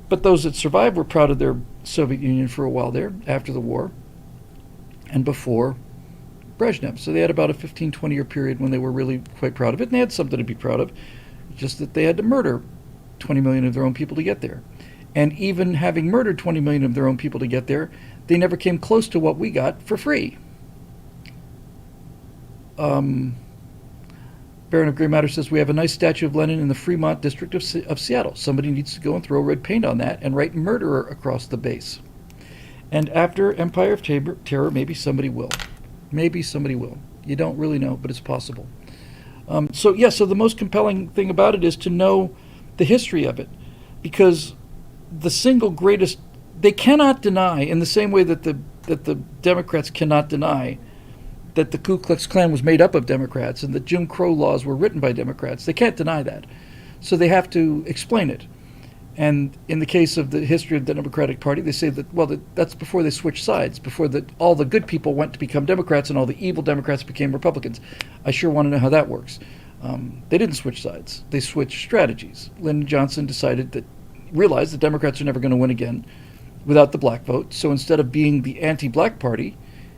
But those that survived were proud of their Soviet Union for a while there, after the war and before Brezhnev. So they had about a 15, 20-year period when they were really quite proud of it, and they had something to be proud of, just that they had to murder 20 million of their own people to get there. And even having murdered 20 million of their own people to get there, they never came close to what we got for free. Baron of Grey Matter says, we have a nice statue of Lenin in the Fremont district of Seattle. Somebody needs to go and throw red paint on that and write murderer across the base. And after Empire of Terror, maybe somebody will. Maybe somebody will. You don't really know, but it's possible. So the most compelling thing about it is to know the history of it. Because the single greatest, they cannot deny, in the same way that the Democrats cannot deny that the Ku Klux Klan was made up of Democrats and that Jim Crow laws were written by Democrats. They can't deny that. so they have to explain it. And in the case of the history of the Democratic Party, they say that, well, that's before they switched sides, before all the good people went to become Democrats and all the evil Democrats became Republicans. I sure want to know how that works. They didn't switch sides. They switched strategies. Lyndon Johnson realized the Democrats are never going to win again without the black vote. So instead of being the anti-black party,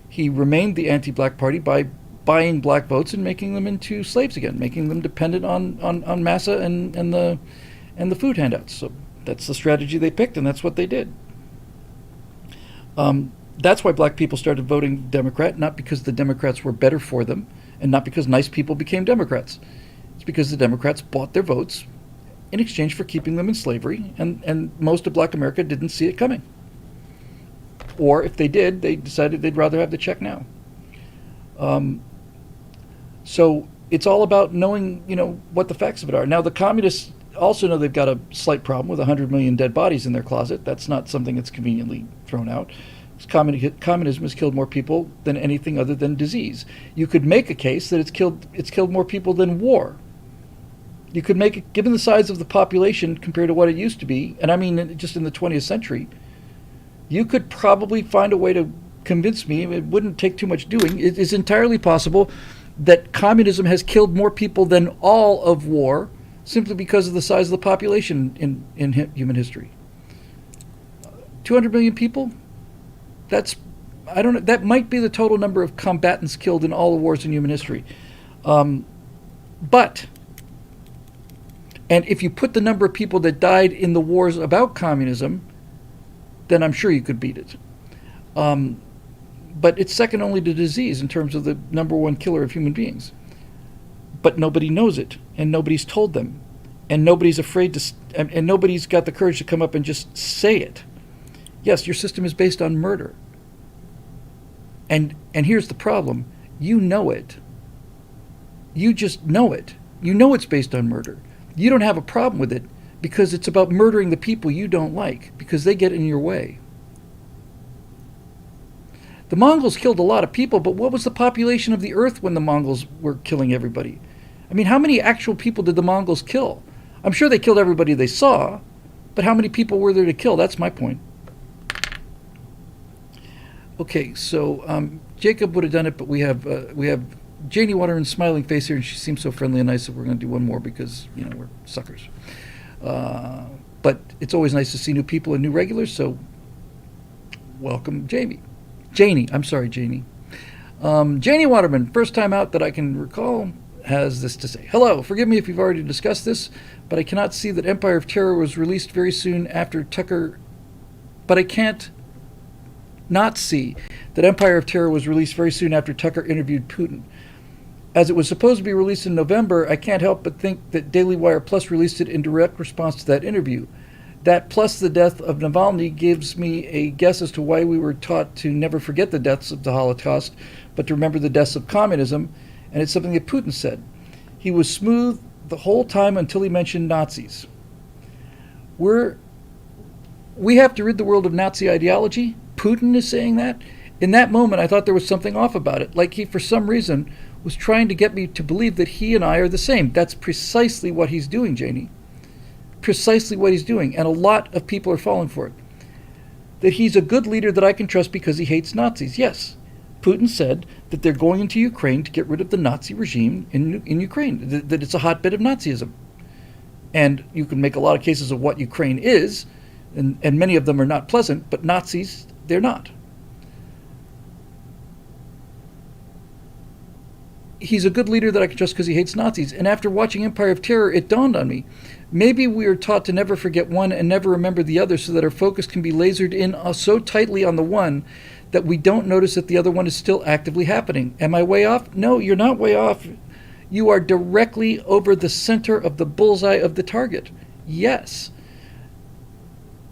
he remained the anti-black party by buying black votes and making them into slaves again, making them dependent on massa and the food handouts. So that's the strategy they picked, and that's what they did. That's why black people started voting Democrat, not because the Democrats were better for them, and not because nice people became Democrats. It's because the Democrats bought their votes in exchange for keeping them in slavery, and most of black America didn't see it coming. Or if they did, they decided they'd rather have the check now. So it's all about knowing, what the facts of it are. Now, the communists also know they've got a slight problem with 100 million dead bodies in their closet. That's not something that's conveniently thrown out. Communism has killed more people than anything other than disease. You could make a case that it's killed more people than war. You could make it, given the size of the population compared to what it used to be, and I mean just in the 20th century, you could probably find a way to convince me, it wouldn't take too much doing, it is entirely possible that communism has killed more people than all of war simply because of the size of the population in human history. 200 million people? I don't know, that might be the total number of combatants killed in all the wars in human history. And if you put the number of people that died in the wars about communism, then I'm sure you could beat it. But it's second only to disease in terms of the number one killer of human beings. But nobody knows it, and nobody's told them, and nobody's afraid to, and nobody's got the courage to come up and just say it. Yes, your system is based on murder. And here's the problem. You know it. You just know it. You know it's based on murder. You don't have a problem with it because it's about murdering the people you don't like because they get in your way. The Mongols killed a lot of people, but what was the population of the earth when the Mongols were killing everybody? I mean, how many actual people did the Mongols kill? I'm sure they killed everybody they saw, but how many people were there to kill? That's my point. Okay, so Jacob would have done it, but we have Janie Waterman's smiling face here, and she seems so friendly and nice that we're going to do one more because, we're suckers. But it's always nice to see new people and new regulars, so welcome, Janie. I'm sorry, Janie. Janie Waterman, first time out that I can recall, has this to say. Hello, forgive me if you've already discussed this, but I cannot see that Empire of Terror was released very soon after Tucker... But I can't not see that Empire of Terror was released very soon after Tucker interviewed Putin. As it was supposed to be released in November, I can't help but think that Daily Wire Plus released it in direct response to that interview. That plus the death of Navalny gives me a guess as to why we were taught to never forget the deaths of the Holocaust, but to remember the deaths of communism, and it's something that Putin said. He was smooth the whole time until he mentioned Nazis. We have to rid the world of Nazi ideology. Putin is saying that. In that moment, I thought there was something off about it, like he, for some reason, was trying to get me to believe that he and I are the same. That's precisely what he's doing, Janie. Precisely what he's doing, and a lot of people are falling for it. That he's a good leader that I can trust because he hates Nazis. Yes, Putin said that they're going into Ukraine to get rid of the Nazi regime in Ukraine, that it's a hotbed of Nazism. And you can make a lot of cases of what Ukraine is, and many of them are not pleasant, but Nazis, they're not. He's a good leader that I can trust because he hates Nazis. And after watching Empire of Terror, it dawned on me. Maybe we are taught to never forget one and never remember the other so that our focus can be lasered in so tightly on the one that we don't notice that the other one is still actively happening. Am I way off? No, you're not way off. You are directly over the center of the bullseye of the target. Yes.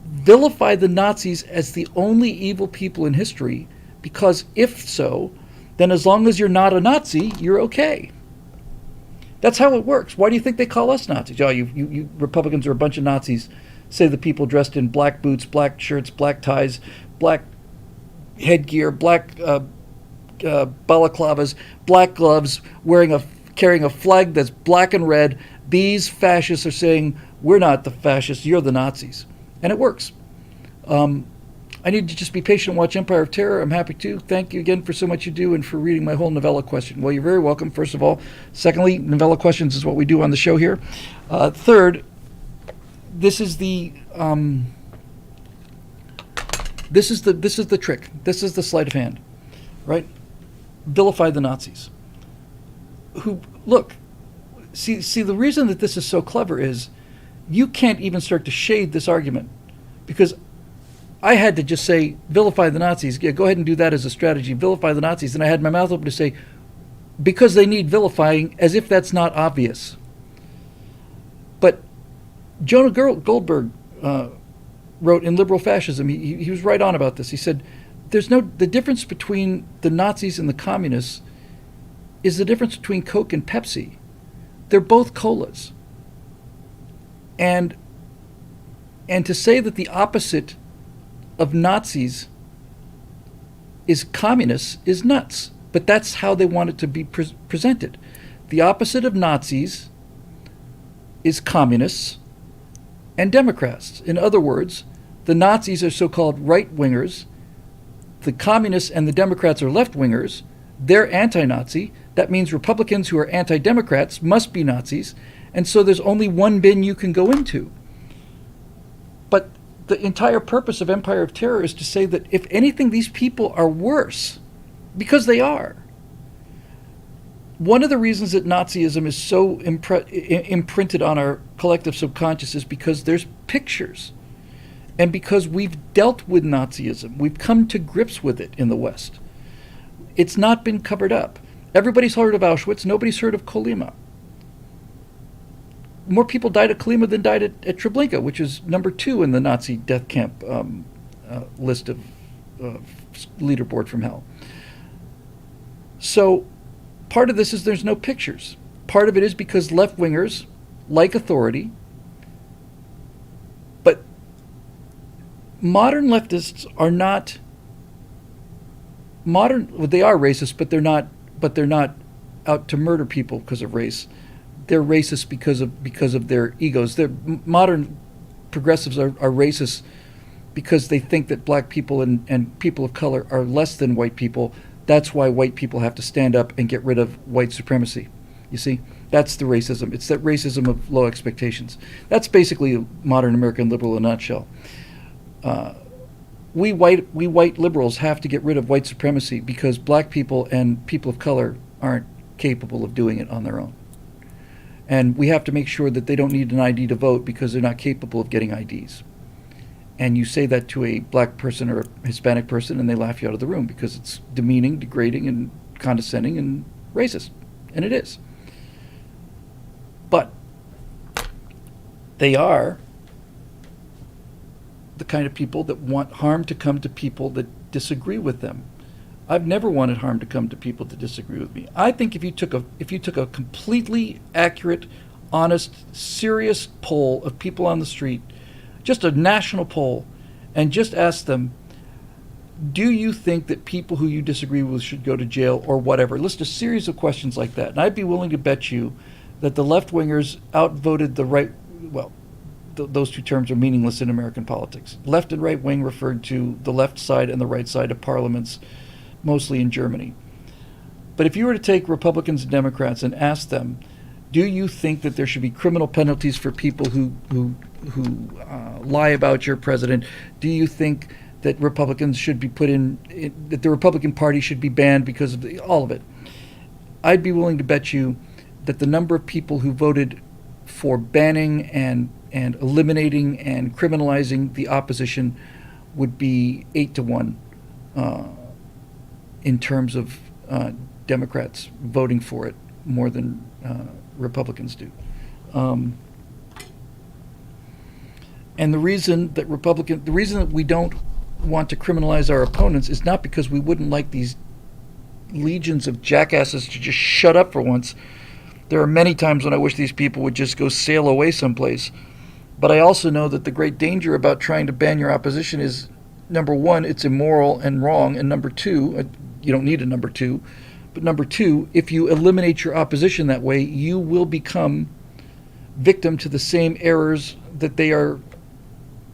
Vilify the Nazis as the only evil people in history, because if so, then as long as you're not a Nazi, you're okay. That's how it works. Why do you think they call us Nazis? Oh, you Republicans are a bunch of Nazis, say the people dressed in black boots, black shirts, black ties, black headgear, black balaclavas, black gloves, carrying a flag that's black and red, These fascists are saying, we're not the fascists, you're the Nazis. And it works. I need to just be patient and watch Empire of Terror. I'm happy to. Thank you again for so much you do and for reading my whole novella question. Well, you're very welcome, first of all. Secondly, novella questions is what we do on the show here. Third, this is the this is the trick. This is the sleight of hand, right? Vilify the Nazis. Who look, see the reason that this is so clever is you can't even start to shade this argument, because I had to just say vilify the Nazis. Yeah, go ahead and do that as a strategy. Vilify the Nazis, and I had my mouth open to say because they need vilifying, as if that's not obvious. But Jonah Goldberg wrote in Liberal Fascism. He was right on about this. He said, the difference between the Nazis and the communists is the difference between Coke and Pepsi. They're both colas. And to say that the opposite of Nazis is communists is nuts. But that's how they want it to be presented. The opposite of Nazis is communists and Democrats. In other words, the Nazis are so-called right-wingers. The communists and the Democrats are left-wingers. They're anti-Nazi. That means Republicans who are anti-Democrats must be Nazis. And so there's only one bin you can go into. But the entire purpose of Empire of Terror is to say that if anything, these people are worse, because they are. One of the reasons that Nazism is so imprinted on our collective subconscious is because there's pictures, and because we've dealt with Nazism. We've come to grips with it in the West. It's not been covered up. Everybody's heard of Auschwitz. Nobody's heard of Kolyma. More people died at Kolyma than died at Treblinka, which is number 2 in the Nazi death camp list of leaderboard from hell. So part of this is there's no pictures. Part of it is because left-wingers like authority, but modern leftists are not modern. Well, they are racist, but they're not out to murder people because of race. They're racist because of their egos. Modern progressives are racist because they think that black people and people of color are less than white people. That's why white people have to stand up and get rid of white supremacy. You see, that's the racism. It's that racism of low expectations. That's basically modern American liberal in a nutshell. We white liberals have to get rid of white supremacy because black people and people of color aren't capable of doing it on their own. And we have to make sure that they don't need an ID to vote because they're not capable of getting IDs. And you say that to a black person or a Hispanic person and they laugh you out of the room because it's demeaning, degrading, and condescending and racist. And it is. But they are the kind of people that want harm to come to people that disagree with them. I've never wanted harm to come to people that disagree with me. I think if you took a completely accurate, honest, serious poll of people on the street, just a national poll, and just ask them, do you think that people who you disagree with should go to jail or whatever? List a series of questions like that. And I'd be willing to bet you that the left-wingers outvoted the right, well, those two terms are meaningless in American politics. Left and right wing referred to the left side and the right side of parliaments, mostly in Germany. But if you were to take Republicans and Democrats and ask them, do you think that there should be criminal penalties for people who lie about your president? Do you think that Republicans should be put in that the Republican Party should be banned because of all of it? I'd be willing to bet you that the number of people who voted for banning and eliminating and criminalizing the opposition would be 8-1 in terms of Democrats voting for it more than Republicans do. And the reason that we don't want to criminalize our opponents is not because we wouldn't like these legions of jackasses to just shut up for once. There are many times when I wish these people would just go sail away someplace. But I also know that the great danger about trying to ban your opposition is, number one, it's immoral and wrong, and number two, you don't need a number two, but number two, if you eliminate your opposition that way, you will become victim to the same errors that they are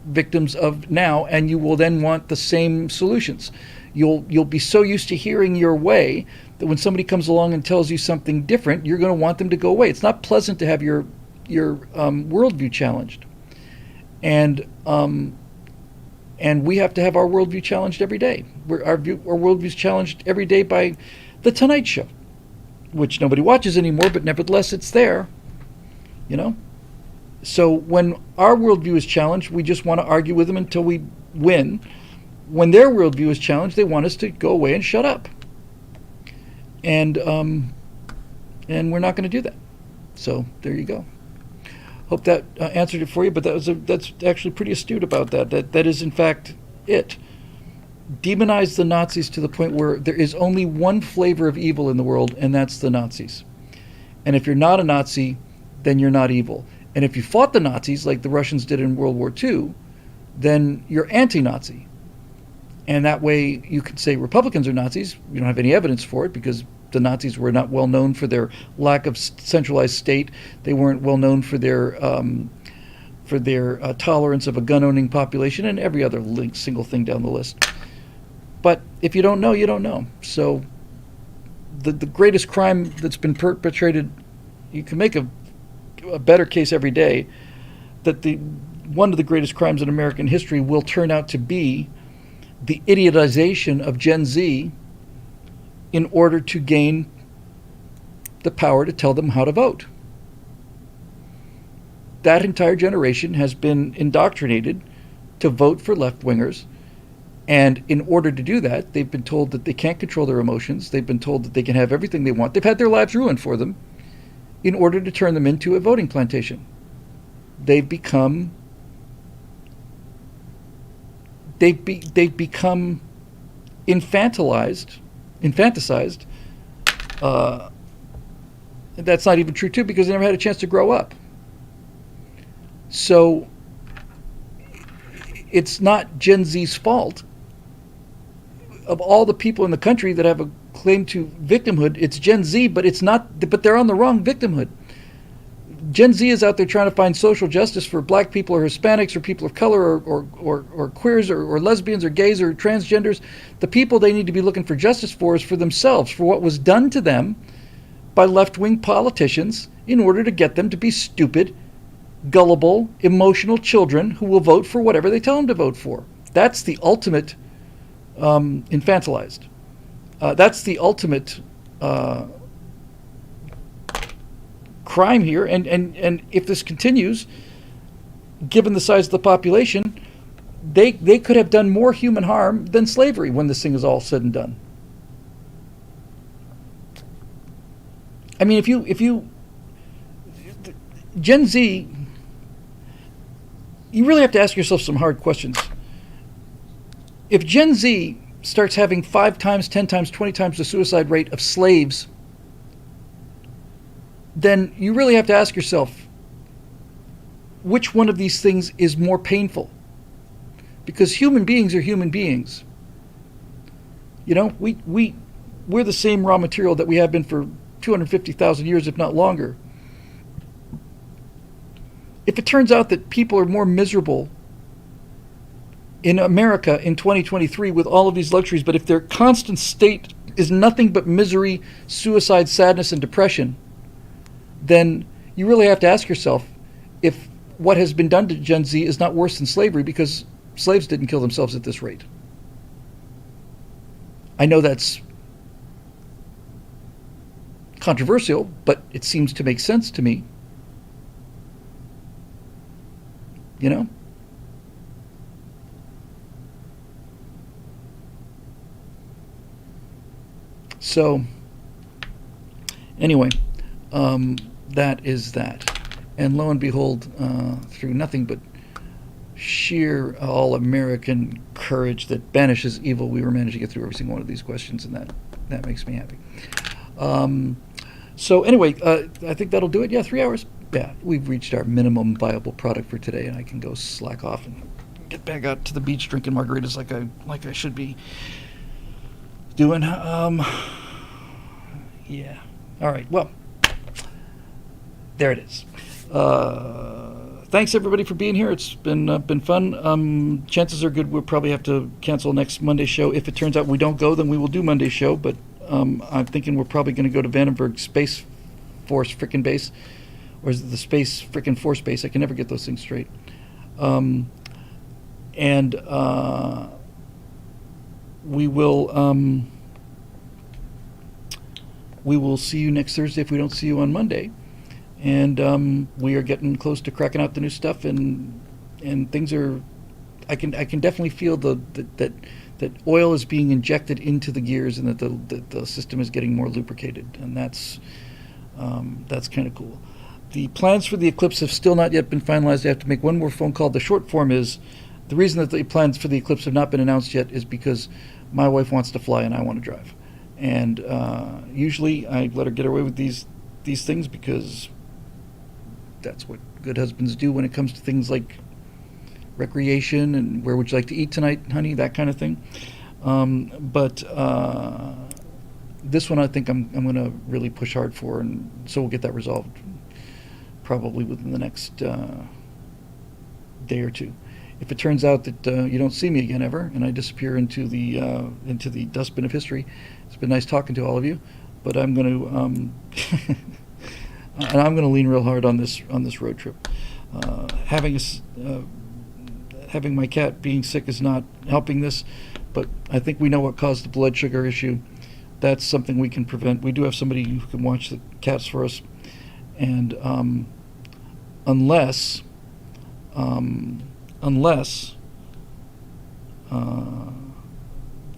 victims of now, and you will then want the same solutions. You'll be so used to hearing your way that when somebody comes along and tells you something different, you're going to want them to go away. It's not pleasant to have your worldview challenged, and we have to have our worldview challenged every day. Our worldview is challenged every day by the Tonight Show, which nobody watches anymore, but nevertheless it's there. You know. So when our worldview is challenged, we just want to argue with them until we win. When their worldview is challenged, they want us to go away and shut up. And we're not going to do that. So there you go. Hope that answered it for you. But that's actually pretty astute about that. That is in fact it. Demonize the Nazis to the point where there is only one flavor of evil in the world, and that's the Nazis. And if you're not a Nazi, then you're not evil. And if you fought the Nazis like the Russians did in World War II, then you're anti-Nazi. And that way you could say Republicans are Nazis. You don't have any evidence for it because the Nazis were not well known for their lack of centralized state. They weren't well known for their tolerance of a gun-owning population and every other single thing down the list. But if you don't know, you don't know. So the greatest crime that's been perpetrated, you can make a better case every day that one of the greatest crimes in American history will turn out to be the idiotization of Gen Z in order to gain the power to tell them how to vote. That entire generation has been indoctrinated to vote for left-wingers, and in order to do that, they've been told that they can't control their emotions. They've been told that they can have everything they want. They've had their lives ruined for them in order to turn them into a voting plantation. They've become infantilized. That's not even true too, because they never had a chance to grow up. So it's not Gen Z's fault. Of all the people in the country that have a claim to victimhood, it's Gen Z, but it's not. But they're on the wrong victimhood. Gen Z is out there trying to find social justice for black people or Hispanics or people of color or queers or lesbians or gays or transgenders. The people they need to be looking for justice for is for themselves, for what was done to them by left-wing politicians in order to get them to be stupid, gullible, emotional children who will vote for whatever they tell them to vote for. That's the ultimate infantilized. That's the ultimate crime here, and if this continues, given the size of the population, they could have done more human harm than slavery when this thing is all said and done. I mean, if you Gen Z, you really have to ask yourself some hard questions. If Gen Z starts having 5 times, 10 times, 20 times the suicide rate of slaves, then you really have to ask yourself, which one of these things is more painful? Because human beings are human beings. You know, we're the same raw material that we have been for 250,000 years, if not longer. If it turns out that people are more miserable in America in 2023 with all of these luxuries, but if their constant state is nothing but misery, suicide, sadness, and depression, then you really have to ask yourself if what has been done to Gen Z is not worse than slavery, because slaves didn't kill themselves at this rate. I know that's controversial, but it seems to make sense to me. You know? So, anyway, that is that. And lo and behold, through nothing but sheer all-American courage that banishes evil, we were managed to get through every single one of these questions, and that makes me happy. So anyway, I think that'll do it. Yeah, 3 hours. Yeah, we've reached our minimum viable product for today, and I can go slack off and get back out to the beach drinking margaritas like I should be doing. Yeah. All right. Well, there it is. Thanks everybody for being here. It's been fun. Chances are good we'll probably have to cancel next Monday's show. If it turns out we don't go, then we will do Monday's show. But I'm thinking we're probably going to go to Vandenberg Space Force frickin' base, or is it the Space frickin' Force base? I can never get those things straight. And we will see you next Thursday if we don't see you on Monday. And we are getting close to cracking out the new stuff, and things are. I can definitely feel that oil is being injected into the gears, and that the system is getting more lubricated, and that's kind of cool. The plans for the eclipse have still not yet been finalized. I have to make one more phone call. The short form is the reason that the plans for the eclipse have not been announced yet is because my wife wants to fly and I want to drive, and usually I let her get away with these things because that's what good husbands do when it comes to things like recreation and where would you like to eat tonight, honey, that kind of thing. But this one I think I'm going to really push hard for, and so we'll get that resolved probably within the next day or two. If it turns out that you don't see me again ever and I disappear into the dustbin of history, it's been nice talking to all of you, but I'm going to and I'm going to lean real hard on this road trip. Having my cat being sick is not helping this, but I think we know what caused the blood sugar issue. That's something we can prevent. We do have somebody who can watch the cats for us, and unless the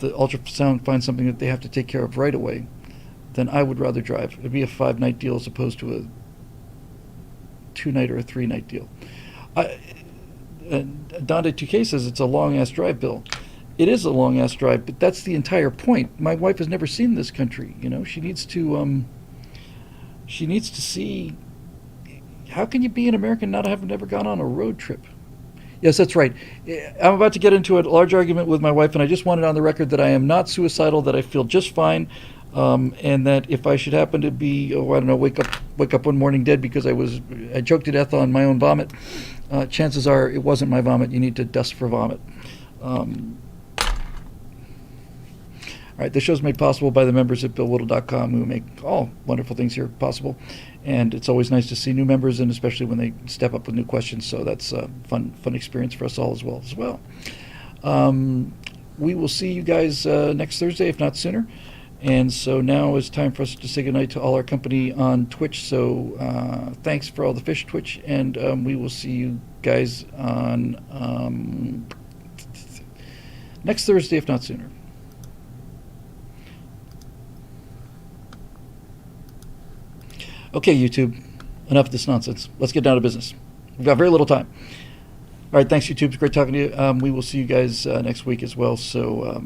ultrasound finds something that they have to take care of right away, then I would rather drive. It'd be a 5-night deal as opposed to a 2-night or a 3-night deal. Dante 2K says it's a long-ass drive, Bill. It is a long-ass drive, but that's the entire point. My wife has never seen this country. You know, she needs to see. How can you be an American not having never gone on a road trip? Yes, that's right. I'm about to get into a large argument with my wife, and I just wanted on the record that I am not suicidal, that I feel just fine. And that if I should happen to be, wake up one morning dead because I choked to death on my own vomit, chances are it wasn't my vomit. You need to dust for vomit. All right, the show's made possible by the members at BillWhittle.com who make all wonderful things here possible. And it's always nice to see new members, and especially when they step up with new questions. So that's a fun experience for us all as well. We will see you guys next Thursday, if not sooner. And so now it's time for us to say goodnight to all our company on Twitch. So thanks for all the fish, Twitch, and we will see you guys on next Thursday, if not sooner. Okay, YouTube, enough of this nonsense. Let's get down to business. We've got very little time. All right, thanks, YouTube. It's great talking to you. We will see you guys next week as well. So